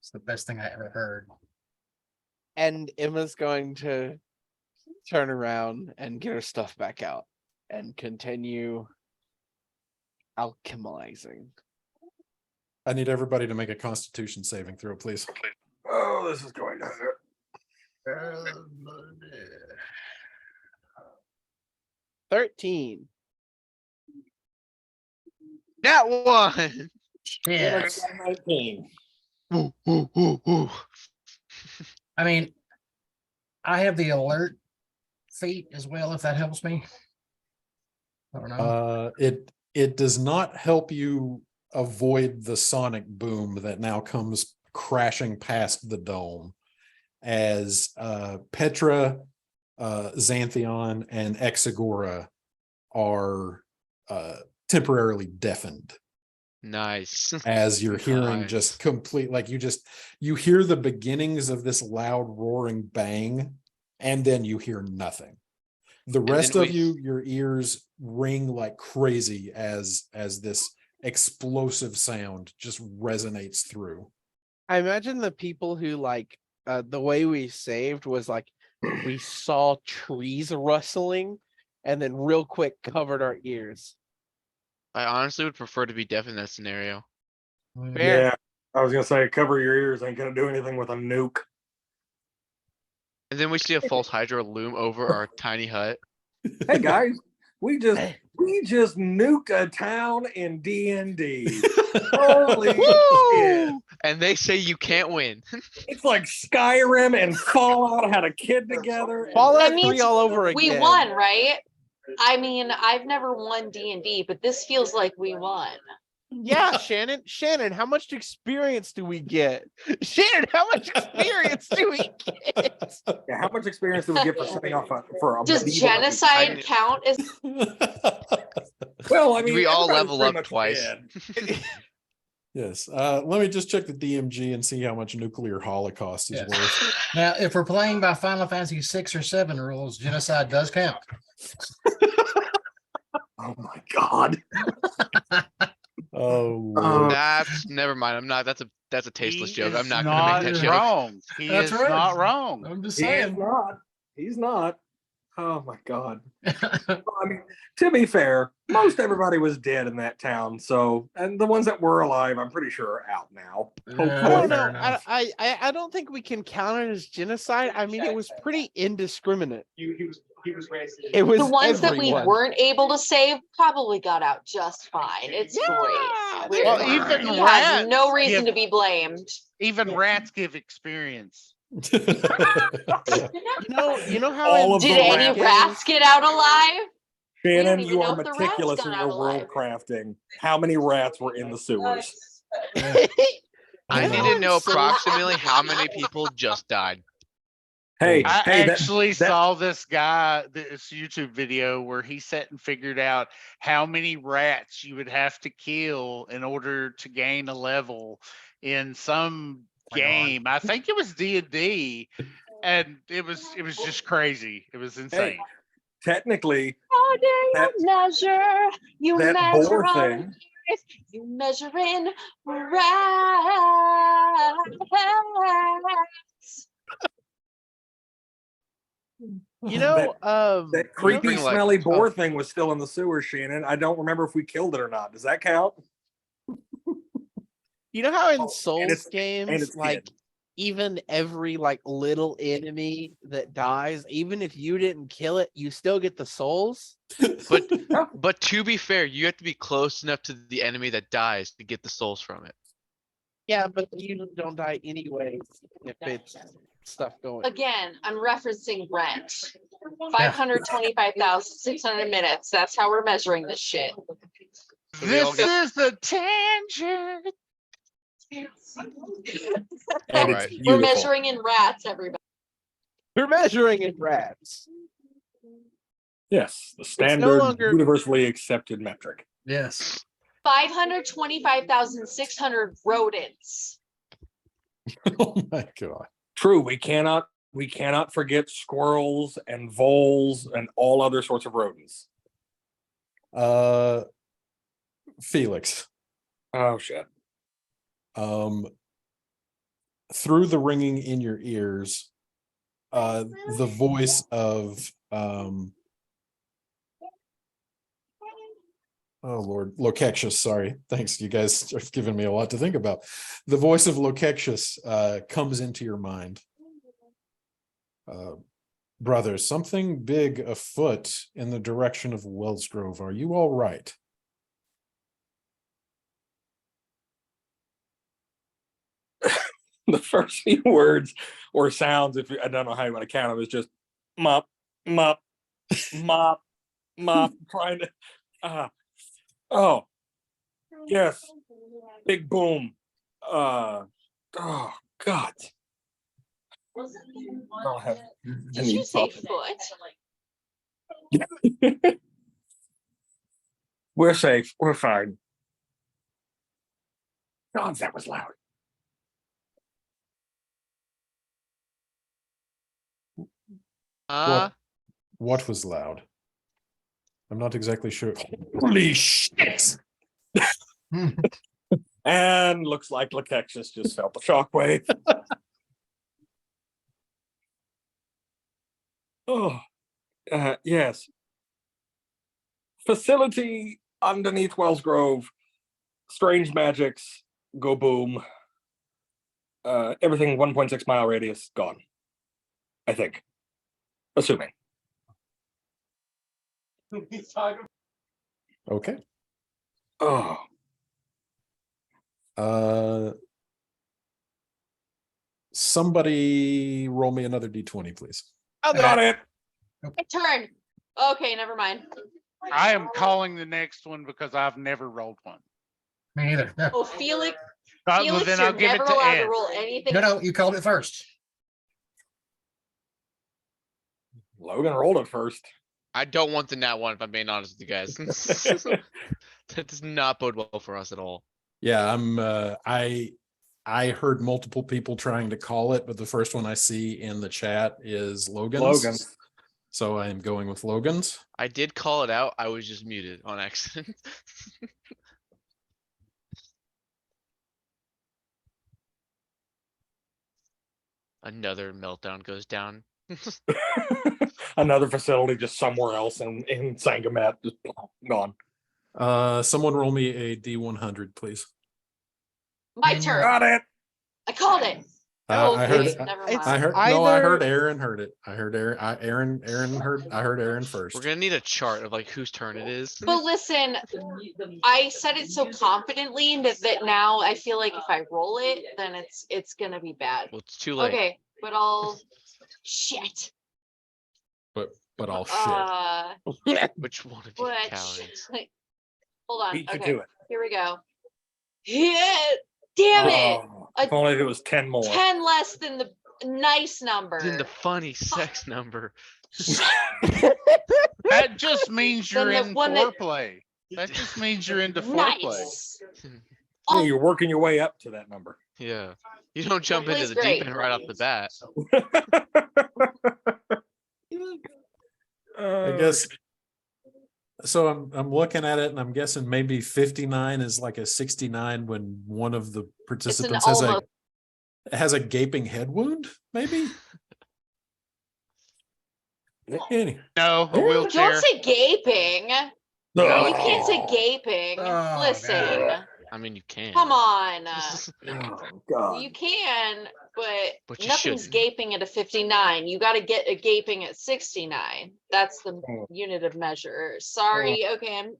It's the best thing I ever heard. And Emma's going to turn around and get her stuff back out and continue alchemizing. I need everybody to make a Constitution saving throw, please. Oh, this is going to hurt. 13. That one. Yeah. 19. Ooh, ooh, ooh, ooh. I mean, I have the alert feat as well, if that helps me. I don't know. It does not help you avoid the sonic boom that now comes crashing past the dome as Petra, Xanthion, and Exagora are temporarily deafened Nice. as you're hearing Nice. just complete, like you hear the beginnings of this loud roaring bang, and then you hear nothing. The rest then of you, your ears ring like crazy as this explosive sound just resonates through. I imagine the people who like the way we saved was like we saw trees rustling and then real quick covered our ears. I honestly would prefer to be deaf in that scenario. Fair. Yeah, I was gonna say cover your ears ain't gonna do anything with a nuke. And then we see a false Hydra loom over our tiny hut. Hey guys, we just nuked a town in D&D. Holy shit. Woo! And they say you can't win. It's like Skyrim and Fallout had a kid together. Fallout That 3 means all over again. We won, right? I mean, I've never won D&D, but this feels like we won. Yeah, Shannon. Shannon, how much experience do we get? Shannon, how much experience do we get? Yeah, how much experience do we get for setting off for a Does medieval- genocide count as Well, I mean, We all everybody's level pretty up much twice. dead. Yes. Let me just check the DMG and see how much nuclear holocaust is Yes. worth. Now, if we're playing by Final Fantasy 6 or 7 rules, genocide does count. Oh my god. Oh, Lord. That's never mind. I'm not. That's a tasteless He joke. I'm is not gonna make that joke. wrong. He That's is right. not wrong. I'm just He is saying. not. He's not. Oh my god. Well, I mean, to be fair, most everybody was dead in that town. So, and the ones that were alive, I'm pretty sure are out now. I Fair don't know. enough. I don't think we can count it as genocide. I mean, it was pretty indiscriminate. He was racist. It was The ones that we everyone. weren't able to save probably got out just fine. It's Yeah, great. they Well, were. even He has rats no reason give- to be blamed. Even rats give experience. You know how All in of Did the any rats- rats get out alive? Shannon, even you know are if the rats meticulous got in out your alive. world crafting. How many rats were in the sewers? I You need know to in know Soul- approximately how many people just died. Hey, I hey, actually that- saw this YouTube video where he sat and figured out how many rats you would have to kill in order to gain a level in some game. I think it was D&D, and it was just crazy. It was insane. technically, How dare you That- measure? You that measure boar on thing. earth, you measure in rats. You know, that creepy, bring, like- smelly boar oh. thing was still in the sewers, Shannon. I don't remember if we killed it or not. Does that count? You know how in and Souls it's- games, it's like dead. even every like little enemy that dies, even if you didn't kill it, you still get the souls. But to be fair, you have to be close enough to the enemy that dies to get the souls from it. Yeah, but you don't die anyway if it's stuff going. Again, I'm referencing rent. 525,600 minutes. That's how we're measuring this shit. So we all This get- is a tangent. And Alright. it's We're beautiful. measuring in rats, everybody. We're measuring in rats. Yes, the standard, longer- universally accepted metric. Yes. 525,600 rodents. Oh my god. True, we cannot forget squirrels and voles and all other sorts of rodents. Felix. Oh shit. Through the ringing in your ears, the voice of oh Lord, Locacious, sorry. Thanks, you guys have given me a lot to think about. The voice of Locacious comes into your mind. Brother, something big afoot in the direction of Wellsgrove. Are you all right? The first few words or sounds, if I don't know how you want to count them, is just mop, mop, mop, mop, trying to oh yes, big boom. Oh god. I don't have Did any you say thoughts. foot? We're safe. We're fine. God, that was loud. What was loud? I'm not exactly sure. Holy shit! And looks like Lacexus just felt the shockwave. Oh, yes. Facility underneath Wellsgrove. Strange magics. Go boom. Everything 1.6 mile radius gone. I think. Assuming. Okay. Oh, Somebody roll me another d20, please. I got it. My turn. Okay, never mind. I am calling the next one because I've never rolled one. Me either. No. Oh, Felix, Well, Felix, then you're I'll give it never to allowed Ed. to roll anything. No, you called it first. Logan rolled it first. I don't want the nat one if I'm being honest with you guys. That does not bode well for us at all. Yeah, I heard multiple people trying to call it, but the first one I see in the chat is Logan's. Logan's. So I am going with Logan's. I did call it out. I was just muted on accident. Another meltdown goes down. Another facility just somewhere else in Sangamet, just gone. Someone roll me a D100, please. My turn. Got it. I called it. I heard. Okay, never it's- mind. I heard. No, I heard Either- Aaron heard it. I heard Aaron. Aaron heard. I heard Aaron first. We're gonna need a chart of like whose turn it is. But listen, I said it so confidently that now I feel like if I roll it, then it's gonna be bad. Well, it's too late. Okay, but I'll shit. But all shit. Which one of you But cowards? hold on. Beat you Okay, to it. here we go. Yeah, damn it. Oh, if only it was 10 more. 10 less than the nice number. Then the funny sex number. That just means you're Then the in one that- foreplay. That just means you're into foreplay. Nice. Yeah, you're working your way up to that number. Yeah. You don't jump into play's the great. deep end right off the bat. I guess. So I'm looking at it and I'm guessing maybe 59 is like a 69 when one of the participants has a gaping head wound, maybe. Any- No, a wheelchair. Don't say gaping. No, You can't say gaping. Oh, Listen, God. I mean, you can. come on. Oh, God. You can, But but you nothing's shouldn't. gaping at a 59. You got to get a gaping at 69. That's the Oh. unit of measure. Sorry. Okay, I'm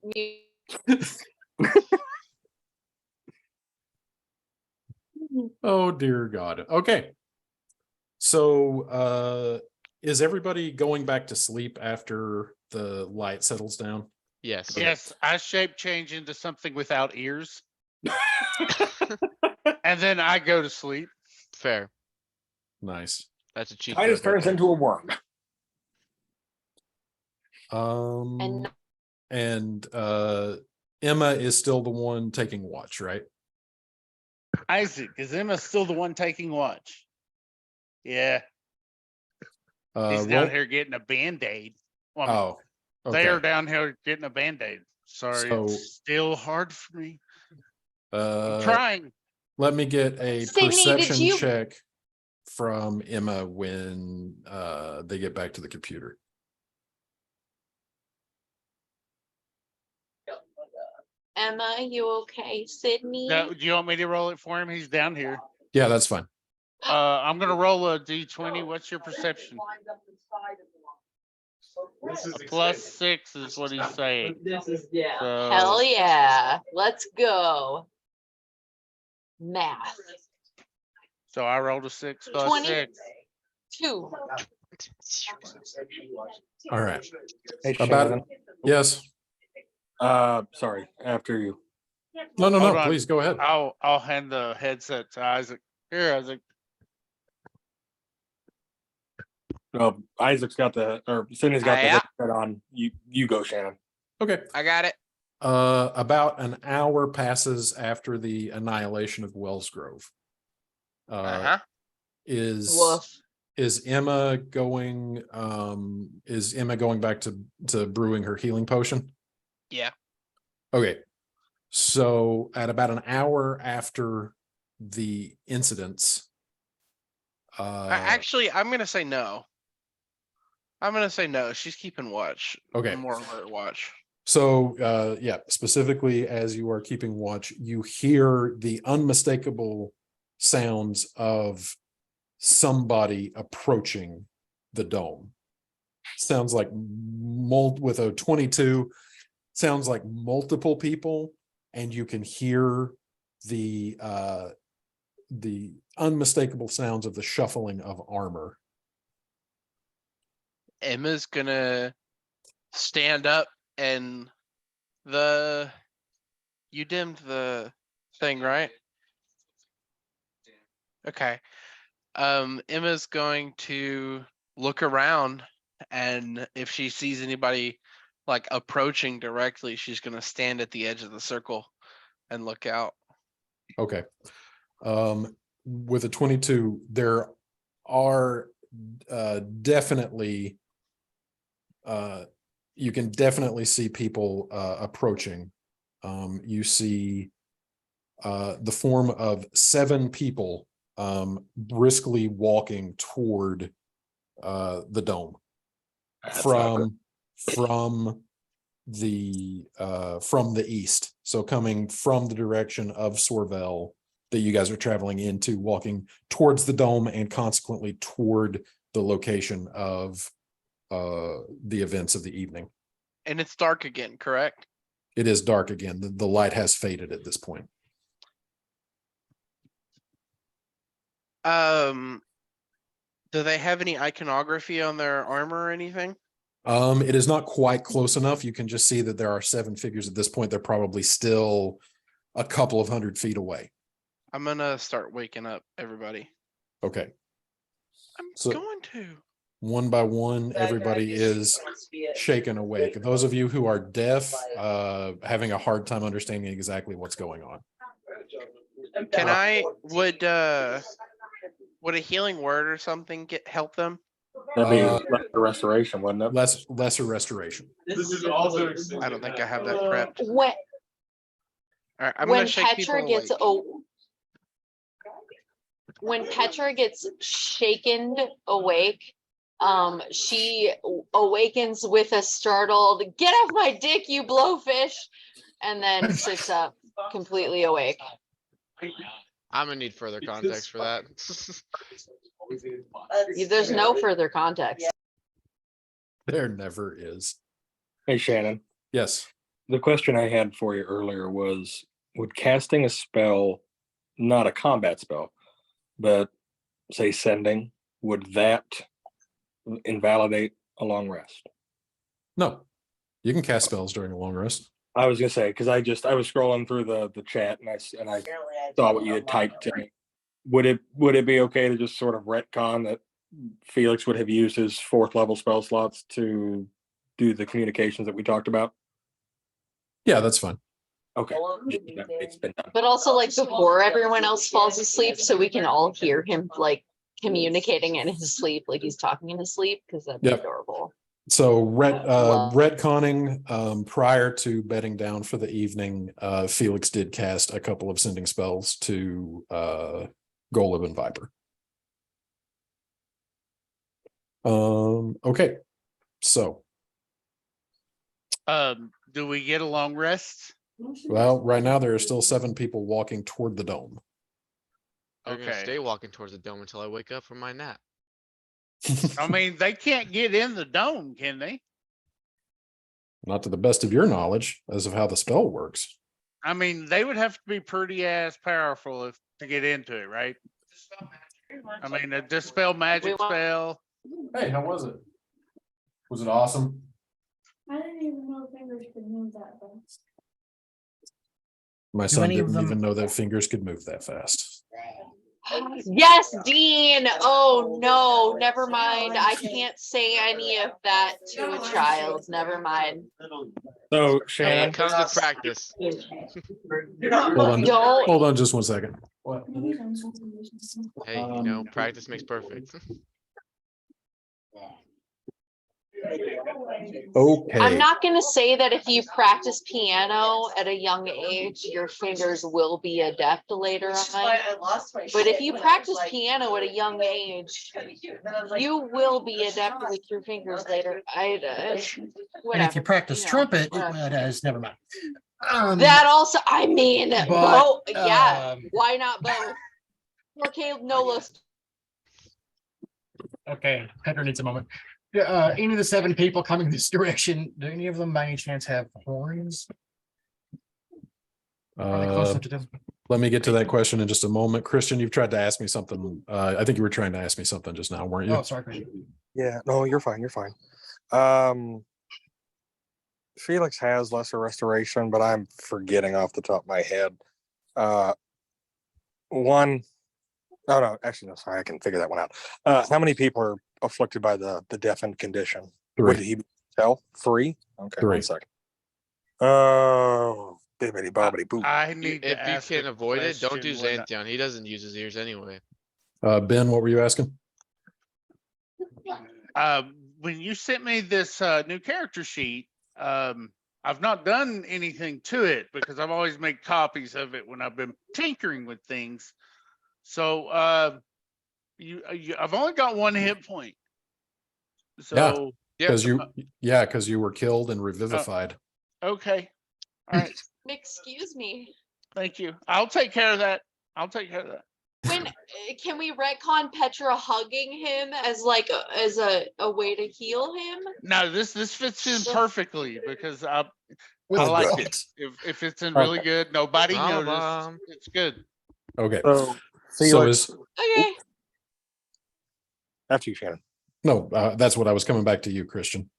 Oh dear God. Okay. So is everybody going back to sleep after the light settles down? Yes. Yes, I shape change into something without ears. And then I go to sleep. Fair. Nice. That's a cheat. Titus code right turns there. into a worm. And Emma is still the one taking watch, right? Isaac, is Emma still the one taking watch? Yeah, he's down roll- here getting a Band-Aid. Well, Oh, okay. they're down here getting a Band-Aid. Sorry, So- it's still hard for me. I'm trying. Let me get a Sydney, did perception you- check from Emma when they get back to the computer. Emma, you okay? Sydney? Do you want me to roll it for him? He's down here. Yeah, that's fine. I'm gonna roll a D20. What's your perception? A +6 is what he's saying. This is, yeah. So, Hell yeah. Let's go. Math. so I rolled a 6 plus 20. 6. 2. All right. Hey, About Shannon. Yes. Sorry, after you. No, Hold on. please go ahead. I'll hand the headset to Isaac. Here, Isaac. Isaac's got Sydney's got the Yeah. headset on. You go, Shannon. Okay. I got it. About an hour passes after the annihilation of Wellsgrove. Is Woof. is Emma going back to brewing her healing potion? Yeah. Okay. So at about an hour after the incidents, Actually, I'm gonna say no. She's keeping watch. okay. More alert watch. So yeah, specifically as you are keeping watch, you hear the unmistakable sounds of somebody approaching the dome. Sounds like with a 22, sounds like multiple people, and you can hear the unmistakable sounds of the shuffling of armor. Emma's gonna stand up and you dimmed the thing, right? Okay. Emma's going to look around and if she sees anybody like approaching directly, she's gonna stand at the edge of the circle and look out. Okay. With a 22, there are definitely you can definitely see people approaching. You see the form of 7 people briskly walking toward the dome That's not good. from the east. So coming from the direction of Sorvel that you guys are traveling into, walking towards the dome and consequently toward the location of the events of the evening. And it's dark again, correct? It is dark again. The light has faded at this point. Do they have any iconography on their armor or anything? It is not quite close enough. You can just see that there are 7 figures at this point. They're probably still a couple of 100 feet away. I'm gonna start waking up everybody. Okay. I'm So- going to. One by one, everybody is shaken awake. Those of you who are deaf, having a hard time understanding exactly what's going on. Can I would a healing word or something help them? That'd be lesser restoration, wouldn't it? Lesser restoration. This is also. I don't think I have that prepped. When All right, I'm when gonna shake people Petra gets awake. when Petra gets shaken awake, she awakens with a startled "Get off my dick, you blowfish," and then sits up completely awake. I'm gonna need further context for that. There's no further context. There never is. Hey, Shannon. Yes. The question I had for you earlier was, would casting a spell, not a combat spell, but say sending, would that invalidate a long rest? No. You can cast spells during a long rest. I was gonna say, because I was scrolling through the chat and I saw what you had typed to me. Would it be okay to just sort of retcon that Felix would have used his 4th level spell slots to do the communications that we talked about? Yeah, that's fine. Okay. It's been done. But also like before everyone else falls asleep, so we can all hear him like communicating in his sleep, like he's talking in his sleep, because that'd be Yep. adorable. So retconning, prior to bedding down for the evening, Felix did cast a couple of sending spells to Golub and Viper. Okay. So, Do we get a long rest? well, right now there are still 7 people walking toward the dome. I'm gonna Okay. stay walking towards the dome until I wake up from my nap. I mean, they can't get in the dome, can they? Not to the best of your knowledge as of how the spell works. I mean, they would have to be pretty ass powerful to get into it, right? I mean, a dispel magic spell. Hey, how was it? Was it awesome? I didn't even know fingers could move that fast. My Do son any of didn't them- even know that fingers could move that fast. Yes, Dean. Oh no, never mind. I can't say any of that to a child. Never mind. So Hey, Shannon, it comes with practice. Don't. Hold on just one second. What? Hey, you know, practice makes perfect. Okay. I'm not gonna say that if you practice piano at a young age, your fingers will be adept later on. But if you practice piano at a young age, you will be adept with your fingers later. And if Whatever, you practice you know, trumpet, whatever. it is, never mind. That also, I mean, but, both, yeah, um, why not both? Okay, no list. Okay, Petra needs a moment. Any of the 7 people coming this direction, do any of them by any chance have horns? Are they close enough to them? Let me get to that question in just a moment. Christian, you've tried to ask me something. I think you were trying to ask me something just now, weren't you? Oh, sorry, Christian. yeah, no, you're fine. You're fine. Felix has lesser restoration, but I'm forgetting off the top of my head. One, oh no, actually, no, sorry, I can figure that one out. How many people are afflicted by the deafened condition? Three. What did he tell? 3? Okay, 3. 1 second. Oh, bibbity bobbity boo. I need to If you ask can a avoid it, don't do question when- Xanthion. He doesn't use his ears anyway. Ben, what were you asking? When you sent me this new character sheet, I've not done anything to it because I've always made copies of it when I've been tinkering with things. So I've only got 1 hit point. So Because you were killed and revivified. okay, all right, Excuse me. thank you. I'll take care of that. When can we retcon Petra hugging him as like as a way to heal him? No, this fits in perfectly because I Oh, like God. it. If it's in really good, nobody Mama noticed. bomb. It's good. Okay. So, So Felix, Okay. after you, Shannon. no, that's what I was coming back to you, Christian.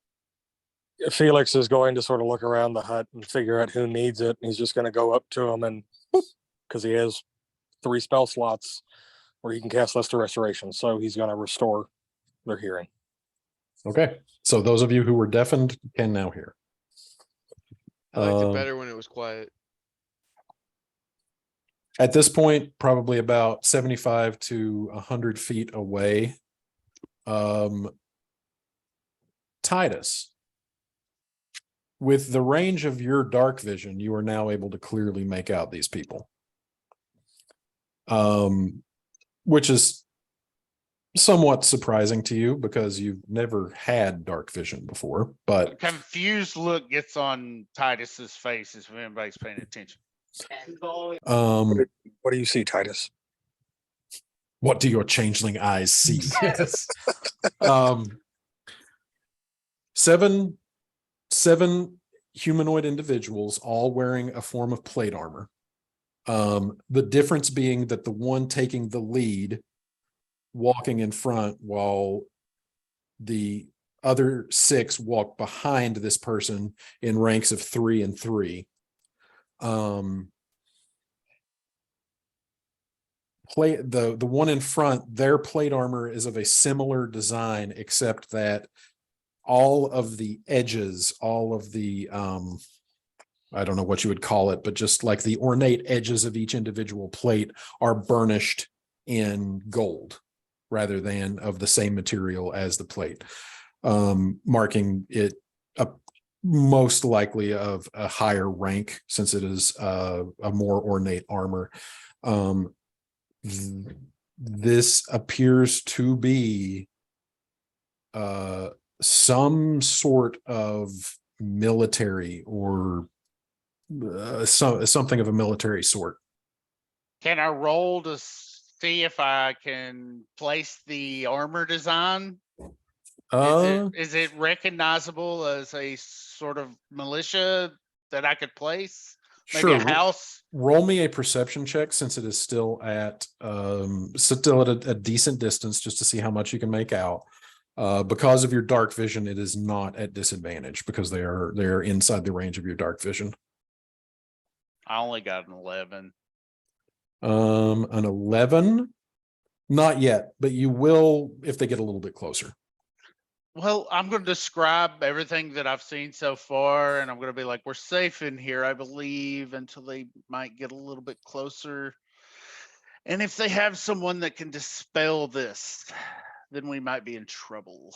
Felix is going to sort of look around the hut and figure out who needs it. And he's just going to go up to him and because he has 3 spell slots where he can cast Lesser Restoration. So he's going to restore their hearing. Okay. So those of you who were deafened can now hear. I liked it Um, better when it was quiet. At this point, probably about 75 to 100 feet away. Titus, with the range of your dark vision, you are now able to clearly make out these people. Which is somewhat surprising to you because you've never had dark vision before, A but confused look gets on Titus's face if anybody's paying attention. What do you see, Titus? what do your changeling eyes see? Yes. Seven humanoid individuals, all wearing a form of plate armor. The difference being that the one taking the lead, walking in front, while the other 6 walk behind this person in ranks of 3 and 3. The one in front, their plate armor is of a similar design, except that all of the edges, all of the I don't know what you would call it, but just like the ornate edges of each individual plate are burnished in gold rather than of the same material as the plate, marking it most likely of a higher rank since it is a more ornate armor. This appears to be some sort of military or something of a military sort. Can I roll to see if I can place the armor design? Is it recognizable as a sort of militia that I could place? Maybe Sure. a house? Roll me a perception check since it is still at a decent distance, just to see how much you can make out. Because of your dark vision, it is not at disadvantage because they are inside the range of your dark vision. I only got an 11. An 11, not yet, but you will if they get a little bit closer. Well, I'm going to describe everything that I've seen so far, and I'm going to be like, we're safe in here, I believe, until they might get a little bit closer. And if they have someone that can dispel this, then we might be in trouble.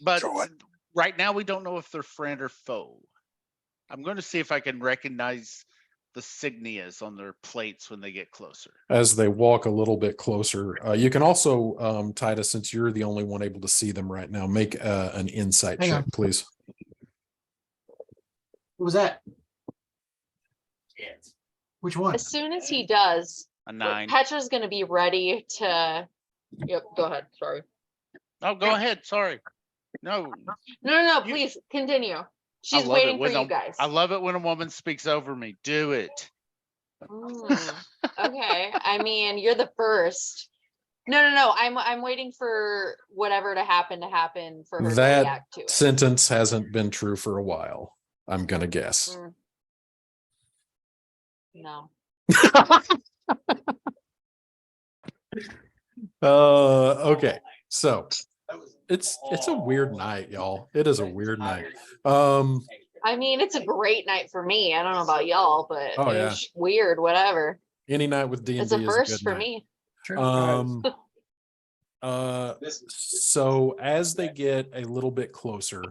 But So what? right now, we don't know if they're friend or foe. I'm going to see if I can recognize the signias on their plates when they get closer. As they walk a little bit closer, you can also, Titus, since you're the only one able to see them right now, make an insight Hang check, on. please. What was that? Which one? As soon as he does, A 9. Petra's gonna be ready to. Yep. Go ahead. Sorry. Oh, go ahead. Sorry. No, No. You- Please continue. She's love waiting it for when you a- guys. I love it when a woman speaks over me. Do it. Okay. I mean, you're the first. No. I'm waiting for whatever to happen for her to That react to it. sentence hasn't been true for a while, I'm gonna guess. Mm. No. Okay. So it's a weird night, y'all. It is a weird night. I mean, it's a great night for me. I don't know about y'all, but Oh, yeah. it's weird, whatever. Any night with D&D It's a is first a good for night. me. Um, so as they get a little bit closer,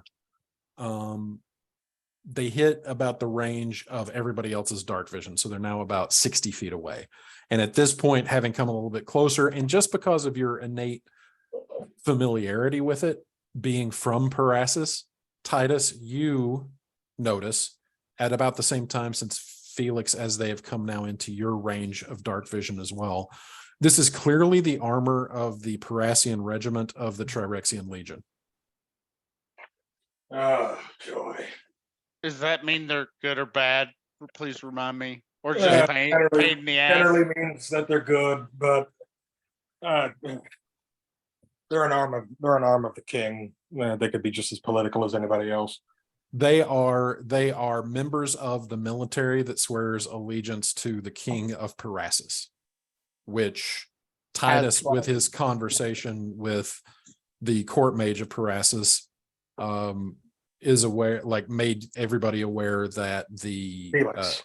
they hit about the range of everybody else's dark vision. So they're now about 60 feet away. And at this point, having come a little bit closer, and just because of your innate familiarity with it, being from Parasus, Titus, you notice at about the same time since Felix, as they have come now into your range of dark vision as well. This is clearly the armor of the Parasian regiment of the Trirexian Legion. Oh, joy. Does that mean they're good or bad? Please remind me. Or just Yeah, pain in the ass? generally means that they're good, but they're an arm of the king. They could be just as political as anybody else. They are members of the military that swears allegiance to the king of Parasus, which Titus, with his conversation with the court mage of Parasus, is aware, like made everybody aware that the Felix.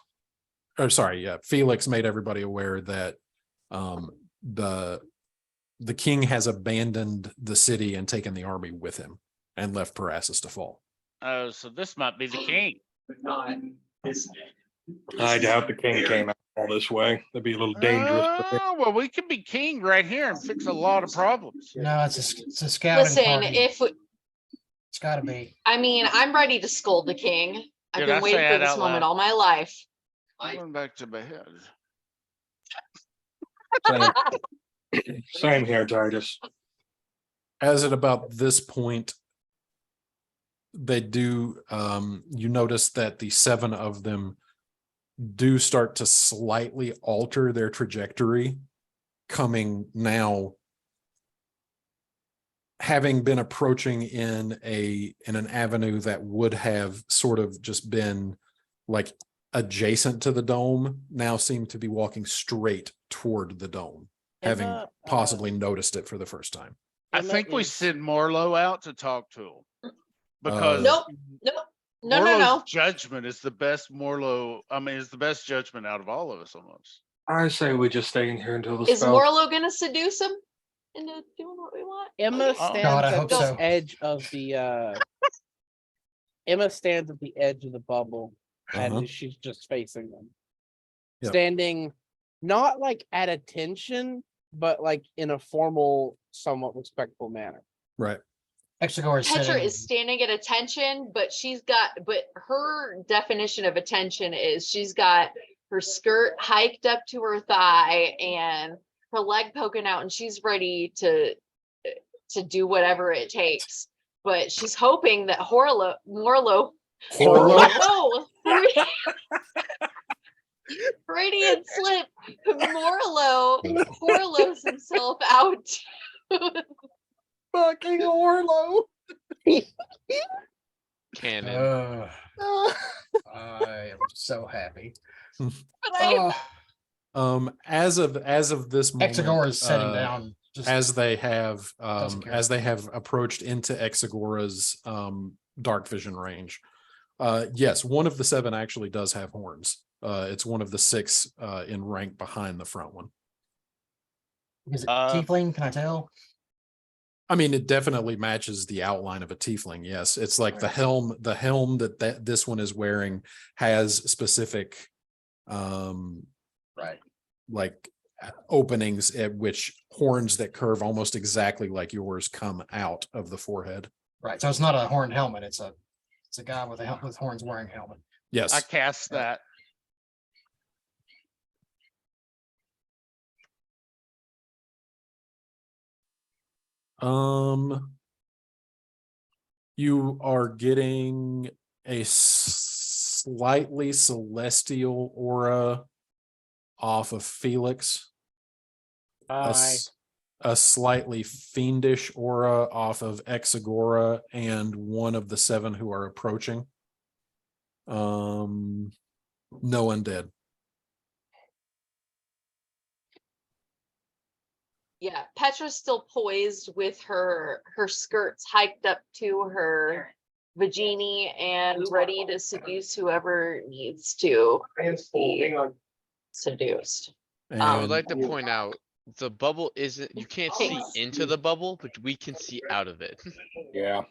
Felix made everybody aware that the king has abandoned the city and taken the army with him and left Parasus to fall. Oh, so this might be the king. But not this. I doubt the king came out all this way. That'd be a little dangerous. Oh, well, we could be king right here and fix a lot of problems. No, it's a scouting Listen, party. if we, It's gotta be. I mean, I'm ready to scold the king. I've Did been I waiting say for it this out moment loud? all my life. Going back to my head. Same here, Titus. As at about this point, they do, you notice that the 7 of them do start to slightly alter their trajectory, coming now, having been approaching in an avenue that would have sort of just been like adjacent to the dome, now seem to be walking straight toward the dome, having Emma, possibly noticed it for the first time. I Emma think we is- send Morlo out to talk to him. Because Nope, nope, no, no, Morlo's no. judgment is the best is the best judgment out of all of us almost. I say we just stay in here until the Is spell. Morlo gonna seduce him into doing what we want? Emma Okay. stands God, I at hope the so. edge of the Emma stands at the edge of the bubble Uh-huh. and she's just facing them. Yep. Standing not like at attention, but like in a formal, somewhat respectful manner. Right. Exegor is Petra sitting. is standing at attention, but her definition of attention is she's got her skirt hiked up to her thigh and her leg poking out, and she's ready to do whatever it takes. But she's hoping that Morlo, Radiant Slip, Morlos himself out. Fucking Orlo. Cannon. I am so happy. But I As of this moment, Exegor is setting down. Just as they have doesn't care. approached into Exegora's dark vision range. Yes, one of the 7 actually does have horns. It's one of the 6 in rank behind the front one. is it tiefling? Can I tell? I mean, it definitely matches the outline of a tiefling. Yes, it's like the helm that this one is wearing has specific Right. like openings at which horns that curve almost exactly like yours come out of the forehead. Right. So it's not a horned helmet. It's a guy with with horns wearing a helmet. Yes. I cast that. You are getting a slightly celestial aura off of Felix. A slightly fiendish aura off of Exegora and one of the 7 who are approaching. No undead. Yeah, Petra's still poised with her skirts hiked up to her vagini and ready to seduce whoever needs to be seduced. I would And like to point out the bubble isn't, you can't see Thanks. into the bubble, but we can see out of it. Yeah.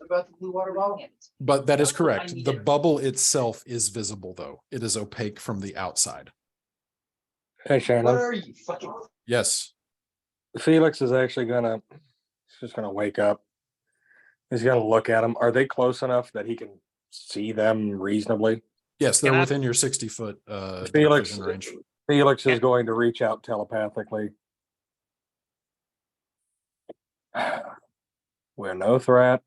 About the blue water bottle? but that is correct. The bubble itself is visible, though. It is opaque from the outside. Hey, What Shannon. are you, fucking? Yes. Felix is actually he's just gonna wake up. He's gonna look at them. Are they close enough that he can see them reasonably? Yes, they're Can I- within your 60-foot Felix, vision range. Felix is going to reach out telepathically. We're no threat.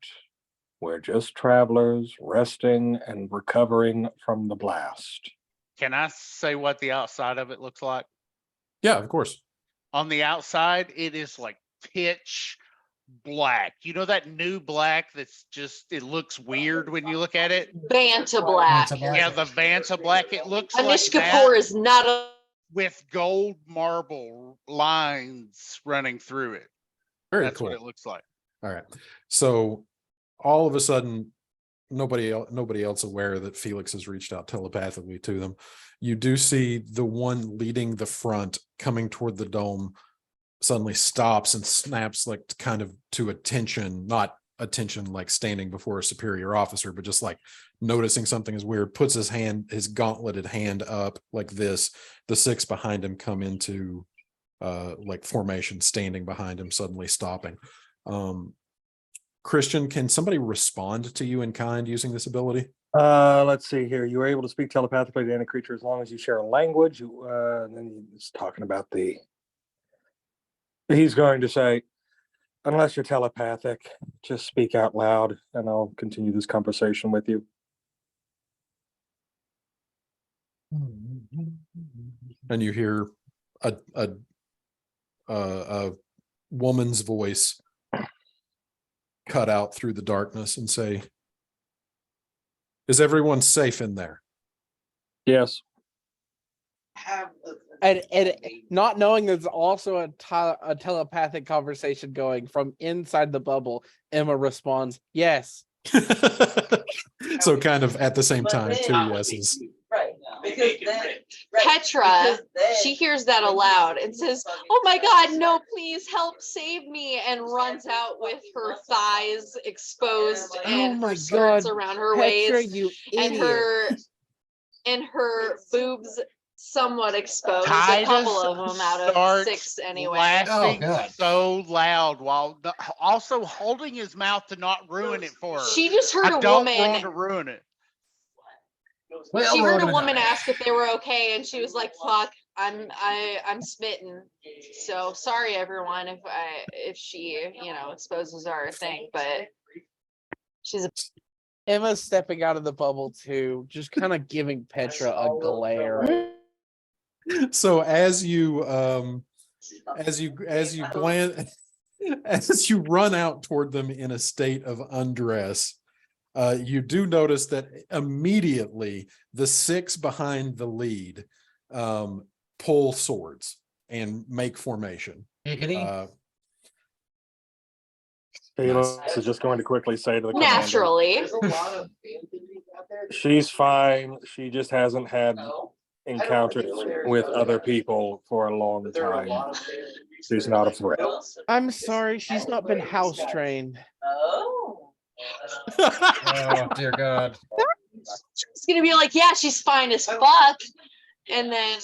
We're just travelers resting and recovering from the blast. Can I say what the outside of it looks like? Yeah, of course. On the outside, it is like pitch black. You know that new black that's just, it looks weird when you look at it? Banta black. Banta black. Yeah, the Vanta black. It looks like Anish that Kapoor is not a with gold marble lines running through it. Very That's cool. what it looks like. All right. So all of a sudden, nobody else aware that Felix has reached out telepathically to them. You do see the one leading the front coming toward the dome suddenly stops and snaps like kind of to attention, not attention like standing before a superior officer, but just like noticing something is weird, puts his gauntleted hand up like this. The six behind him come into like formation, standing behind him, suddenly stopping. Christian, can somebody respond to you in kind using this ability? Let's see here. You are able to speak telepathically to any creature as long as you share a language. And then he's talking about he's going to say, unless you're telepathic, just speak out loud and I'll continue this conversation with you. And you hear a woman's voice cut out through the darkness and say, "Is everyone safe in there?" Yes. And not knowing there's also a telepathic conversation going from inside the bubble, Emma responds, "Yes." So kind of at the same time, two yeses. Right. Because then, Petra, she hears that aloud and says, "Oh my God, no, please help save me," and runs out with her thighs exposed and my her skirts God, around her Petra, waist you and idiot. her boobs somewhat exposed. A couple Titus of them out of starts 6 anyway. laughing Oh, God. so loud while also holding his mouth to not ruin it for her. She just heard I a don't woman. want to ruin it. Well, She we're heard a gonna woman die. ask if they were okay, and she was like, "Fuck, I'm smitten." So sorry, everyone, if she exposes our thing, but she's a Emma's stepping out of the bubble too, just kind of giving Petra a glare. So as you glance, as you run out toward them in a state of undress, you do notice that immediately the 6 behind the lead pull swords and make formation. Giggity. Felix is just going to quickly say to the commander, naturally. There's a lot of fan theories out there. she's fine. She just hasn't had encounters with other people for a long There are a time. lot of fan theories She's that not a are threat. I'm sorry, she's not been house trained. Oh. Oh, dear God. She's gonna be like, "Yeah, she's fine as fuck," and then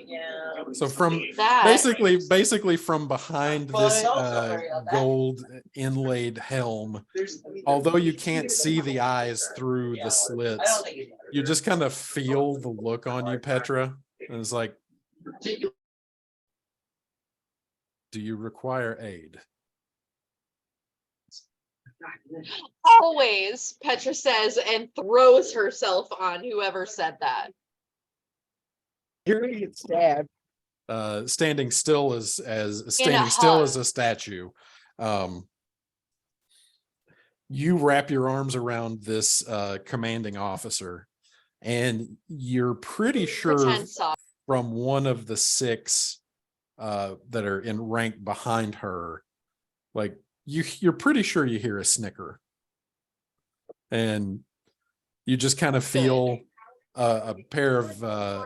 Yeah. So from that basically from behind this gold inlaid helm, although you can't see the eyes through the slits, you just kind of feel the look on you, Petra. And it's like, do you require aid? always, Petra says, and throws herself on whoever said that. You're gonna get stabbed. Standing still as hug. a statue. You wrap your arms around this commanding officer, and you're pretty sure Pretend soft. from one of the 6 that are in rank behind her, like you're pretty sure you hear a snicker, and you just kind of feel a pair of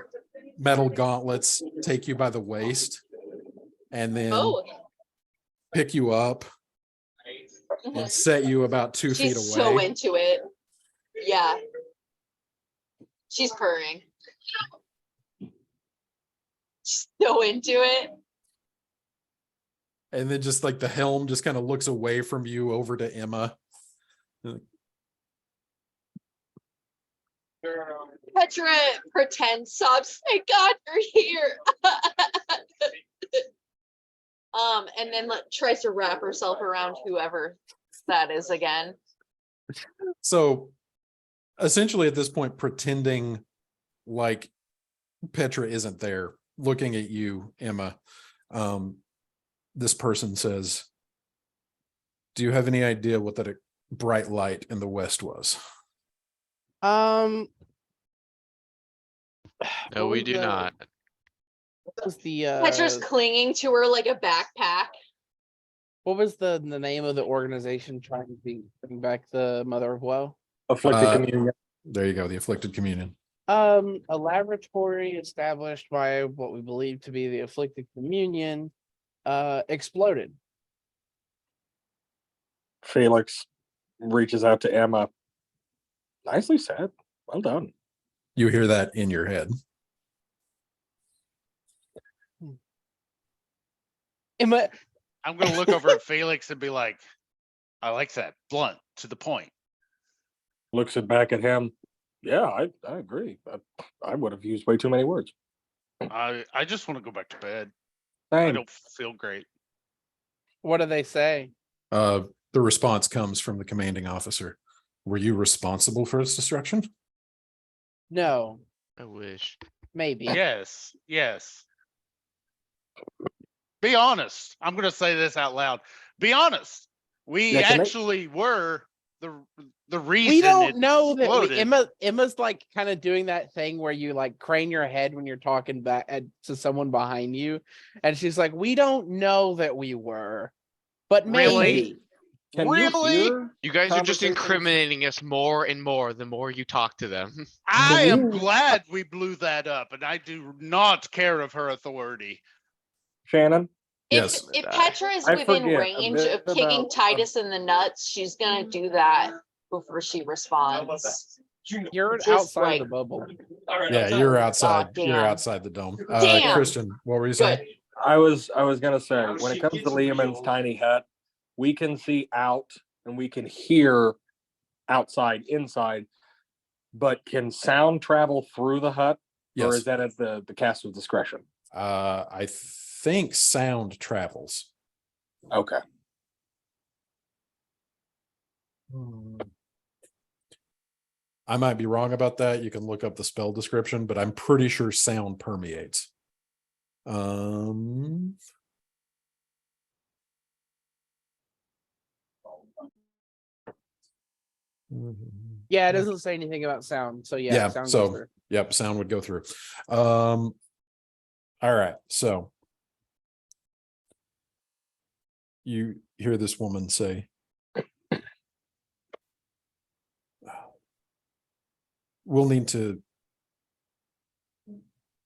metal gauntlets take you by the waist and then Oh, pick you up and set you about 2 feet she's away. so into it. Yeah. She's purring. She's so into it. And then just like the helm just kind of looks away from you over to Emma. Petra pretends sobs, thank God you're here. And then tries to wrap herself around whoever that is again. So essentially at this point, pretending like Petra isn't there, looking at you, Emma, this person says, do you have any idea what that bright light in the west was? No, What we was do the- not. What was the Petra's clinging to her like a backpack. what was the name of the organization trying to bring back the Mother of Woe? Afflicted communion. There you go, the Afflicted Communion. A laboratory established by what we believe to be the Afflicted Communion exploded. Felix reaches out to Emma. Nicely said. Well done. You hear that in your head. Emma, I'm gonna look over at Felix and be like, I like that. Blunt, to the point. Looks it back at him. Yeah, I agree. I would have used way too many words. I just want to go back to bed. Same. I don't feel great. what do they say? The response comes from the commanding officer. Were you responsible for its destruction? No, I wish. maybe. Yes, yes. Be honest. I'm gonna say this out loud. Be honest. We Yeah, can they- actually were the reason. We don't it know that exploded. Emma's like kind of doing that thing where you like crane your head when you're talking back to someone behind you, and she's like, we don't know that we were, but maybe. Really? Can Really? you hear You guys are just conversations? incriminating us more and more the more you talk to them. I am you- glad we blew that up, and I do not care of her authority. Shannon? Yes. If Petra is I within forget a range bit of kicking about- Titus in the nuts, she's gonna do that before she responds. You're Just outside like- the bubble. Yeah, you're outside. damn. You're outside the dome. Damn. Christian, what were you saying? Good. I was gonna say, when it comes to Lehman's tiny hut, we can see out and we can hear outside, inside, but can sound travel through the hut? Or Yes. is that at the caster's discretion? I think sound travels. Okay. I might be wrong about that. You can look up the spell description, but I'm pretty sure sound permeates. Yeah, it doesn't say anything about sound, so yeah, Yeah, sound so- goes through. Yep, sound would go through. All right, so you hear this woman say, we'll need to,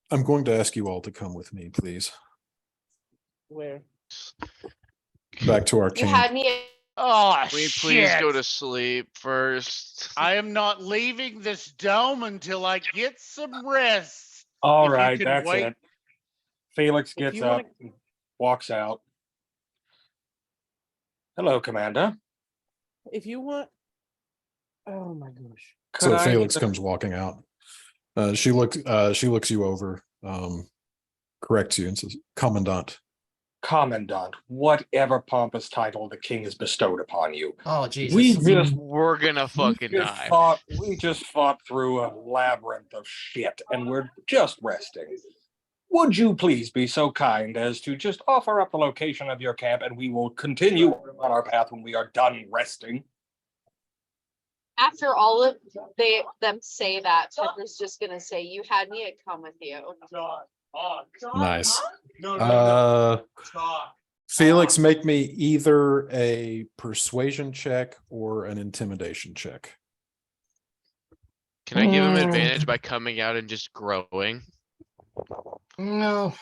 I'm going to ask you all to come with me, please, Where? back to our You camp. had me at Oh, Can we please shit. go to sleep first? I am not leaving this dome until I get some rest. All If you right, can that's wait- it. Felix If gets you up, wanna- and walks out. Hello, Commander. If you want. Oh my gosh. So Could I- Felix comes walking out. She looks you over, corrects you and says, Commandant. Commandant, whatever pompous title the king has bestowed upon you. Oh, Jesus. We just We're gonna fucking die. We just fought through a labyrinth of shit and we're just resting. Would you please be so kind as to just offer up the location of your camp and we will continue on our path when we are done resting? after all of them say that, Petra's just gonna say, you had me at come with you. Nice. Felix, make me either a persuasion check or an intimidation check. Can I give him advantage by coming out and just growing? No,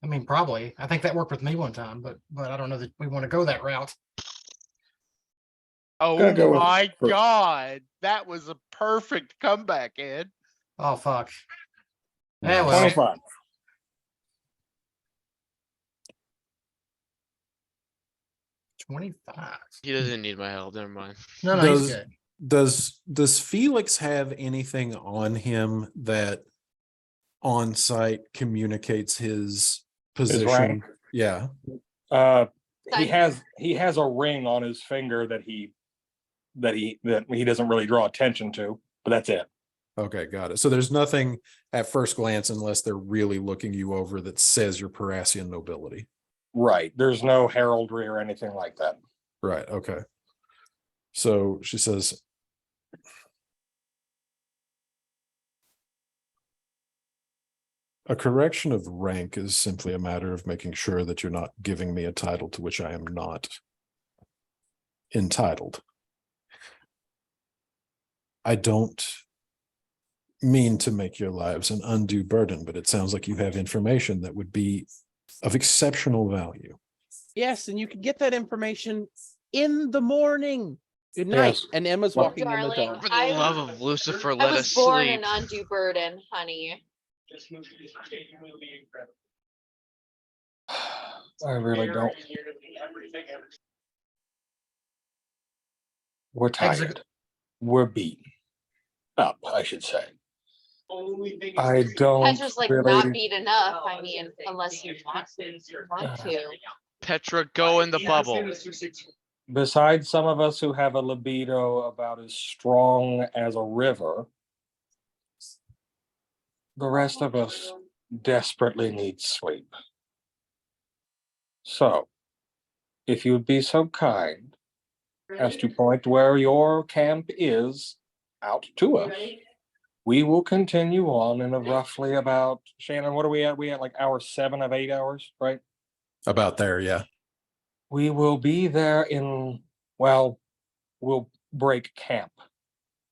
I mean, probably. I think that worked with me one time, but I don't know that we want to go that route. Oh Gonna go with- my God. That was a perfect comeback, Ed. Oh, fuck. Nice. Yeah, well, 25. 25. He doesn't need my help. Never mind. No, he's Does- good. Does Felix have anything on him that on site communicates his position? rank? Yeah. He has a ring on his finger that he doesn't really draw attention to, but that's it. Okay, got it. So there's nothing at first glance, unless they're really looking you over, that says you're Parassian nobility. Right. There's no heraldry or anything like that. Right. Okay. So she says, a correction of rank is simply a matter of making sure that you're not giving me a title to which I am not entitled. I don't mean to make your lives an undue burden, but it sounds like you have information that would be of exceptional value. Yes, and you can get that information in the morning. Good night. Yes. And Emma's Well- walking in the Darling, door. For the I- love of Lucifer, I let was us born sleep. an undue burden, honey. I really don't. We're tired. We're beaten up, I should say. I don't Petra's like really. not beat enough. I mean, unless you want to. Petra, go in the bubble. Besides some of us who have a libido about as strong as a river, the rest of us desperately need sleep. So, if you'd be so kind as to point where your camp is out to us, we will continue on in a roughly about, Shannon, what are we at? We at like hour 7 of 8 hours, right? About there, yeah. We will be there we'll break camp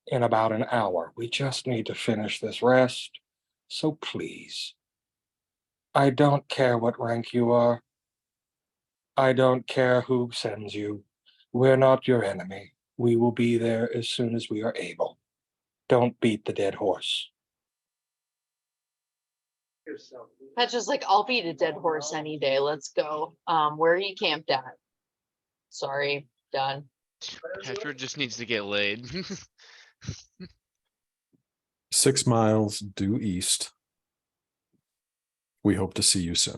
in about an hour. We just need to finish this rest. So please, I don't care what rank you are. I don't care who sends you. We're not your enemy. We will be there as soon as we are able. Don't beat the dead horse. Petra's like, I'll beat a dead horse any day. Let's go. Where are you camped at? Sorry, done. Petra just needs to get laid. 6 miles due east. We hope to see you soon.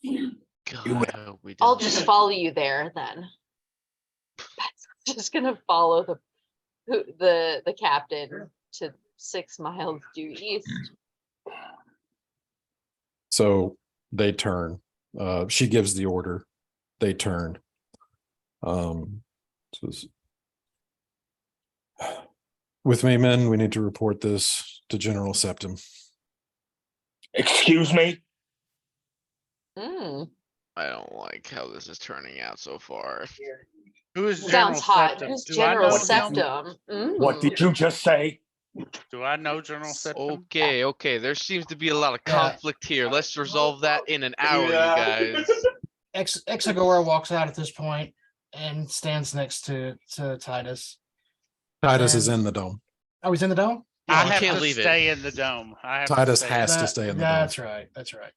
God, I hope we I'll don't. just follow you there then. Petra's just gonna follow the captain to 6 miles due east. So they turn. She gives the order. They turn. Says, with me, men, we need to report this to General Septim. Excuse me? Mm, I don't like how this is turning out so far. Who is sounds General hot. Septum? Who's Do I General know him? Septum? What did you just say? Do I know General Septum? Okay. There seems to be a lot of Yeah. conflict here. Let's resolve that in an hour, you guys. Exagora walks out at this point and stands next to Titus. Titus is And- in the dome. Oh, he's in the dome? I you have can't to leave it. stay in the dome. I have to Titus stay has in- to stay in the dome. That's right. That's right.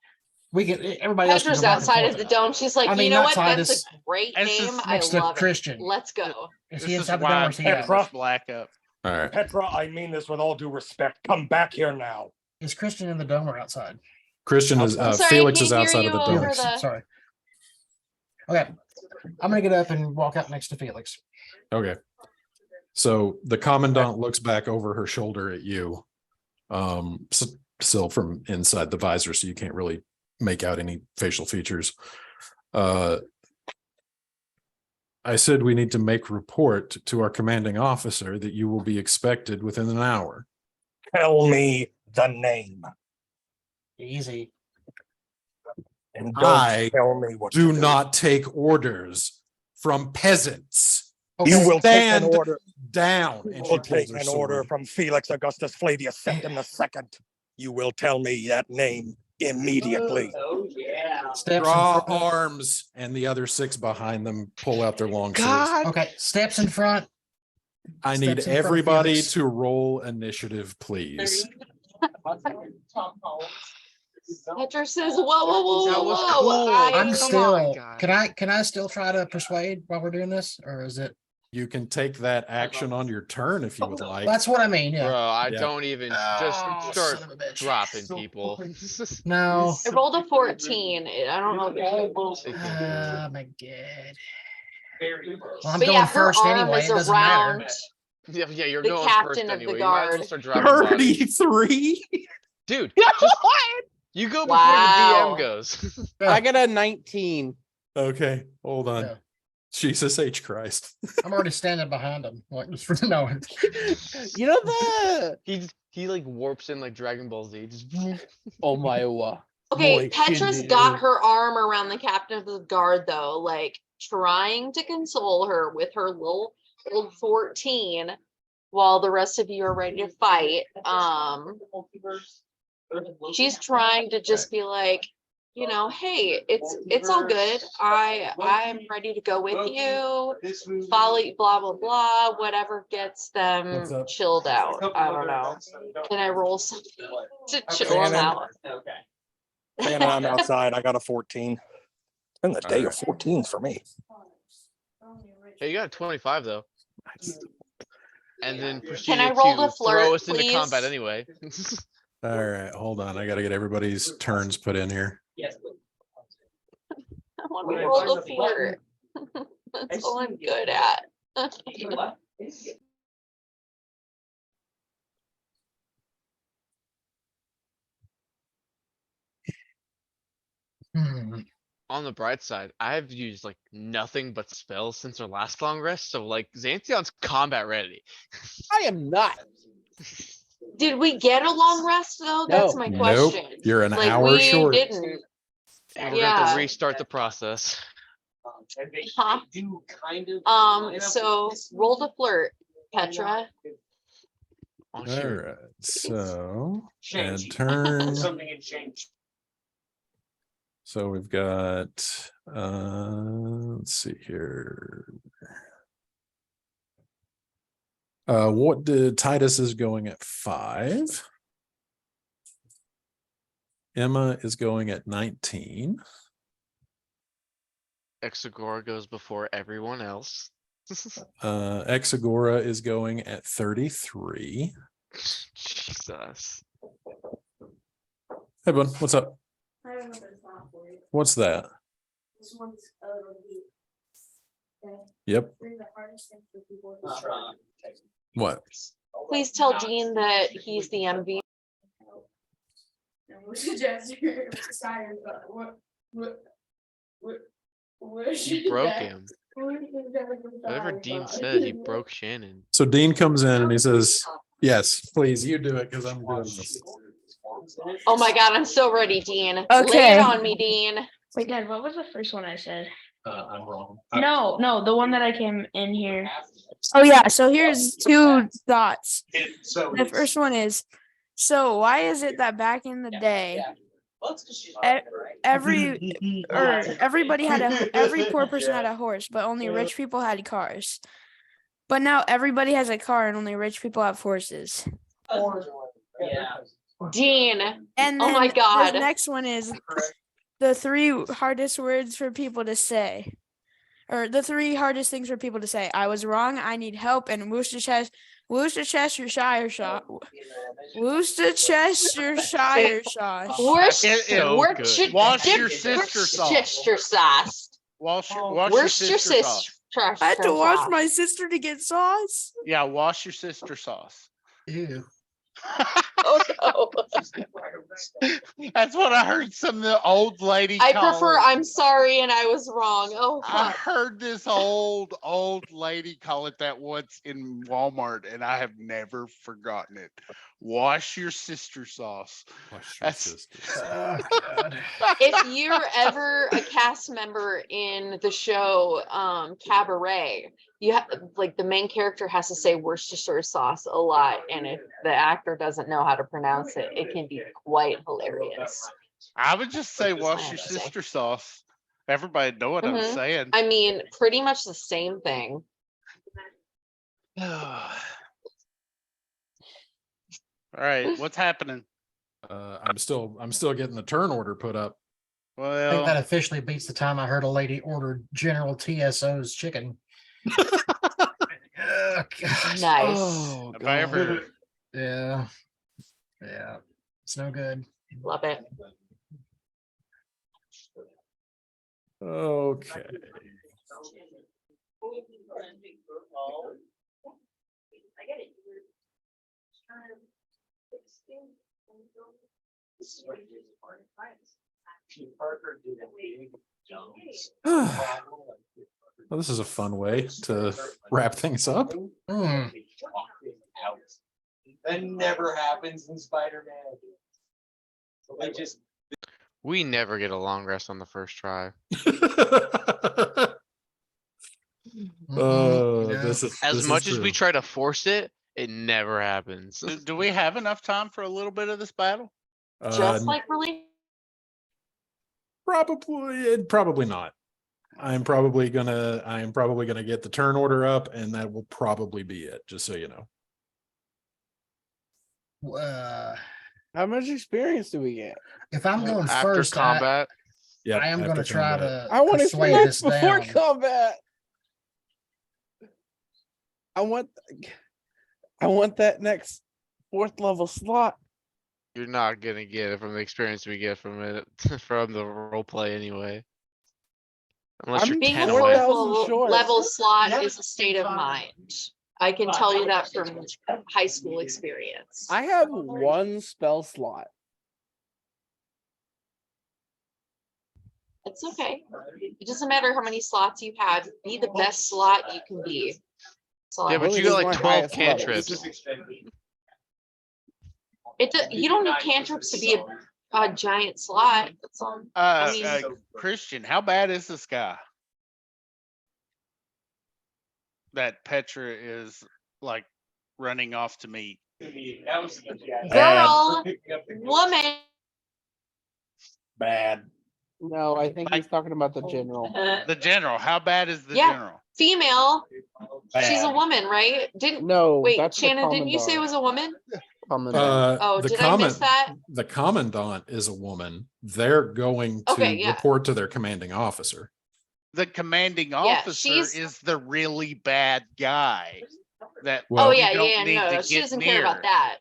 We can. Everybody else. can Petra's go back and outside forth of the now. dome. She's like, I mean, you know not what? That's Titus. a great This is name. I next to love Christian. it. Let's go. Is This he is inside the why dome or I'm is he putting out? this black up. All right. Petra, I mean this with all due respect. Come back here now. Is Christian in the dome or outside? Christian is I'm sorry, I Felix is can't hear outside of the you dome. over Felix, the- sorry. Okay. I'm gonna get up and walk out next to Felix. Okay. So the commandant looks back over her shoulder at you. Still from inside the visor, so you can't really make out any facial features. I said we need to make report to our commanding officer that you will be expected within an hour. Tell me the name. Easy. And don't I tell me what do to do. not take orders from peasants. Do not take orders from peasants. You will take an Stand order. down. You And she will pulls take her an sword. order from Felix Augustus Flavius Septim II. You will tell me that name immediately. Oh, yeah. Steps in Draw front. arms, and the other 6 behind them pull out their long swords. God. Okay, steps in front. I need Steps in front of everybody Felix. to roll initiative, please. Petra says, whoa, whoa, whoa, That whoa, was whoa. cool. I- I'm Come still. on, guys. Can I still try to persuade while we're doing this, or is it? You can take that action on your turn if you would like. That's what I mean. Bro, Yeah. I Yeah. don't even Oh, just start son of a bitch. dropping people. No. I rolled a 14. I don't know. They can't do it. Oh my god. Well, I'm But going yeah, her first arm anyway. is It doesn't matter. around. Yeah, you're The going first captain of the anyway. You might as well guard. start dropping bodies. 33. Dude, just, you go before Wow. the DM goes. I got a 19. Okay, hold on. Yeah. Jesus H. Christ. I'm already standing behind him. Like, just for knowing. You know the He like warps in like Dragon Ball Z. Just oh my Okay, Boy, Petra's Shindy. got her arm around the captain of the guard, though, like trying to console her with her little old 14 while the rest of you are ready to fight. She's trying to just be like, you know, hey, it's all good. I'm ready to go with you. Follow, blah blah blah. Whatever gets them What's up? chilled out. I don't know. Can I roll something to chill them Shannon. out? Okay. And I'm outside. I got a 14. It's been the day of Alright. 14s for me. Hey, you got a 25 though. And then Can proceeded I roll to the flirt, throw us into combat please? anyway. All right, hold on. I got to get everybody's turns put in here. Yes. I want to roll the flirt. That's all I'm good at. Hmm. On the bright side, I've used like nothing but spells since our last long rest. So like Xanthion's combat ready. I am not. Did we get a long rest though? That's my Nope. question. You're an Like hour we short. didn't. And we're gonna have Yeah. to restart the process. And they Huh? do kind of. So roll the flirt, Petra. Oh, All shoot. right, so and Change. turn. Something had changed. So we've got let's see here. What did Titus is going at 5. Emma is going at 19. Exagora goes before everyone else. Exagora is going at 33. Jesus. Hey bud, what's up? I don't know if it's not for you. What's that? This one's okay. Yep. Three of the hardest things for people to Uh, try. What? Please tell Dean that he's the MVP. And we suggest you're excited, but what should You broke that- him. what should that be Whatever done Dean by? said, he broke Shannon. So Dean comes in and he says, "Yes, please, you do it because I'm doing this." Oh my god, I'm so ready, Dean. Lay Okay. it on me, Dean. Wait, Dad, what was the first one I said? I'm wrong. No, the one that I came in here. Oh yeah, so here's 2 thoughts. So. The first one is, so why is it that back in the day, everybody had every poor person had a horse, but only rich people had cars. But now everybody has a car and only rich people have horses. Yeah. Dean. And Oh then my God. the next one is the 3 hardest words for people to say. Or the 3 hardest things for people to say. I was wrong, I need help, and Worcestershire sauce. Worcestershire sauce. So good. Wash your sister sauce. Worcestershire sauce. Wash your Worcestershire sister sauce. I had to wash my sister to get sauce. Yeah, wash your sister sauce. Ew. Oh no. That's what I heard some of the old lady I call prefer it. I'm sorry and I was wrong. Oh I fuck. heard this old lady call it that once in Walmart, and I have never forgotten it. Wash your sister sauce. Wash your That's- sisters. Oh, God. If you're ever a cast member in the show Cabaret, you have like the main character has to say Worcestershire sauce a lot, and if the actor doesn't know how to pronounce it, it can be quite hilarious. I would just say Just wash my your have to say. sister sauce. Everybody know what I'm Mhm. saying. I mean, pretty much the same thing. All right, what's happening? I'm still getting the turn order put up. I think that Well, officially beats the time I heard a lady order General TSO's chicken. Oh, gosh. Nice. Oh, have I ever? Yeah. Yeah. It's no good. Love it. Okay. Well, this is a fun way to wrap things up. Mm. That never happens in Spider-Man. So they just We never get a long rest on the first try. Yeah. This is As this much is as we true. try to force it, it never happens. Do we have enough time for a little bit of this battle? Just like really. Probably not. I'm probably gonna get the turn order up, and that will probably be it. Just so you know. How much experience do we get? If I'm going After first, combat, Yeah, I am going to try to I want persuade experience this before down. combat. I want that next 4th level slot. you're not gonna get it from the experience we get from it from the role play anyway. Unless you're I'm Being a 10 4,000 away. fourth short. level slot is a state of mind. I can tell you that from high school experience. I have 1 spell slot. It's okay. It doesn't matter how many slots you have. Be the best slot you can be. That's all I Yeah, but have you to got say. like my 12 highest level. cantrips. You don't need cantrips to be a giant slot. That's all. I mean, Christian, how bad is this guy? That Petra is like running off to meet. girl, woman. Bad. No, I think he's talking about the general. The general, how bad is the Yeah. general? Female. She's a Bad. woman, right? Didn't No, wait, that's the Shannon, didn't you say it commandant. was a woman? Commandant. Oh, did I miss that? The commandant is a woman. They're going to Okay, yeah. report to their commanding officer. The commanding Yeah, officer she's- is the really bad guy. That Well- Oh you yeah, don't yeah, need no, to she get doesn't care near. about that.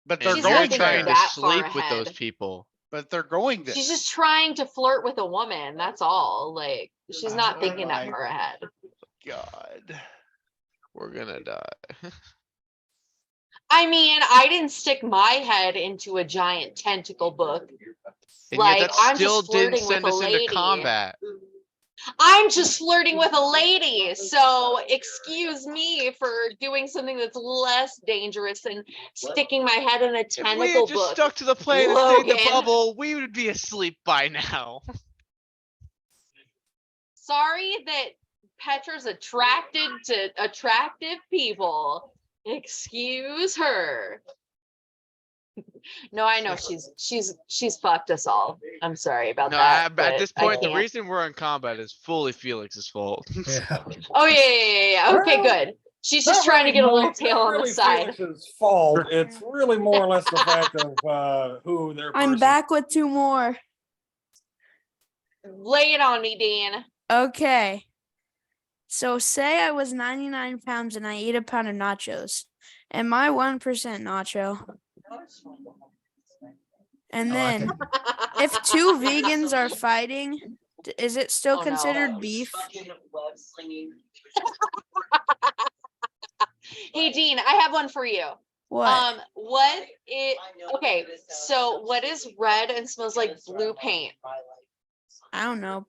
But they're And She's you're not going thinking trying there. to that far sleep with those ahead. people. But they're going there. She's just trying to flirt with a woman. That's all. Like she's not Oh thinking that my far ahead. God. We're gonna die. I mean, I didn't stick my head into a giant tentacle book. And Like, yet that I'm still just didn't flirting send with a us into lady. combat. I'm just flirting with a lady. So excuse me for doing something that's less dangerous than sticking my head in a If we tentacle had just book. stuck to the plan and stayed in the Logan. bubble, we would be asleep by now. Sorry that Petra's attracted to attractive people. Excuse her. No, I know she's fucked us all. I'm sorry about No, that. at but this I point, the can't. reason we're in combat is fully Felix's fault. Yeah. Oh yeah. Okay, Well, good. She's just trying to get a little tail on the side. Felix's fault. It's really more or less the fact of who their I'm person- back with 2 more. Lay it on me, Dean. Okay. So say I was 99 pounds and I eat a pound of nachos. Am I 1% nacho? And Oh, I then can- if 2 vegans are fighting, is it still Oh, no. considered beef? Hey Dean, I have one for you. What? Okay, so what is red and smells like blue paint? I don't know.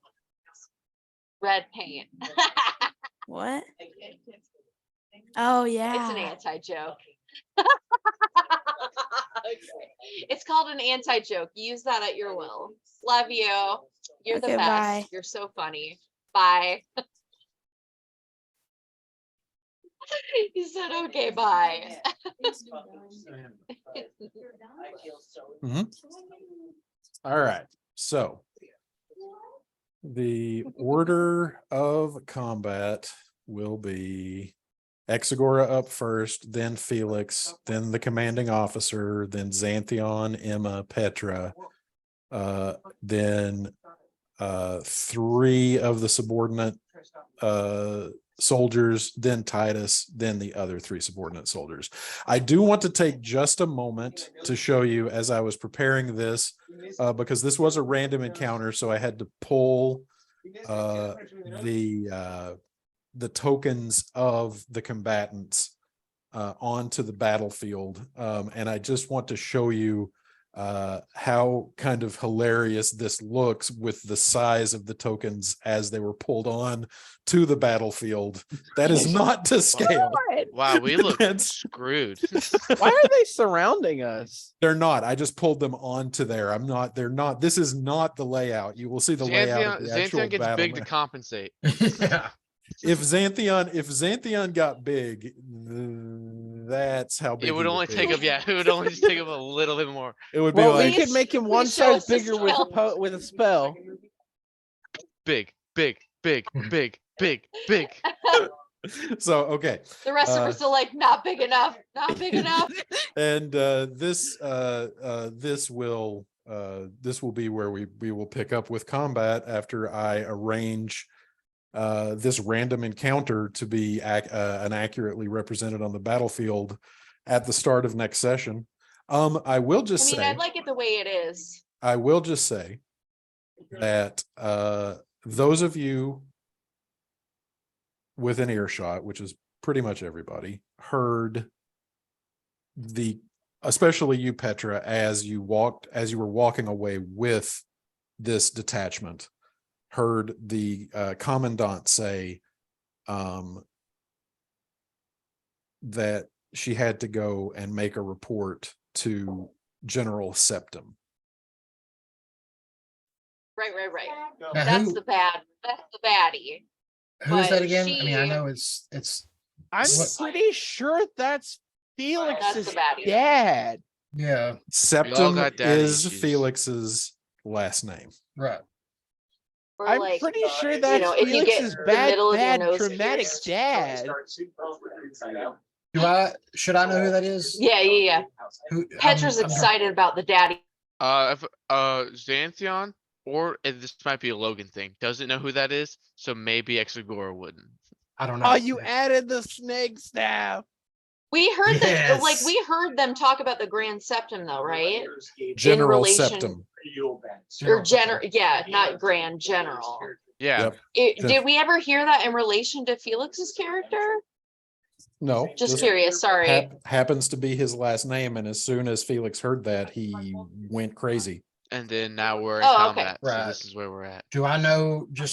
Red paint. What? Oh It's an yeah. anti joke. It's called an anti-joke. Use that at your will. Love you. You're the Okay, best. bye. You're so funny. Bye. You said okay, bye. All right. So the order of combat will be Exagora up first, then Felix, then the commanding officer, then Xanthion, Emma, Petra, then three of the subordinate soldiers, then Titus, then the other three subordinate soldiers. I do want to take just a moment to show you as I was preparing this, because this was a random encounter, so I had to pull the tokens of the combatants onto the battlefield. And I just want to show you how kind of hilarious this looks with the size of the tokens as they were pulled on to the battlefield. That is not to scale. Wow, we look That's- screwed. Why are they surrounding us? They're not. I just pulled them onto there. They're not. This is not the layout. You will see the layout of the actual Xanthion gets battle big to map. compensate. Yeah. If Xanthion got big, that's how big It would he only be. take up, yeah, it would only just take up a little bit more. It would be Well, like we could make him please one show size us the bigger with a spell. with a spell. Big, big, big, big, big, big. so. Okay, The rest of us are like, not big enough, not big enough. and this will be where we will pick up with combat after I arrange this random encounter to be an accurately represented on the battlefield at the start of next session. I will just say, I'd like it the way it is. I will just say that those of you within earshot, which is pretty much everybody, heard especially you, Petra, as you were walking away with this detachment, heard the commandant say that she had to go and make a report to General Septim. Right. Now, That's the baddie. who is that but again? I mean, I she- know it's I'm What- pretty sure that's That's Felix's the baddie. dad. yeah, Septim got daddy is issues. Felix's last name. right. Or I'm like, pretty sure that's if you get Felix's the bad, middle of your bad, nose traumatic pierced. dad. Should I know who that is? yeah. Who, Petra's I'm excited about the daddy. If Xanthion, or this might be a Logan thing, doesn't know who that is, so maybe Exagora wouldn't. I don't know. Oh, you added the snake staff. We heard that, like, Yes. we heard them talk about the Grand Septum, though, right? General relation- Septim. Or not Grand, General. Yeah, Yep. Did we ever hear that in relation to Felix's character? No, Just curious. Sorry. happens to be his last name, and as soon as Felix heard that, he went crazy. and then now we're in Oh, okay. combat, so Right. this is where we're at. Do I know do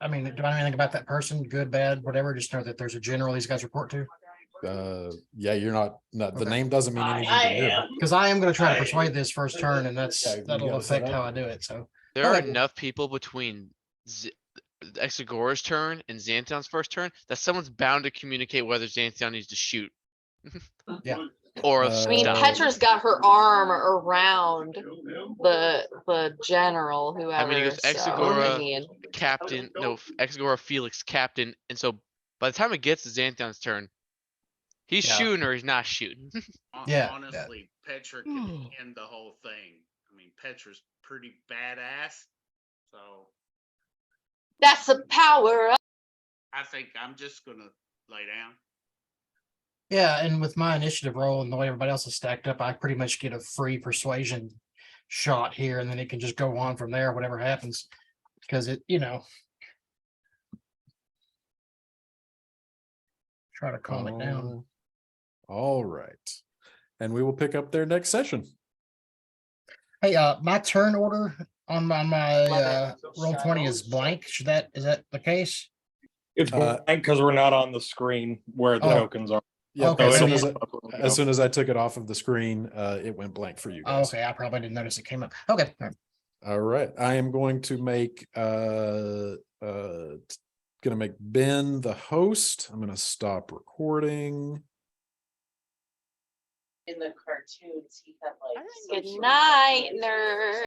I know anything about that person? Good, bad, whatever. Just know that there's a general these guys report to. Yeah, you're not the Okay. name doesn't mean anything to you. Because I am going to try to persuade this first turn, and Yeah, you that'll gotta set affect up. how I do it. So There are Okay. enough people between Exagora's turn and Xanthion's first turn that someone's bound to communicate whether Xanthion needs to shoot. Yeah. Or I I mean, stop. Petra's got her arm around the general, whoever. I mean, it goes so, Exagora, I mean, Captain, no, Exagora, Felix, Captain, and so by the time it gets to Xanthion's turn, he's Yeah. shooting or he's not shooting. Yeah, Honestly, Petra can end the whole thing. I mean, Petra's pretty badass. So that's the power. I think I'm just gonna lay down. yeah, and with my initiative roll and the way everybody else is stacked up, I pretty much get a free persuasion shot here, and then it can just go on from there, whatever happens. Because try to calm it down. All right. And we will pick up there next session. Hey, my turn order on my Love roll 20 is blank. Is that the case? It's Uh, because we're not on the screen where the Oh. tokens are. Yeah, Okay, as so soon yeah. as soon as I took it off of the screen, it went blank for you Oh, guys. okay, I probably didn't notice it came up. Okay. All right. All right, I am going to make Ben the host. I'm gonna stop recording. In the cartoons, he had like. Good night, nerd.